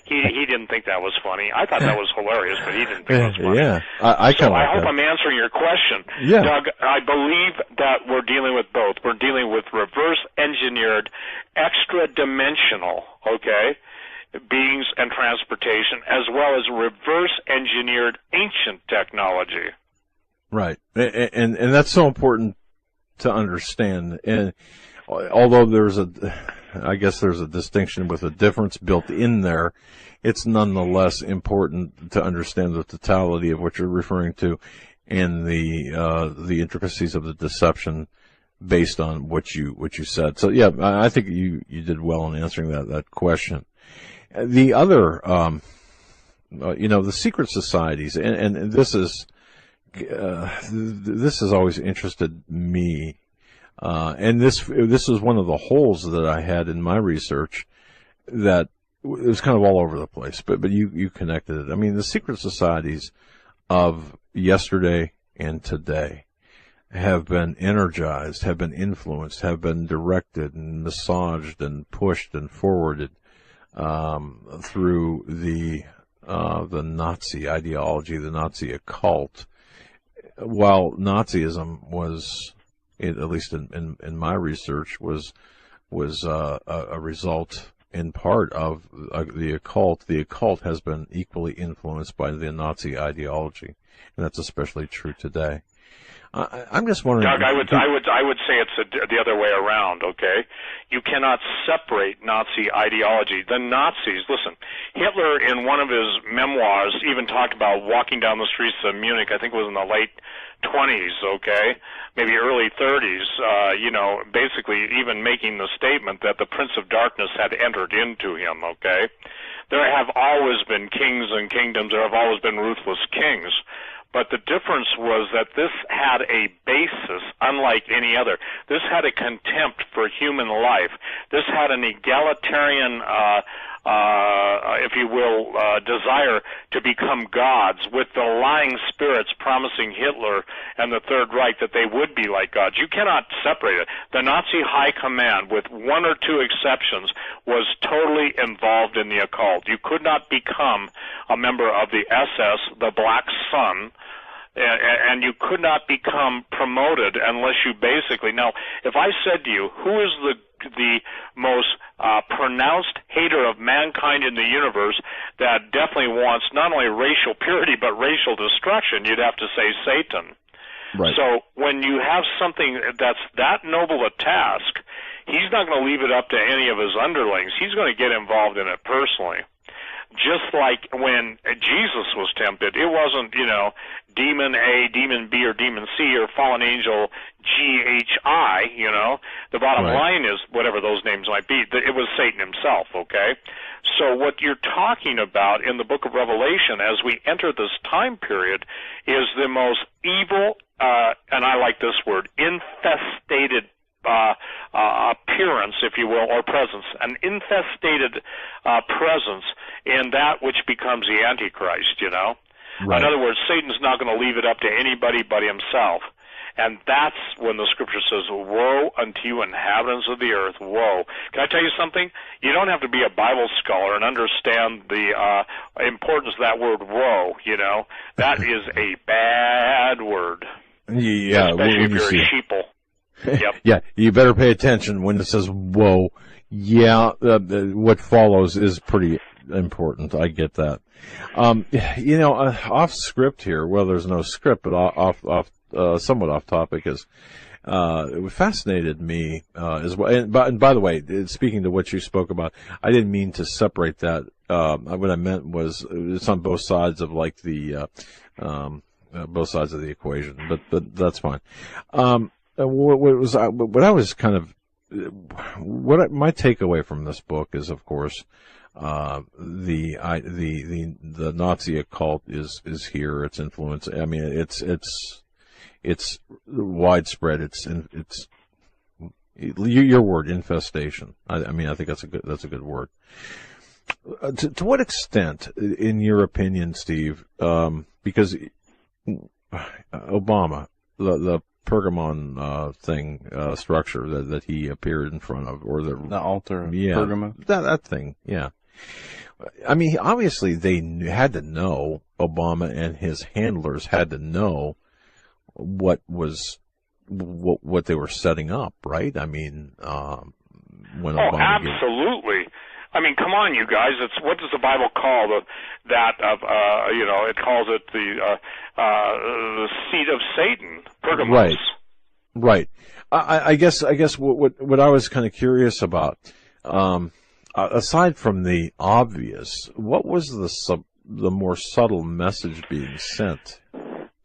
he didn't think that was funny. I thought that was hilarious, but he didn't think it was funny. Yeah, I hope I'm answering your question. Yeah. Doug, I believe that we're dealing with both. We're dealing with reverse-engineered, extra-dimensional, okay, beings and transportation, as well as reverse-engineered ancient technology. Right, and that's so important to understand. And although there's I guess there's a distinction with a difference built in there, it's nonetheless important to understand the totality of what you're referring to and the intricacies of the deception based on what you said. So yeah, I think you did well in answering that question. The other, the secret societies, and this has always interested me, and this is one of the holes that I had in my research that it was kind of all over the place, but you connected it. I mean, the secret societies of yesterday and today have been energized, have been influenced, have been directed and massaged and pushed and forwarded through the Nazi ideology, the Nazi occult. While Nazism was, at least in my research, was a result in part of the occult. The occult has been equally influenced by the Nazi ideology, and that's especially true today. I'm just wondering, Doug. I would say it's the other way around. Okay, you cannot separate Nazi ideology. The Nazis. Listen, Hitler in one of his memoirs even talked about walking down the streets of Munich. I think it was in the late 20s. Okay, maybe early 30s. Basically even making the statement that the Prince of Darkness had entered into him. Okay, there have always been kings and kingdoms. There have always been ruthless kings. But the difference was that this had a basis unlike any other. This had a contempt for human life. This had an egalitarian, if you will, desire to become gods, with the lying spirits promising Hitler and the Third Reich that they would be like gods. You cannot separate it. The Nazi high command, with one or two exceptions, was totally involved in the occult. You could not become a member of the SS, the Black Sun, and you could not become promoted unless you basically. Now, if I said to you, who is the most pronounced hater of mankind in the universe that definitely wants not only racial purity but racial destruction, you'd have to say Satan. Right. So when you have something that's that noble a task, he's not going to leave it up to any of his underlings. He's going to get involved in it personally. Just like when Jesus was tempted, it wasn't, demon A, demon B, or demon C, or fallen angel GHI, The bottom line is, whatever those names might be, it was Satan himself, okay? So what you're talking about in the book of Revelation as we enter this time period is the most evil, and I like this word, infestated appearance, if you will, or presence, an infestated presence in that which becomes the Antichrist, Right. In other words, Satan's not going to leave it up to anybody but himself. And that's when the scripture says, woe unto you inhabitants of the earth, woe. Can I tell you something? You don't have to be a Bible scholar and understand the importance of that word woe, That is a bad word. Yeah, especially if you're a sheeple. Yep. Yeah, you better pay attention when it says "whoa." Yeah, what follows is pretty important. I get that. Off script here. Well, there's no script, but somewhat off topic is it fascinated me as well. And by the way, speaking to what you spoke about, I didn't mean to separate that. What I meant was it's on both sides of both sides of the equation, but that's fine. My takeaway from this book is, of course, the Nazi occult is here. Its influence. I mean, it's widespread. It's your word, infestation. I mean, I think that's a good word. To what extent, in your opinion, Steve? Because Obama, the Pergamon structure that he appeared in front of, or the altar of Pergamon, that thing, yeah. I mean, obviously they had to know. Obama and his handlers had to know what they were setting up, right? I mean, when Obama absolutely. I mean, come on, you guys. It's what does the Bible call it calls it the seat of Satan, Pergamos. Right. I guess what I was kind of curious about, aside from the obvious, what was the more subtle message being sent?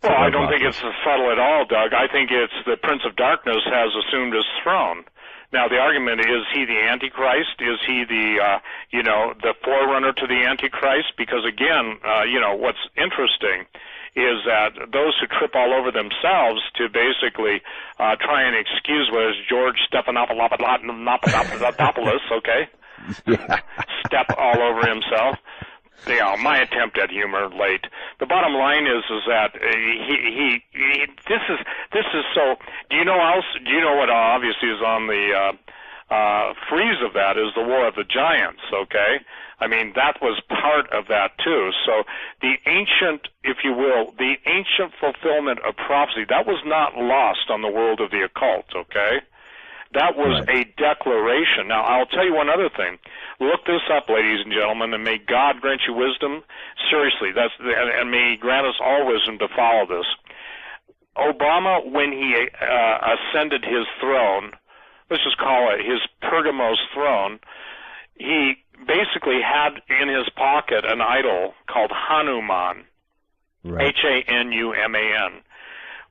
Well, I don't think it's subtle at all, Doug. I think it's the Prince of Darkness has assumed his throne. Now, the argument is he the Antichrist? Is he the forerunner to the Antichrist? Because again, what's interesting is that those who trip all over themselves to basically try and excuse what is George Stephanopoulos, okay? Yeah. Step all over himself. My attempt at humor late. The bottom line is that this is so. Do you know what obviously is on the frieze of that is the War of the Giants? Okay, I mean that was part of that too. So the ancient, if you will, the ancient fulfillment of prophecy that was not lost on the world of the occult. Okay. That was Right. a declaration. Now, I'll tell you one other thing. Look this up, ladies and gentlemen, and may God grant you wisdom. Seriously, and may He grant us all wisdom to follow this. Obama, when he ascended his throne, let's just call it his Pergamos throne, he basically had in his pocket an idol called Hanuman, Right. Hanuman.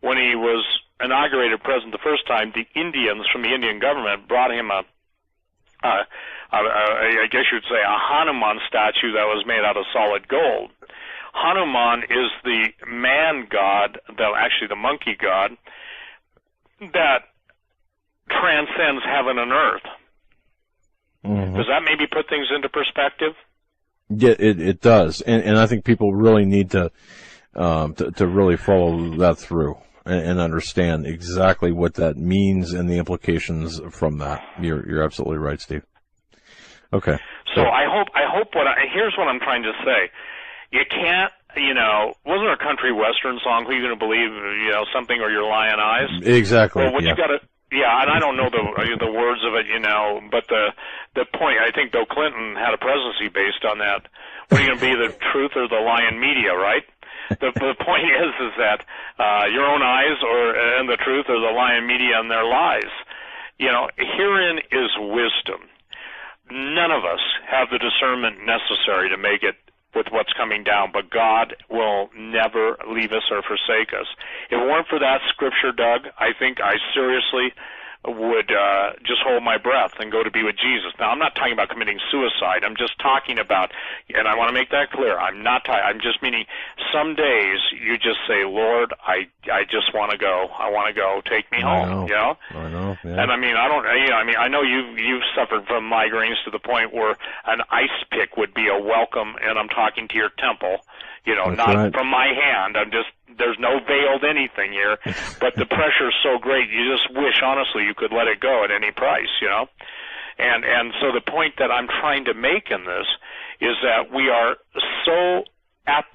When he was inaugurated president the first time, the Indians from the Indian government brought him I guess you'd say a Hanuman statue that was made out of solid gold. Hanuman is the man god, actually the monkey god, that transcends heaven and earth. Mm-hmm. Does that maybe put things into perspective? Yeah, it does, and I think people really need to really follow that through and understand exactly what that means and the implications from that. You're absolutely right, Steve. Okay. So I hope here's what I'm trying to say. You can't, wasn't there a country western song, Who You Gonna Believe, something, or Your Lion Eyes? Exactly. Well, what yeah. you gotta, and I don't know the words of it, but the point, I think Bill Clinton had a presidency based on that. What are you gonna be, the truth or the lion media, right? The point is that your own eyes and the truth or the lion media and their lies. Herein is wisdom. None of us have the discernment necessary to make it with what's coming down, but God will never leave us or forsake us. If it weren't for that scripture, Doug, I think I seriously would just hold my breath and go to be with Jesus. Now, I'm not talking about committing suicide. I'm just talking about, and I want to make that clear, I'm just meaning some days you just say, Lord, I just want to go. I want to go. Take me home. I know. Yeah. And I know you've suffered from migraines to the point where an ice pick would be a welcome, and I'm talking to your temple. That's not right. from my hand. There's no veiled anything here, but the pressure's so great, you just wish, honestly, you could let it go at any price, And so the point that I'm trying to make in this is that we are so at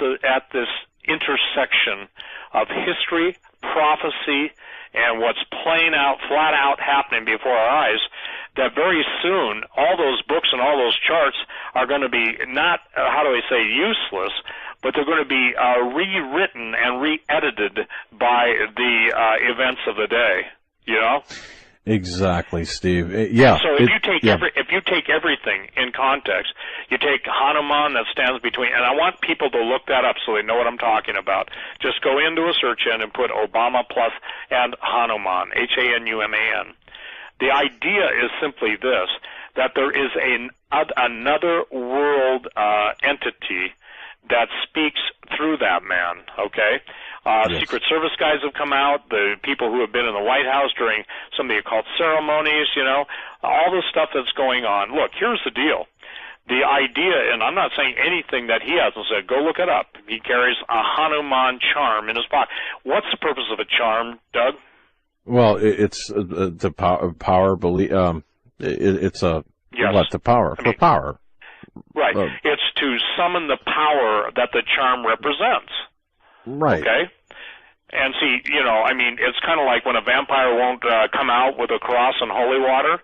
this intersection of history, prophecy, and what's playing out, flat out happening before our eyes, that very soon all those books and all those charts are going to be not, useless, but they're going to be rewritten and re-edited by the events of the day, Exactly, Steve. Yeah. So if you take everything in context, you take Hanuman that stands between, and I want people to look that up so they know what I'm talking about. Just go into a search engine and put Obama plus and Hanuman, Hanuman. The idea is simply this, that there is another world entity that speaks through that man, okay? Yes. Secret Service guys have come out, the people who have been in the White House during some of the occult ceremonies, all the stuff that's going on. Look, here's the deal. The idea, and I'm not saying anything that he hasn't said, go look it up. He carries a Hanuman charm in his pocket. What's the purpose of a charm, Doug? Well, it's the power belief. It's a what the power for power. Right. It's to summon the power that the charm represents. Right. Okay? And see, it's kind of like when a vampire won't come out with a cross and holy water.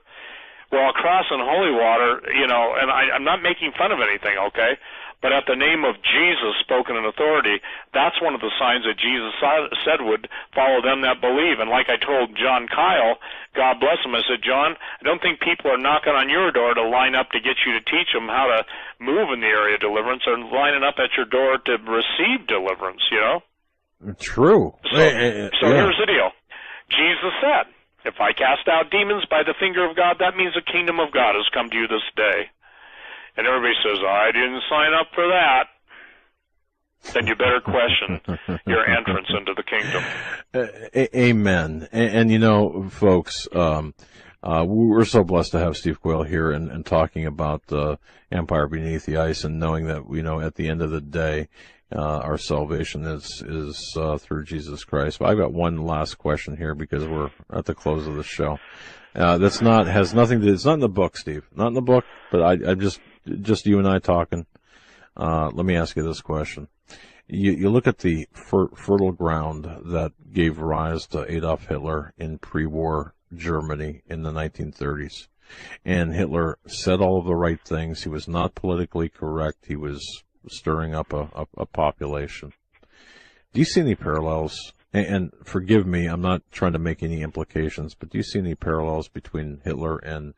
Well, a cross and holy water, and I'm not making fun of anything, okay? But at the name of Jesus spoken in authority, that's one of the signs that Jesus said would follow them that believe. And like I told John Quayle, God bless him, I said, John, I don't think people are knocking on your door to line up to get you to teach them how to move in the area of deliverance, or lining up at your door to receive deliverance, True. So here's the deal. Jesus said, if I cast out demons by the finger of God, that means the kingdom of God has come to you this day. And everybody says, I didn't sign up for that. Then you better question your entrance into the kingdom. Amen. And folks, we're so blessed to have Steve Quayle here and talking about the empire beneath the ice, and knowing that, at the end of the day, our salvation is through Jesus Christ. But I've got one last question here because we're at the close of the show. It's not in the book, Steve. Not in the book, but I just you and I talking. Let me ask you this question. You look at the fertile ground that gave rise to Adolf Hitler in pre-war Germany in the 1930s. And Hitler said all of the right things. He was not politically correct. He was stirring up a population. Do you see any parallels? And forgive me, I'm not trying to make any implications, but do you see any parallels between Hitler and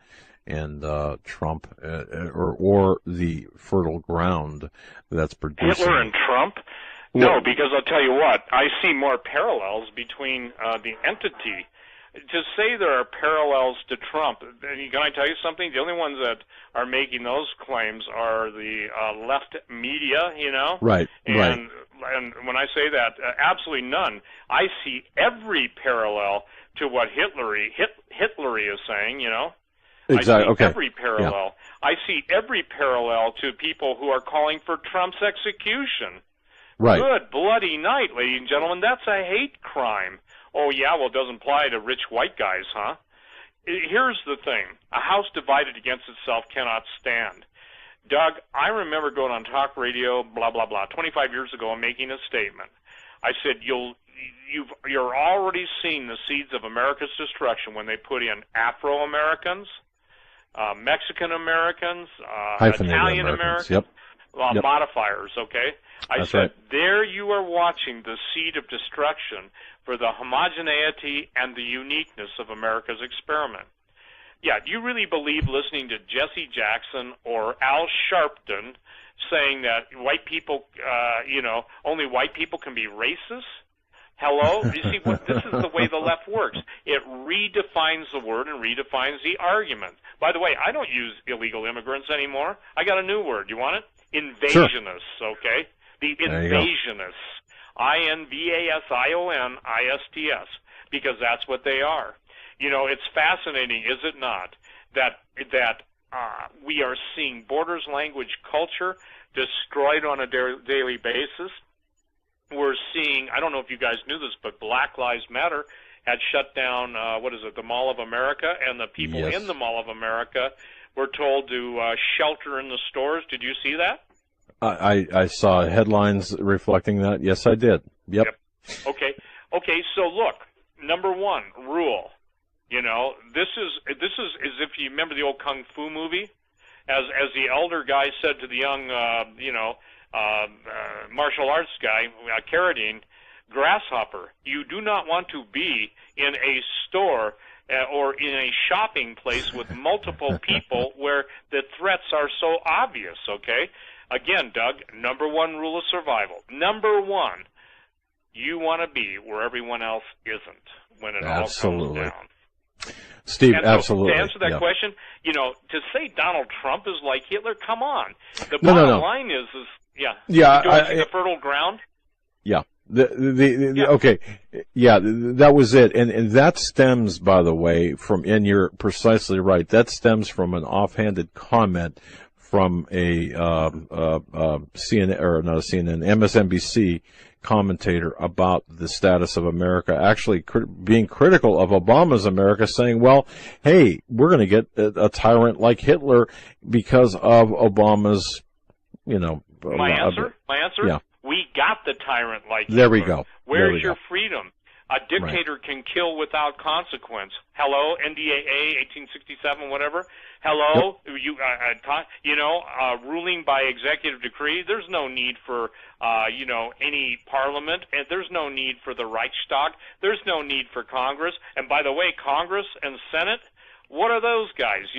Trump, or the fertile ground that's producing Hitler and Trump? No, because I'll tell you what, I see more parallels between the entity. To say there are parallels to Trump, can I tell you something? The only ones that are making those claims are the left media, Right, and when I say that, absolutely none. I see every parallel to what Hitler is saying, Exactly. I see Okay. every parallel. Yeah. I see every parallel to people who are calling for Trump's execution. Right. Good bloody night, ladies and gentlemen. That's a hate crime. Oh, yeah, well, it doesn't apply to rich white guys, huh? Here's the thing. A house divided against itself cannot stand. Doug, I remember going on talk radio, blah, blah, blah, 25 years ago and making a statement. I said, you're already seeing the seeds of America's destruction when they put in Afro-Americans, Mexican-Americans, Italian-Americans. Yep. Modifiers, okay? I said, right. There you are watching the seed of destruction for the homogeneity and the uniqueness of America's experiment. Yeah, do you really believe listening to Jesse Jackson or Al Sharpton saying that white people, only white people can be racist? Hello? You see, this is the way the left works. It redefines the word and redefines the argument. By the way, I don't use illegal immigrants anymore. I got a new word. You want it? Invasionists, sure. Okay? The invasionists. INVASIONISTS, because that's what they are. It's fascinating, is it not, that we are seeing borders, language, culture destroyed on a daily basis. We're seeing, I don't know if you guys knew this, but Black Lives Matter had shut down, the Mall of America, and the people in the Mall of America were told to shelter in the stores. Did you see that? I saw headlines reflecting that. Yes, I did. Yep. Okay, so look, number one, rule. This is as if you remember the old Kung Fu movie, as the elder guy said to the young, martial arts guy, Carradine, grasshopper, you do not want to be in a store or in a shopping place with multiple people where the threats are so obvious, okay? Again, Doug, number one rule of survival. Number one, you want to be where everyone else isn't when it all comes down. Steve, and absolutely. To answer that question, to say Donald Trump is like Hitler, come on. The bottom line is the fertile ground. Yeah. Okay. Yeah, that was it. And that stems, by the way, and you're precisely right, that stems from an offhanded comment from a CNN, or not a CNN, MSNBC commentator about the status of America, actually being critical of Obama's America, saying, well, hey, we're going to get a tyrant like Hitler because of Obama's, My answer? Yeah. We got the tyrant like Hitler. There we go. Where's your freedom? A dictator can kill without consequence. Hello, NDAA, 1867, whatever. Hello, ruling by executive decree. There's no need for, any parliament, and there's no need for the Reichstag. There's no need for Congress. And by the way, Congress and Senate, what are those guys?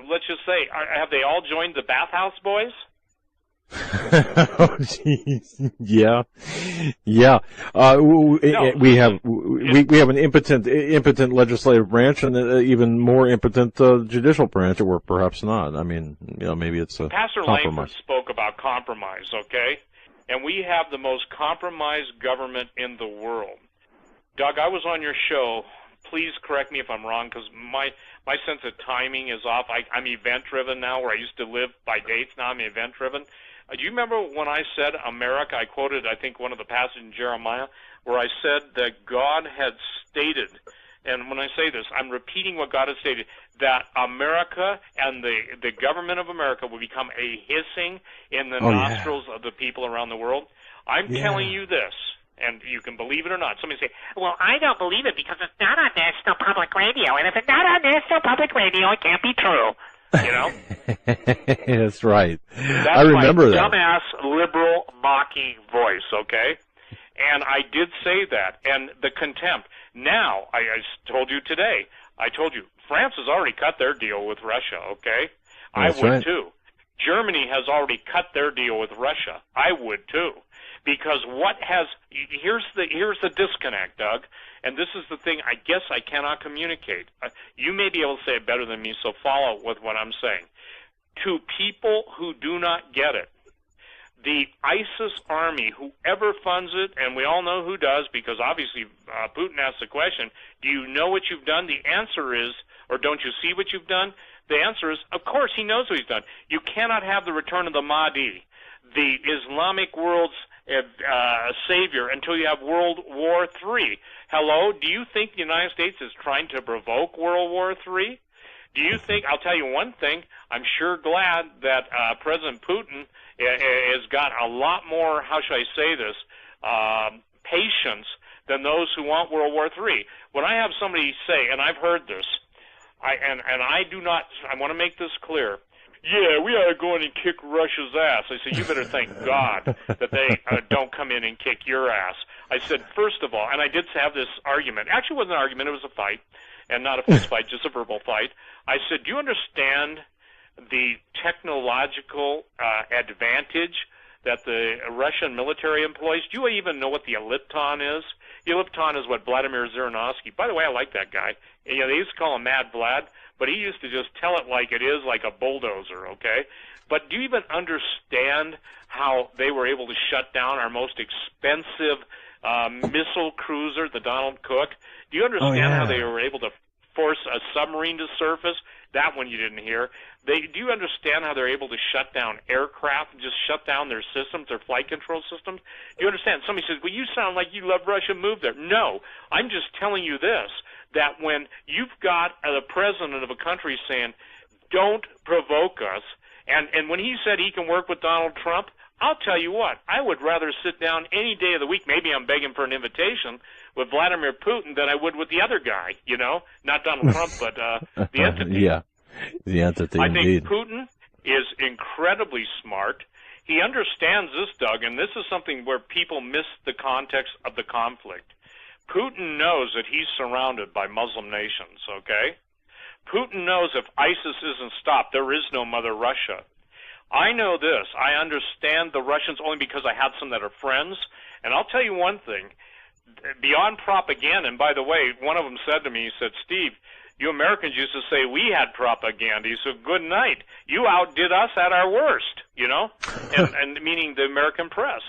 Let's just say, have they all joined the bathhouse boys? Oh, geez. Yeah. We have an impotent legislative branch and an even more impotent judicial branch, or perhaps not. I mean, maybe it's a Pastor compromise. Langford spoke about compromise, okay? And we have the most compromised government in the world. Doug, I was on your show. Please correct me if I'm wrong, because my sense of timing is off. I'm event-driven now, where I used to live by dates. Now I'm event-driven. Do you remember when I said America, I quoted, I think, one of the passages in Jeremiah, where I said that God had stated, and when I say this, I'm repeating what God had stated, that America and the government of America will become a hissing in the nostrils of the people around the world? I'm telling you this. And you can believe it or not. Somebody say, Well, I don't believe it because it's not on National Public Radio, and if it's not on National Public Radio, it can't be true. you know? That's right. That's I remember my that. dumbass liberal mocking voice, okay? And I did say that. And the contempt. Now, I told you today, I told you, France has already cut their deal with Russia, okay? That's I would right. too. Germany has already cut their deal with Russia. I would too. Because here's the disconnect, Doug, and this is the thing I guess I cannot communicate. You may be able to say it better than me, so follow with what I'm saying. To people who do not get it, the ISIS army, whoever funds it, and we all know who does, because obviously Putin asked the question, do you know what you've done? The answer is, or don't you see what you've done? The answer is, of course, he knows what he's done. You cannot have the return of the Mahdi, the Islamic world's savior, until you have World War III. Hello? Do you think the United States is trying to provoke World War III? Do you think, I'll tell you one thing, I'm sure glad that President Putin has got a lot more, how should I say this, patience than those who want World War III. When I have somebody say, and I've heard this, I want to make this clear, yeah, we ought to go in and kick Russia's ass. I said, you better thank God that they don't come in and kick your ass. I said, first of all, and I did have this argument. Actually, it wasn't an argument. It was a fight, and not a fist fight, just a verbal fight. I said, do you understand the technological advantage that the Russian military employs? Do you even know what the ellipton is? The ellipton is what Vladimir Zhirinovsky, by the way, I like that guy. You know, they used to call him Mad Vlad, but he used to just tell it like it is, like a bulldozer, okay? But do you even understand how they were able to shut down our most expensive missile cruiser, the Donald Cook? Do you understand how they were able to force a submarine to surface? That one you didn't hear. Do you understand how they're able to shut down aircraft and just shut down their systems, their flight control systems? Do you understand? Somebody says, well, you sound like you love Russia, move there. No, I'm just telling you this, that when you've got the president of a country saying, don't provoke us, and when he said he can work with Donald Trump, I'll tell you what, I would rather sit down any day of the week, maybe I'm begging for an invitation, with Vladimir Putin than I would with the other guy, you know? Not Donald Trump, but the entity. Yeah, the entity, I indeed. think Putin is incredibly smart. He understands this, Doug, and this is something where people miss the context of the conflict. Putin knows that he's surrounded by Muslim nations, okay? Putin knows if ISIS isn't stopped, there is no Mother Russia. I know this. I understand the Russians only because I have some that are friends. And I'll tell you one thing. Beyond propaganda, and by the way, one of them said to me, he said, Steve, you Americans used to say we had propaganda. He said, good night. You outdid us at our worst, you know, and meaning the American press.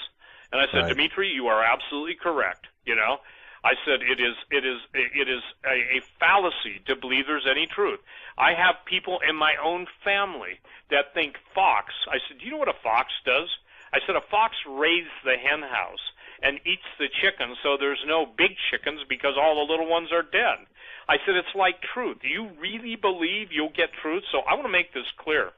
And I said, right. Dimitri, you are absolutely correct, you know. I said it is a fallacy to believe there's any truth. I have people in my own family that think Fox. I said, do you know what a fox does? I said a fox raids the hen house and eats the chickens, so there's no big chickens because all the little ones are dead. I said it's like truth. Do you really believe you'll get truth? So I want to make this clear.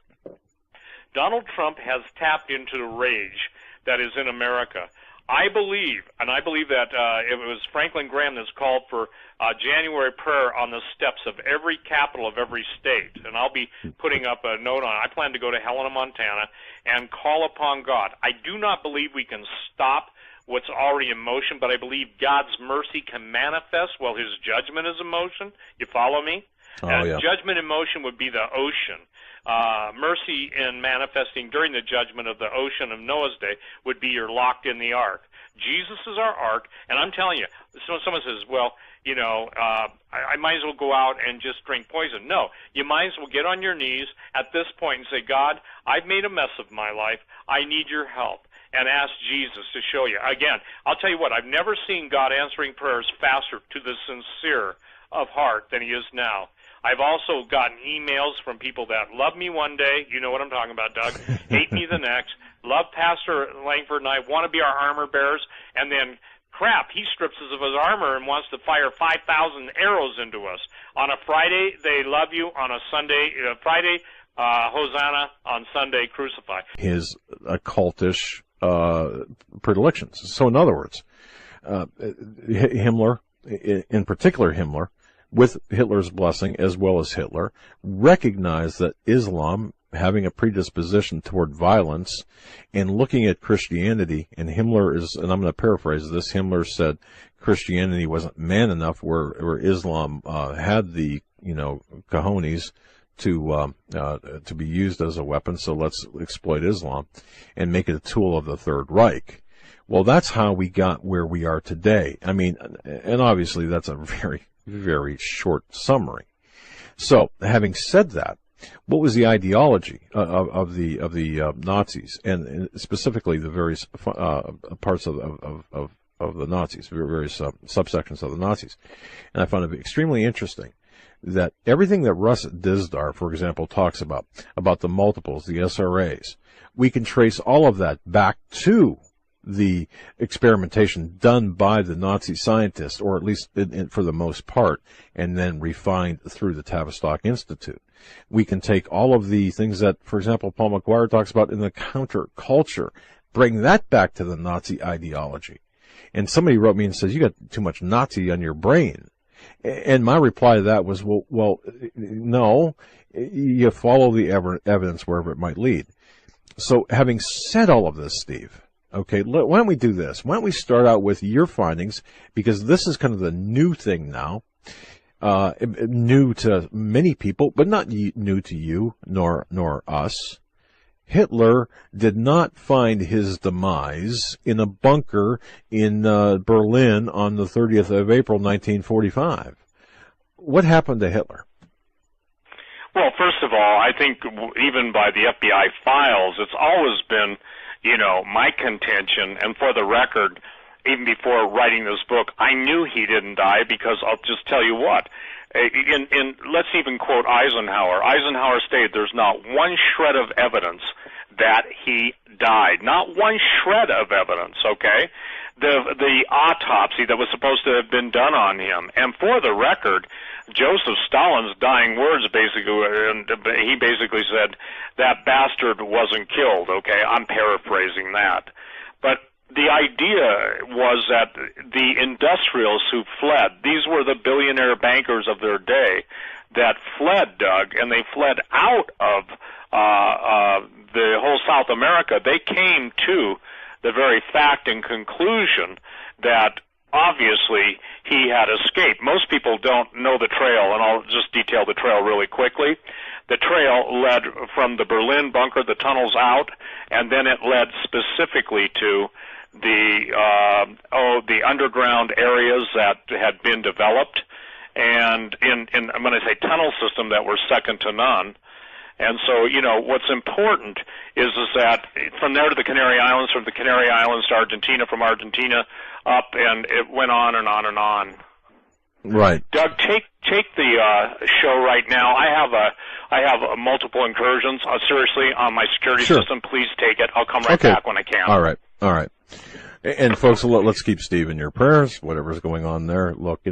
Donald Trump has tapped into the rage that is in America. I believe that it was Franklin Graham that's called for January prayer on the steps of every capital of every state. And I'll be putting up a note on it. I plan to go to Helena, Montana, and call upon God. I do not believe we can stop what's already in motion, but I believe God's mercy can manifest while his judgment is in motion. You follow me? Yeah. Judgment in motion would be the ocean. Mercy in manifesting during the judgment of the ocean of Noah's day would be you're locked in the ark. Jesus is our ark, and I'm telling you, someone says, well, you know, I might as well go out and just drink poison. No, you might as well get on your knees at this point and say, God, I've made a mess of my life. I need your help. And ask Jesus to show you. Again, I'll tell you what, I've never seen God answering prayers faster to the sincere of heart than he is now. I've also gotten emails from people that love me one day, you know what I'm talking about, Doug, hate me the next, love Pastor Langford and I, want to be our armor bearers, and then, crap, he strips us of his armor and wants to fire 5,000 arrows into us. On a Friday, they love you. On a Sunday, Friday, Hosanna. On Sunday, crucify. His occultish predilections. So in other words, Himmler, in particular Himmler, with Hitler's blessing as well as Hitler, recognized that Islam, having a predisposition toward violence, and looking at Christianity, and Himmler is, and I'm going to paraphrase this, Himmler said Christianity wasn't man enough where Islam had the, cojones to be used as a weapon, so let's exploit Islam and make it a tool of the Third Reich. Well, that's how we got where we are today. I mean, and obviously that's a very, very short summary. So, having said that, what was the ideology of the Nazis, and specifically the various parts of the Nazis, various subsections of the Nazis? And I found it extremely interesting that everything that Russ Dizdar, for example, talks about the multiples, the SRAs, we can trace all of that back to the experimentation done by the Nazi scientists, or at least for the most part, and then refined through the Tavistock Institute. We can take all of the things that, for example, Paul McGuire talks about in the counterculture, bring that back to the Nazi ideology. And somebody wrote me and says, you got too much Nazi on your brain. And my reply to that was, well, no, you follow the evidence wherever it might lead. So having said all of this, Steve, okay, why don't we do this? Why don't we start out with your findings, because this is kind of the new thing now, new to many people, but not new to you nor us. Hitler did not find his demise in a bunker in Berlin on the 30th of April, 1945. What happened to Hitler? Well, first of all, I think even by the FBI files, it's always been, my contention, and for the record, even before writing this book, I knew he didn't die because I'll just tell you what. Let's even quote Eisenhower. Eisenhower stated there's not one shred of evidence that he died. Not one shred of evidence, okay? The autopsy that was supposed to have been done on him. And for the record, Joseph Stalin's dying words he basically said, that bastard wasn't killed, okay? I'm paraphrasing that. But the idea was that the industrials who fled, these were the billionaire bankers of their day that fled, Doug, and they fled out of the whole South America. They came to the very fact and conclusion that obviously he had escaped. Most people don't know the trail, and I'll just detail the trail really quickly. The trail led from the Berlin bunker, the tunnels out, and then it led specifically to the underground areas that had been developed, and when I say tunnel system, that were second to none. And so, what's important is that from there to the Canary Islands, from the Canary Islands to Argentina, from Argentina up, and it went on and on and on. Right. Doug, take the show right now. I have multiple incursions. Seriously, on my security system. Please take it. I'll come right back when I can. All right. And folks, let's keep Steve in your prayers. Whatever's going on there. Look,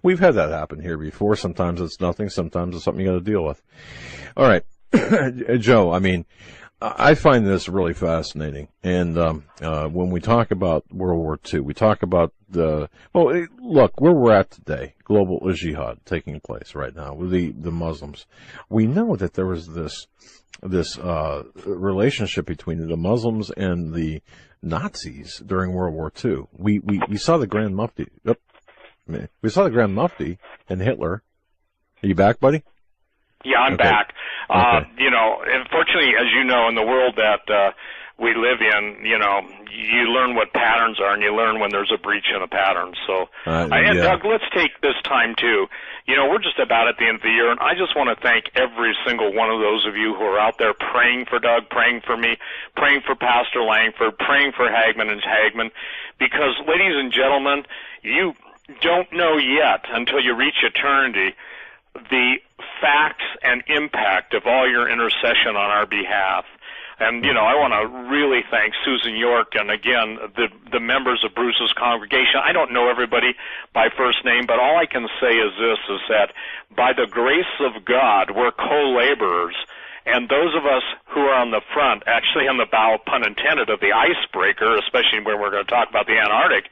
we've had that happen here before. Sometimes it's nothing. Sometimes it's something you got to deal with. All right, Joe. I mean, I find this really fascinating. And when we talk about World War II, we talk about look, where we're at today, global jihad taking place right now with the Muslims. We know that there was this relationship between the Muslims and the Nazis during World War II. We saw the Grand Mufti. We saw the Grand Mufti and Hitler. Are you back, buddy? Yeah, I'm back. Okay. Unfortunately, as you know, in the world that we live in, you learn what patterns are, and you learn when there's a breach in a pattern. So, and Doug, let's take this time too. We're just about at the end of the year, and I just want to thank every single one of those of you who are out there praying for Doug, praying for me, praying for Pastor Langford, praying for Hagman and Hagman, because, ladies and gentlemen, you don't know yet until you reach eternity the facts and impact of all your intercession on our behalf. And, I want to really thank Susan York and, again, the members of Bruce's congregation. I don't know everybody by first name, but all I can say is this, is that by the grace of God, we're co-laborers, And those of us who are on the front, actually on the bow, pun intended, of the icebreaker, especially when we're going to talk about the Antarctic,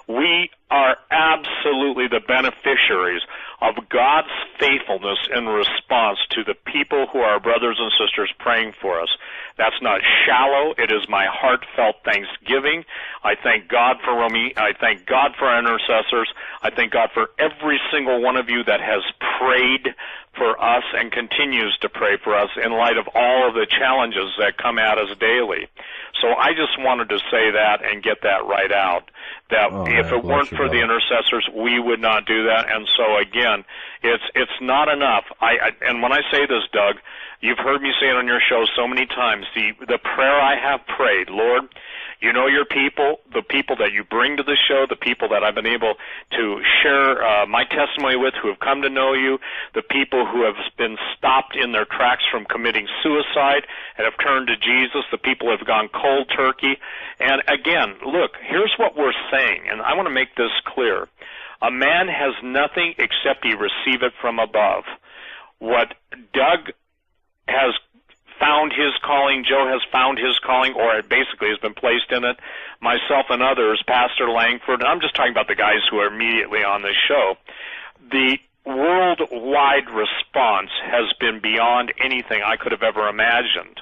we are absolutely the beneficiaries of God's faithfulness in response to the people who are brothers and sisters praying for us. That's not shallow. It is my heartfelt thanksgiving. I thank God for Romy. I thank God for our intercessors. I thank God for every single one of you that has prayed for us and continues to pray for us in light of all of the challenges that come at us daily. So I just wanted to say that and get that right out, that if it weren't for the intercessors, we would not do that. And so, again, it's not enough. And when I say this, Doug, you've heard me say it on your show so many times, the prayer I have prayed, Lord, you know your people, the people that you bring to the show, the people that I've been able to share my testimony with who have come to know you, the people who have been stopped in their tracks from committing suicide and have turned to Jesus, the people who have gone cold turkey. And again, look, here's what we're saying, and I want to make this clear. A man has nothing except he receive it from above. What Doug has found his calling, Joe has found his calling, or it basically has been placed in it, myself and others, Pastor Langford, and I'm just talking about the guys who are immediately on this show, the worldwide response has been beyond anything I could have ever imagined.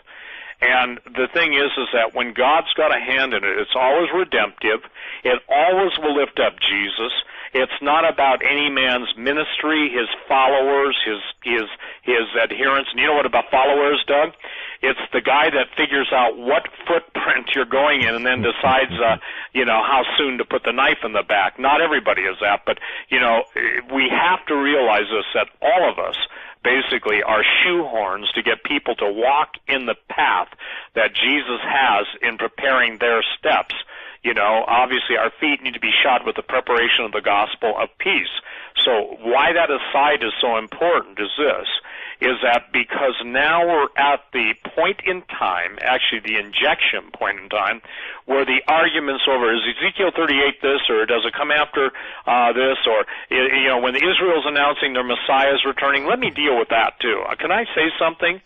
And the thing is that when God's got a hand in it, it's always redemptive. It always will lift up Jesus. It's not about any man's ministry, his followers, his adherents. And you know what about followers, Doug? It's the guy that figures out what footprint you're going in and then decides, how soon to put the knife in the back. Not everybody is that, but, we have to realize this, that all of us basically are shoehorns to get people to walk in the path that Jesus has in preparing their steps. Obviously our feet need to be shod with the preparation of the gospel of peace. So why that aside is so important is this, is that because now we're at the point in time, actually the injection point in time, where the argument's over, is Ezekiel 38 this, or does it come after this, or, when Israel's announcing their Messiah's returning, let me deal with that too. Can I say something?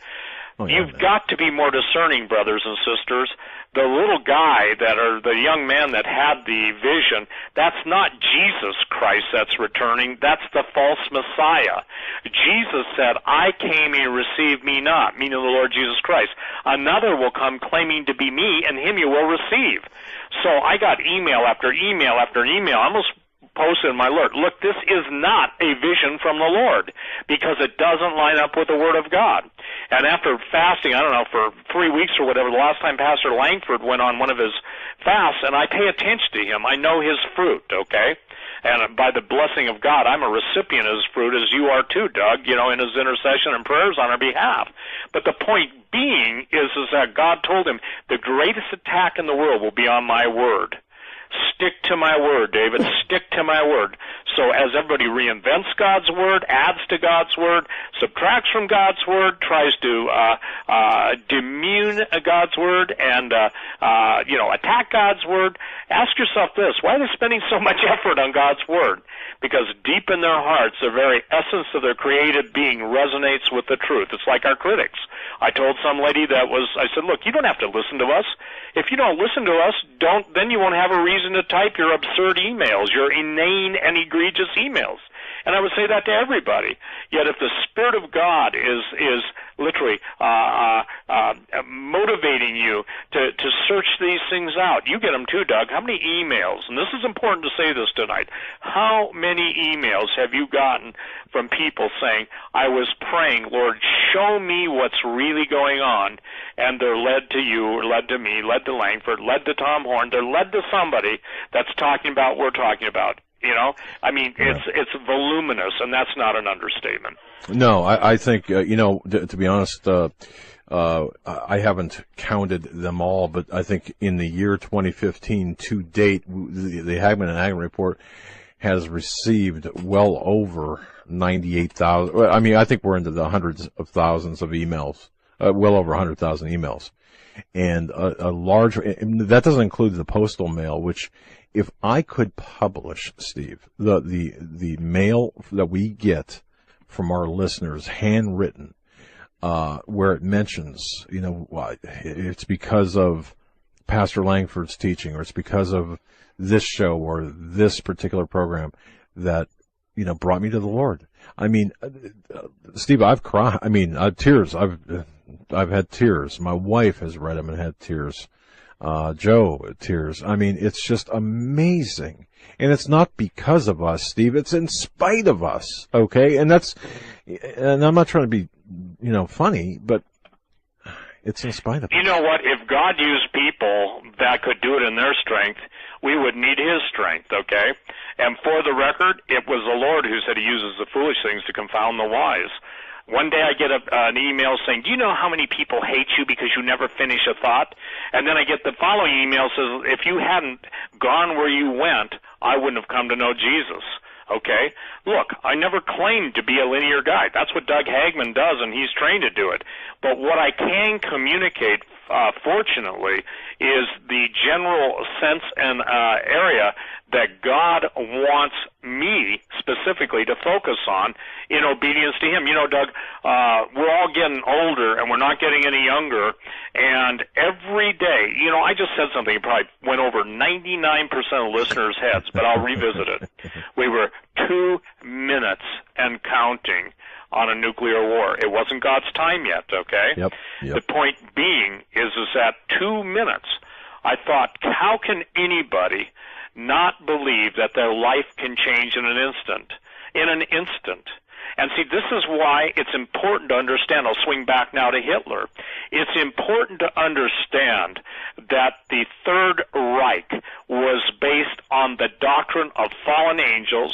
Oh, yeah, You've got to be more discerning, brothers and sisters. The little guy the young man that had the vision, that's not Jesus Christ that's returning. That's the false Messiah. Jesus said, I came and received me not, meaning the Lord Jesus Christ. Another will come claiming to be me, and him you will receive. So I got email after email after email. I almost posted in my alert, look, this is not a vision from the Lord because it doesn't line up with the Word of God. And after fasting, I don't know, for 3 weeks or whatever, the last time Pastor Langford went on one of his fasts, and I pay attention to him. I know his fruit, okay? And by the blessing of God, I'm a recipient of his fruit, as you are too, Doug, in his intercession and prayers on our behalf. But the point being is that God told him, the greatest attack in the world will be on my word. Stick to my word, David. Stick to my word. So as everybody reinvents God's word, adds to God's word, subtracts from God's word, tries to demean God's word and, attack God's word, ask yourself this, why are they spending so much effort on God's word? Because deep in their hearts, the very essence of their created being resonates with the truth. It's like our critics. I told some lady I said, look, you don't have to listen to us. If you don't listen to us, then you won't have a reason to type your absurd emails, your inane and egregious emails. And I would say that to everybody. Yet if the Spirit of God is literally motivating you to search these things out, you get them too, Doug. How many emails, and this is important to say this tonight, how many emails have you gotten from people saying, I was praying, Lord, show me what's really going on, and they're led to you, or led to me, led to Langford, led to Tom Horn, they're led to somebody that's talking about what we're talking about. It's voluminous, and that's not an understatement. No, I think, to be honest, I haven't counted them all, but I think in the year 2015 to date, the Hagman and Hagman report has received well over 98,000. I think we're into the hundreds of thousands of emails, well over 100,000 emails. And a large, that doesn't include the postal mail, which, if I could publish, Steve, the mail that we get from our listeners, handwritten, where it mentions, it's because of Pastor Langford's teaching, or it's because of this show or this particular program that, brought me to the Lord. I mean, Steve, I've cried. I mean, tears. I've had tears. My wife has read them and had tears. Joe, tears. I mean, it's just amazing. And it's not because of us, Steve. It's in spite of us. Okay. And I'm not trying to be, funny, but it's in spite of us. You know what? If God used people that could do it in their strength, we would need His strength, okay? And for the record, it was the Lord who said He uses the foolish things to confound the wise. One day I get an email saying, do you know how many people hate you because you never finish a thought? And then I get the following email says, if you hadn't gone where you went, I wouldn't have come to know Jesus. Okay? Look, I never claimed to be a linear guy. That's what Doug Hagman does, and he's trained to do it. But what I can communicate, fortunately, is the general sense and area that God wants me specifically to focus on in obedience to Him. Doug, we're all getting older, and we're not getting any younger, and every day, I just said something that probably went over 99% of listeners' heads, but I'll revisit it. We were 2 minutes and counting on a nuclear war. It wasn't God's time yet, okay? Yep. The point being is that 2 minutes, I thought, how can anybody not believe that their life can change in an instant? In an instant. And see, this is why it's important to understand. I'll swing back now to Hitler. It's important to understand that the Third Reich was based on the doctrine of fallen angels.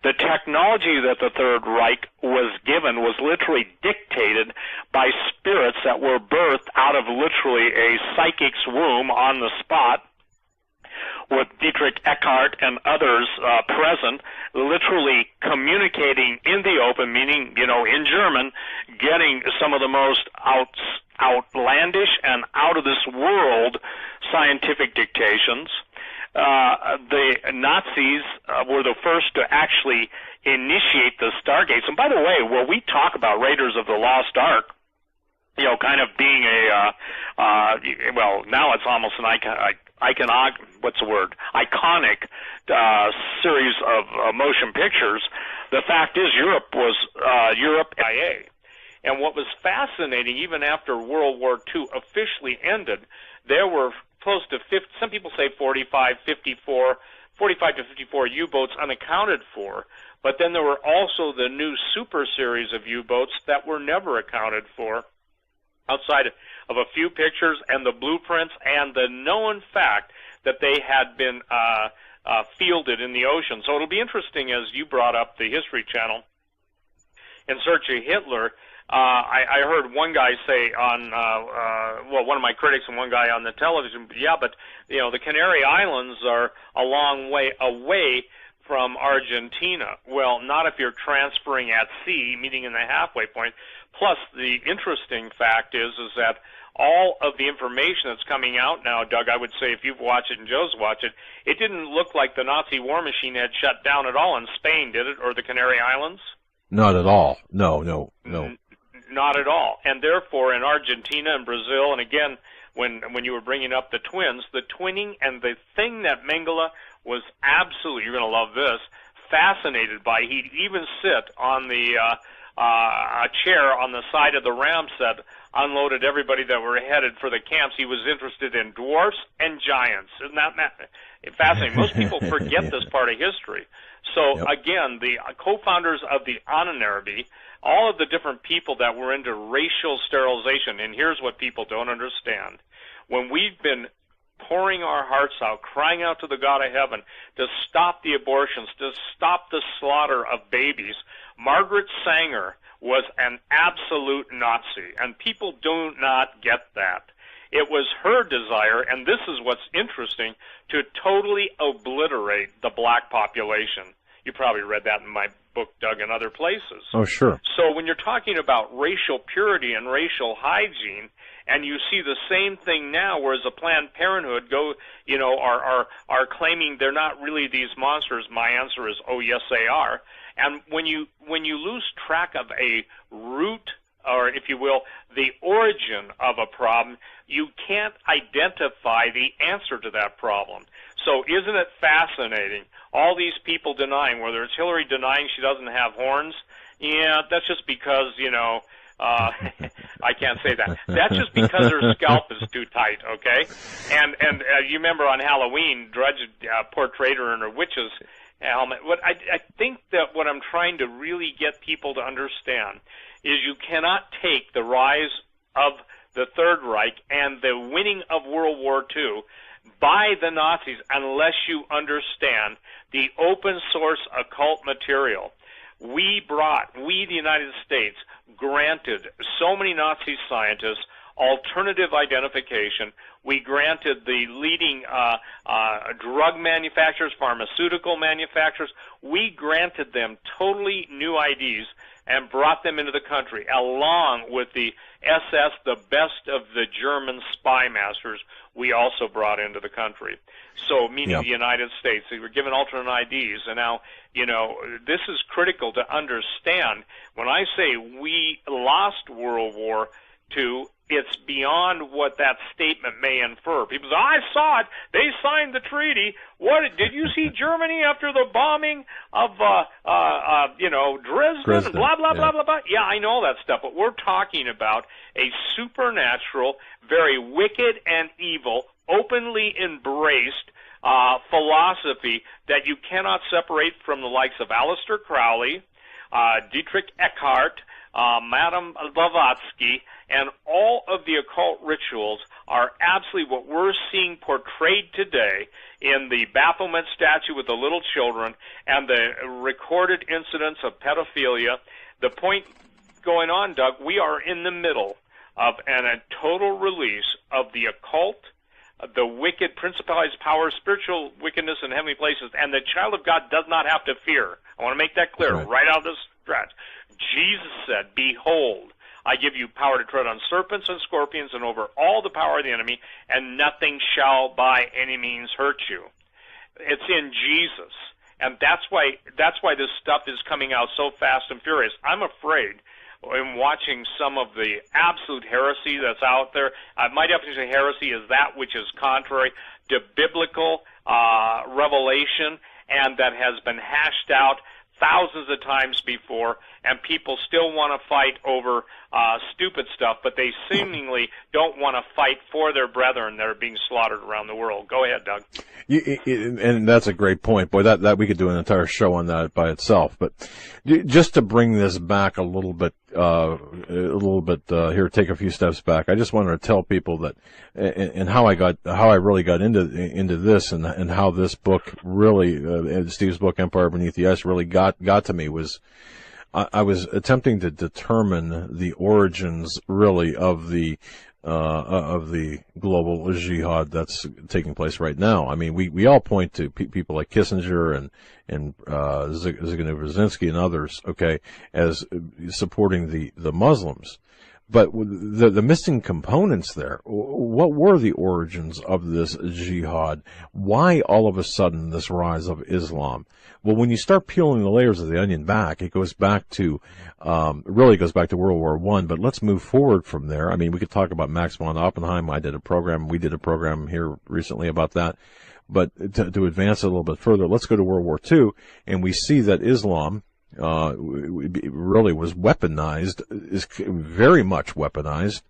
The technology that the Third Reich was given was literally dictated by spirits that were birthed out of literally a psychic's womb on the spot, with Dietrich Eckart and others present, literally communicating in the open, meaning, in German, getting some of the most outlandish and out-of-this-world scientific dictations. The Nazis were the first to actually initiate the Stargates. And by the way, when we talk about Raiders of the Lost Ark, kind of being now it's almost an iconic series of motion pictures. The fact is, Europe was IA. And what was fascinating, even after World War II officially ended, there were close to 50, some people say 45 to 54 U-boats unaccounted for. But then there were also the new super series of U-boats that were never accounted for, outside of a few pictures and the blueprints and the known fact that they had been fielded in the ocean. So it'll be interesting, as you brought up the History Channel, in search of Hitler. I heard one guy say on, one of my critics and one guy on the television, but the Canary Islands are a long way away from Argentina. Well, not if you're transferring at sea, meeting in the halfway point. Plus, the interesting fact is that all of the information that's coming out now, Doug, I would say if you've watched it and Joe's watched it, it didn't look like the Nazi war machine had shut down at all in Spain, did it, or the Canary Islands? Not at all. No. Not at all. And therefore, in Argentina and Brazil, and again, when you were bringing up the twins, the twinning, and the thing that Mengele was absolutely, you're going to love this, fascinated by. He'd even sit on the a chair on the side of the ram set, unloaded everybody that were headed for the camps. He was interested in dwarfs and giants. Isn't that fascinating? Most people forget this part of history. So, again, the co-founders of the Ahnenerbe, all of the different people that were into racial sterilization, and here's what people don't understand. When we've been pouring our hearts out, crying out to the God of heaven to stop the abortions, to stop the slaughter of babies, Margaret Sanger was an absolute Nazi, and people do not get that. It was her desire, and this is what's interesting, to totally obliterate the black population. You probably read that in my book, Doug, and other places. Oh, sure. So when you're talking about racial purity and racial hygiene, and you see the same thing now, whereas the Planned Parenthood are claiming they're not really these monsters, my answer is, oh, yes, they are. And when you lose track of a root or if you will, the origin of a problem, you can't identify the answer to that problem. So isn't it fascinating? All these people denying, whether it's Hillary denying she doesn't have horns, yeah, that's just because, I can't say that. That's just because her scalp is too tight, okay? And you remember on Halloween, Drudge portrayed her in her witch's helmet. I think that what I'm trying to really get people to understand is you cannot take the rise of the Third Reich and the winning of World War II by the Nazis unless you understand the open source occult material. We, the United States, granted so many Nazi scientists alternative identification. We granted the leading drug manufacturers, pharmaceutical manufacturers, we granted them totally new IDs and brought them into the country, along with the SS, the best of the German spy masters, we also brought into the country. So, meaning the United States, they were given alternate IDs, and now, this is critical to understand. When I say we lost World War II, it's beyond what that statement may infer. People say, I saw it. They signed the treaty. What did you see Germany after the bombing of Dresden? Blah blah blah blah blah. Yeah, I know that stuff. But we're talking about a supernatural, very wicked and evil, openly embraced philosophy that you cannot separate from the likes of Aleister Crowley, Dietrich Eckhart, Madame Blavatsky, and all of the occult rituals are absolutely what we're seeing portrayed today in the Baphomet statue with the little children and the recorded incidents of pedophilia. The point going on, Doug, we are in the middle of a total release of the occult, the wicked principalities, powers, spiritual wickedness in heavenly places, and the child of God does not have to fear. I want to make that clear right out of this stretch. Jesus said, behold, I give you power to tread on serpents and scorpions and over all the power of the enemy, and nothing shall by any means hurt you. It's in Jesus. And that's why this stuff is coming out so fast and furious. I'm afraid in watching some of the absolute heresy that's out there. My definition of heresy is that which is contrary to biblical revelation and that has been hashed out thousands of times before, and people still want to fight over stupid stuff, but they seemingly don't want to fight for their brethren that are being slaughtered around the world. Go ahead, Doug. And that's a great point. Boy, that we could do an entire show on that by itself. But just to bring this back a little bit here, take a few steps back. I just wanted to tell people that, and how I really got into this, and how this book really, Steve's book, Empire Beneath the Ice, really got to me was, I was attempting to determine the origins, really, of the global jihad that's taking place right now. I mean, we all point to people like Kissinger and Zbigniew Brzezinski and others, okay, as supporting the Muslims. But the missing components there, what were the origins of this jihad? Why all of a sudden this rise of Islam? Well, when you start peeling the layers of the onion back, it goes back to, really goes back to World War I, but let's move forward from there. I mean, we could talk about Max von Oppenheim. We did a program here recently about that. But to advance it a little bit further, let's go to World War II, and we see that Islam, really was weaponized, is very much weaponized,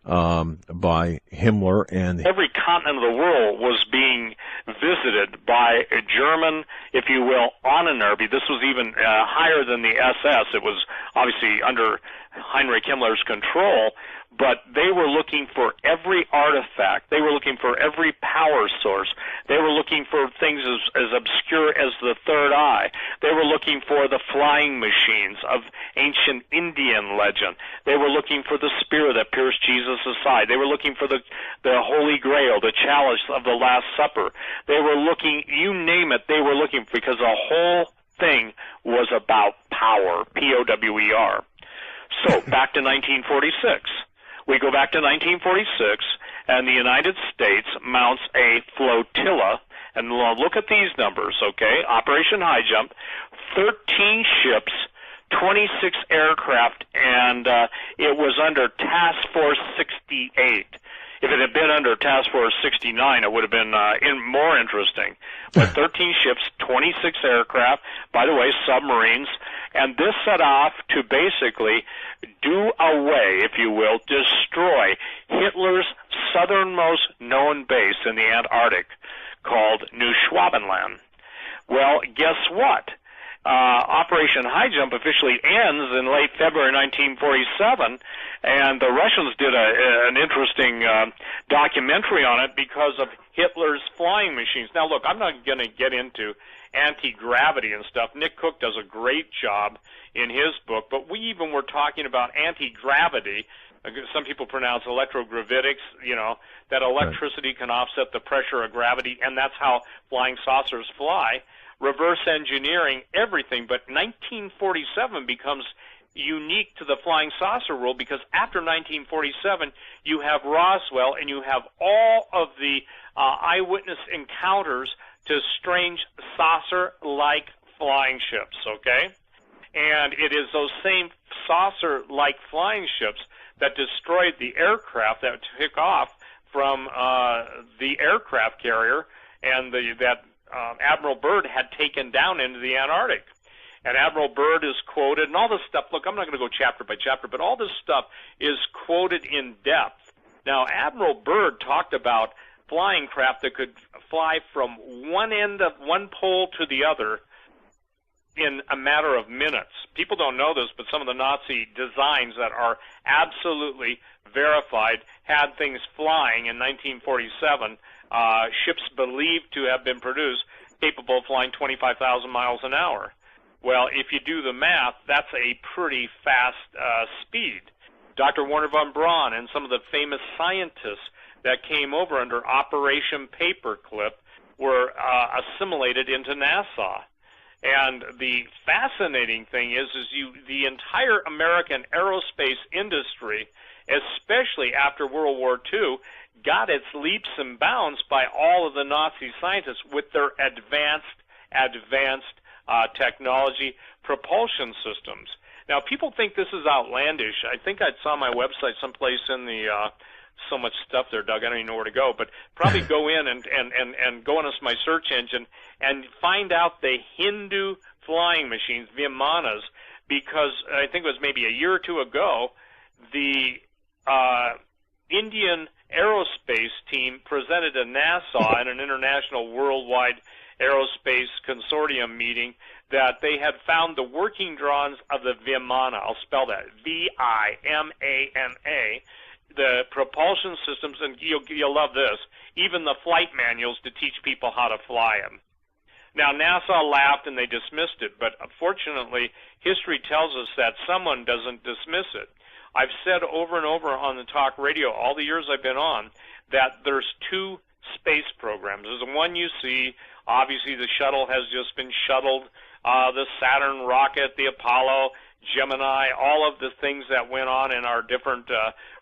by Himmler, and every continent of the world was being visited by a German, if you will, Ahnenerbe. This was even higher than the SS. It was obviously under Heinrich Himmler's control, but they were looking for every artifact. They were looking for every power source. They were looking for things as obscure as the third eye. They were looking for the flying machines of ancient Indian legend. They were looking for the spear that pierced Jesus' side. They were looking for the Holy Grail, the chalice of the Last Supper. They were looking, you name it, they were looking, because the whole thing was about power, P-O-W-E-R. So, back to 1946. We go back to 1946, and the United States mounts a flotilla, and look at these numbers, okay? Operation High Jump, 13 ships, 26 aircraft, and it was under Task Force 68. If it had been under Task Force 69, it would have been more interesting. But 13 ships, 26 aircraft, by the way, submarines, and this set off to basically do away, if you will, destroy Hitler's southernmost known base in the Antarctic called New Schwabenland. Well, guess what? Operation High Jump officially ends in late February 1947, and the Russians did an interesting documentary on it because of Hitler's flying machines. Now, look, I'm not going to get into anti-gravity and stuff. Nick Cook does a great job in his book, but we even were talking about anti-gravity. Some people pronounce electrogravitics, that electricity can offset the pressure of gravity, and that's how flying saucers fly. Reverse engineering everything, but 1947 becomes unique to the flying saucer world because after 1947 you have Roswell and you have all of the eyewitness encounters to strange saucer-like flying ships, okay? And it is those same saucer-like flying ships that destroyed the aircraft that took off from the aircraft carrier and that Admiral Byrd had taken down into the Antarctic. And Admiral Byrd is quoted, and all this stuff, look, I'm not going to go chapter by chapter, but all this stuff is quoted in depth. Now, Admiral Byrd talked about flying craft that could fly from one end of one pole to the other in a matter of minutes. People don't know this, but some of the Nazi designs that are absolutely verified had things flying in 1947, ships believed to have been produced capable of flying 25,000 miles an hour. Well, if you do the math, that's a pretty fast speed. Dr. Wernher von Braun and some of the famous scientists that came over under Operation Paperclip were assimilated into NASA. And the fascinating thing is the entire American aerospace industry, especially after World War II, got its leaps and bounds by all of the Nazi scientists with their advanced technology propulsion systems. Now, people think this is outlandish. I think I saw my website someplace in the so much stuff there, Doug. I don't even know where to go, but probably go in and go on my search engine and find out the Hindu flying machines, Vimanas, because I think it was maybe a year or two ago, the Indian aerospace team presented to NASA in an international worldwide aerospace consortium meeting that they had found the working drawings of the Vimana. I'll spell that, Vimana, the propulsion systems, and you'll love this, even the flight manuals to teach people how to fly them. Now, NASA laughed and they dismissed it, but fortunately, history tells us that someone doesn't dismiss it. I've said over and over on the talk radio all the years I've been on that there's two space programs. There's the one you see. Obviously, the shuttle has just been shuttled. The Saturn rocket, the Apollo, Gemini, all of the things that went on in our different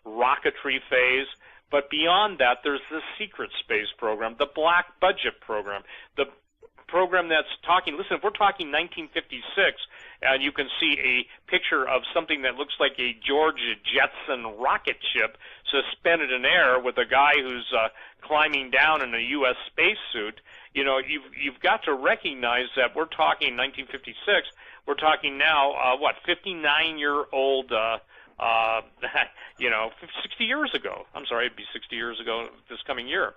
rocketry phase. But beyond that, there's the secret space program, the black budget program, the program that's talking, listen, if we're talking 1956, and you can see a picture of something that looks like a George Jetson rocket ship suspended in air with a guy who's climbing down in a U.S. spacesuit, you've got to recognize that we're talking 1956, we're talking now, 59-year-old, 60 years ago. I'm sorry, it'd be 60 years ago this coming year.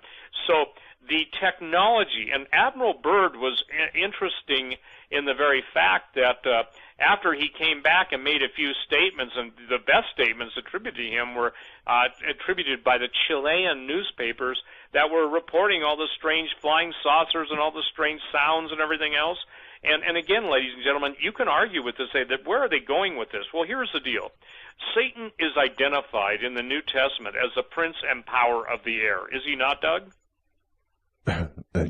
So the technology, and Admiral Byrd was interesting in the very fact that after he came back and made a few statements, and the best statements attributed to him were attributed by the Chilean newspapers that were reporting all the strange flying saucers and all the strange sounds and everything else. And again, ladies and gentlemen, you can argue with this, say that where are they going with this? Well, here's the deal. Satan is identified in the New Testament as the prince and power of the air. Is he not, Doug?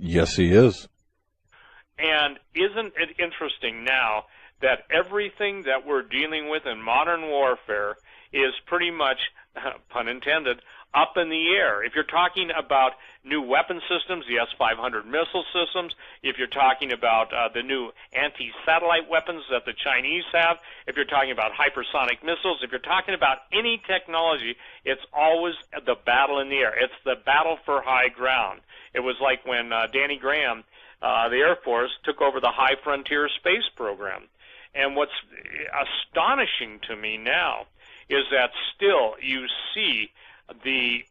Yes, he is. And isn't it interesting now that everything that we're dealing with in modern warfare is pretty much, pun intended, up in the air. If you're talking about new weapon systems, the S-500 missile systems, if you're talking about the new anti-satellite weapons that the Chinese have, if you're talking about hypersonic missiles, if you're talking about any technology, it's always the battle in the air. It's the battle for high ground. It was like when Danny Graham, the Air Force, took over the High Frontier Space Program. And what's astonishing to me now is that still you see the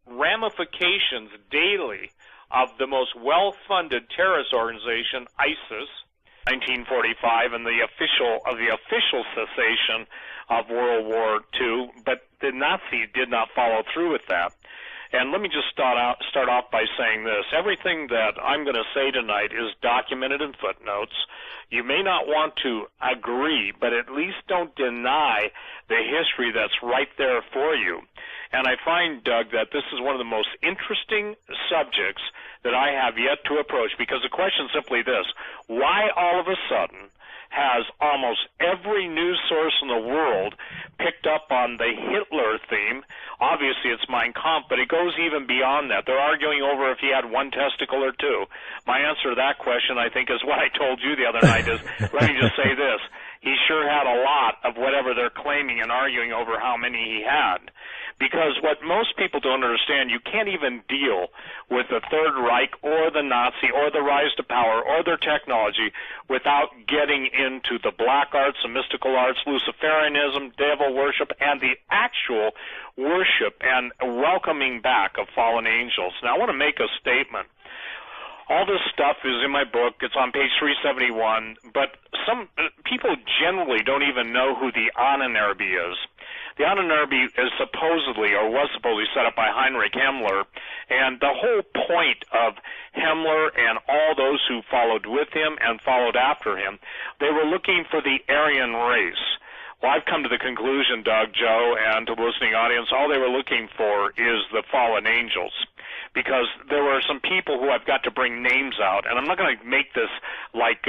ramifications daily of the most well-funded terrorist organization, ISIS, 1945, and the official cessation of World War II, but the Nazis did not follow through with that. And let me just start off by saying this. Everything that I'm going to say tonight is documented in footnotes. You may not want to agree, but at least don't deny the history that's right there for you. And I find, Doug, that this is one of the most interesting subjects that I have yet to approach, because the question is simply this: why all of a sudden has almost every news source in the world picked up on the Hitler theme? Obviously, it's Mein Kampf, but it goes even beyond that. They're arguing over if he had one testicle or two. My answer to that question, I think, is what I told you the other night, is let me just say this. He sure had a lot of whatever they're claiming and arguing over how many he had. Because what most people don't understand, you can't even deal with the Third Reich or the Nazi or the rise to power or their technology without getting into the black arts, the mystical arts, Luciferianism, devil worship, and the actual worship and welcoming back of fallen angels. Now, I want to make a statement. All this stuff is in my book. It's on page 371, but some people generally don't even know who the Ahnenerbe is. The Ahnenerbe is supposedly, or was supposedly, set up by Heinrich Himmler, and the whole point of Himmler and all those who followed with him and followed after him, they were looking for the Aryan race. Well, I've come to the conclusion, Doug, Joe, and to the listening audience, all they were looking for is the fallen angels. Because there were some people who I've got to bring names out, and I'm not going to make this like,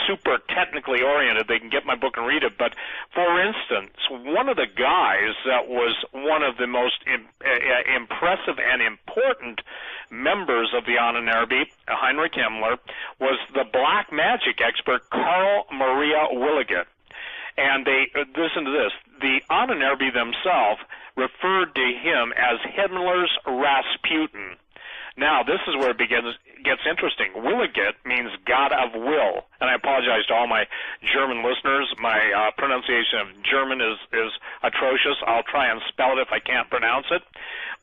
super technically oriented. They can get my book and read it. But, for instance, one of the guys that was one of the most impressive and important members of the Ahnenerbe, Heinrich Himmler, was the black magic expert Karl Maria Williget. And they, listen to this, the Ahnenerbe themselves referred to him as Himmler's Rasputin. Now, this is where it gets interesting. Williget means God of will. And I apologize to all my German listeners. My pronunciation of German is atrocious. I'll try and spell it if I can't pronounce it.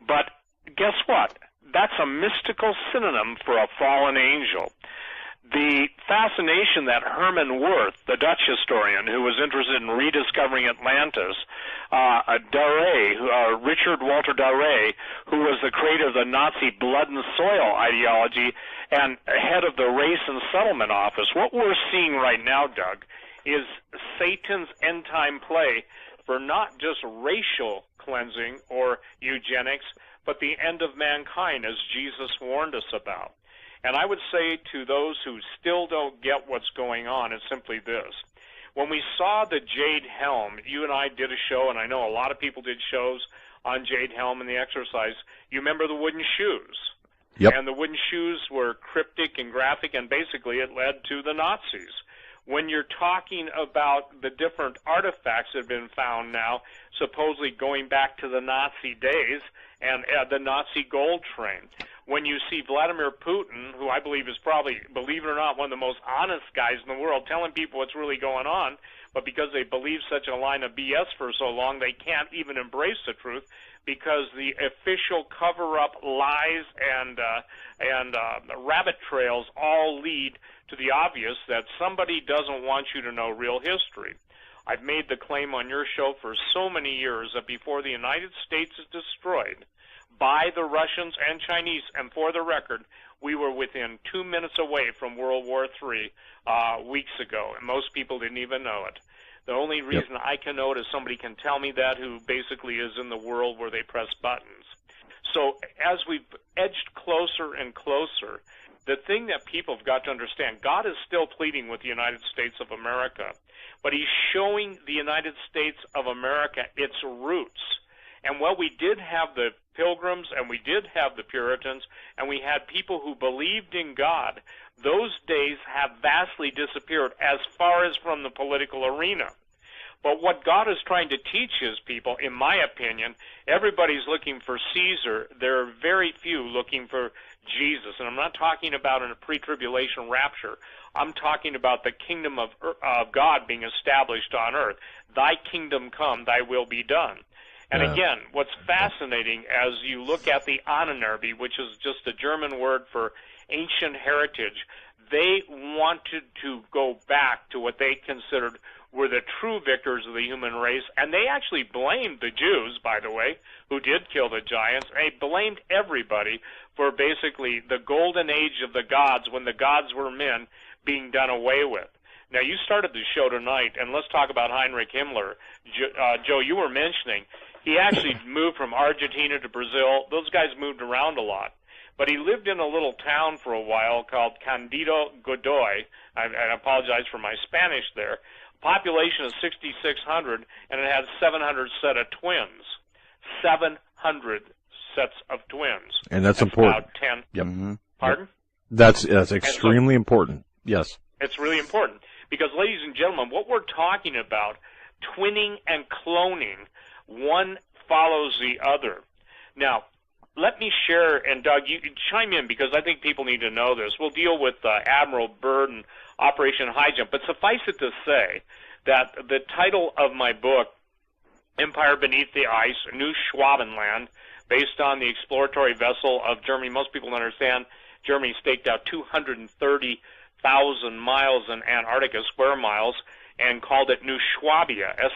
But guess what? That's a mystical synonym for a fallen angel. The fascination that Herman Wirth, the Dutch historian who was interested in rediscovering Atlantis, Richard Walter Daré, who was the creator of the Nazi blood and soil ideology and head of the Race and Settlement Office, what we're seeing right now, Doug, is Satan's end-time play for not just racial cleansing or eugenics, but the end of mankind, as Jesus warned us about. And I would say to those who still don't get what's going on, it's simply this. When we saw the Jade Helm, you and I did a show, and I know a lot of people did shows on Jade Helm and the exercise. You remember the wooden shoes? Yep. And the wooden shoes were cryptic and graphic, and basically it led to the Nazis. When you're talking about the different artifacts that have been found now, supposedly going back to the Nazi days, and the Nazi gold train. When you see Vladimir Putin, who I believe is probably, believe it or not, one of the most honest guys in the world, telling people what's really going on, but because they believe such a line of BS for so long, they can't even embrace the truth, because the official cover-up lies and rabbit trails all lead to the obvious that somebody doesn't want you to know real history. I've made the claim on your show for so many years that before the United States is destroyed by the Russians and Chinese, and for the record, we were within 2 minutes away from World War III weeks ago, and most people didn't even know it. The only reason I can know it is somebody can tell me that who basically is in the world where they press buttons. So as we've edged closer and closer, the thing that people have got to understand, God is still pleading with the United States of America, but he's showing the United States of America its roots. And while we did have the Pilgrims and we did have the Puritans and we had people who believed in God, those days have vastly disappeared as far as from the political arena. But what God is trying to teach his people, in my opinion, everybody's looking for Caesar. There are very few looking for Jesus. And I'm not talking about in a pre-tribulation rapture. I'm talking about the kingdom of God being established on earth. Thy kingdom come, thy will be done. And again, what's fascinating as you look at the Ahnenerbe, which is just a German word for ancient heritage, they wanted to go back to what they considered were the true victors of the human race, and they actually blamed the Jews, by the way, who did kill the giants. They blamed everybody for basically the golden age of the gods, when the gods were men, being done away with. Now, you started the show tonight, and let's talk about Heinrich Himmler. Joe, you were mentioning, he actually moved from Argentina to Brazil. Those guys moved around a lot. But he lived in a little town for a while called Candido Godoy. I apologize for my Spanish there. Population of 6,600, and it had 700 set of twins. 700 sets of twins. And that's important. About 10. Yep. Mm-hmm. Pardon? That's extremely important. Yes. It's really important because, ladies and gentlemen, what we're talking about, twinning and cloning, one follows the other. Now, let me share, and Doug, you chime in because I think people need to know this. We'll deal with Admiral Byrd and Operation High Jump, but suffice it to say that the title of my book, Empire Beneath the Ice, New Schwabenland, based on the exploratory vessel of Germany. Most people don't understand Germany staked out 230,000 miles in Antarctica, square miles, and called it New Schwabia, Schwabia.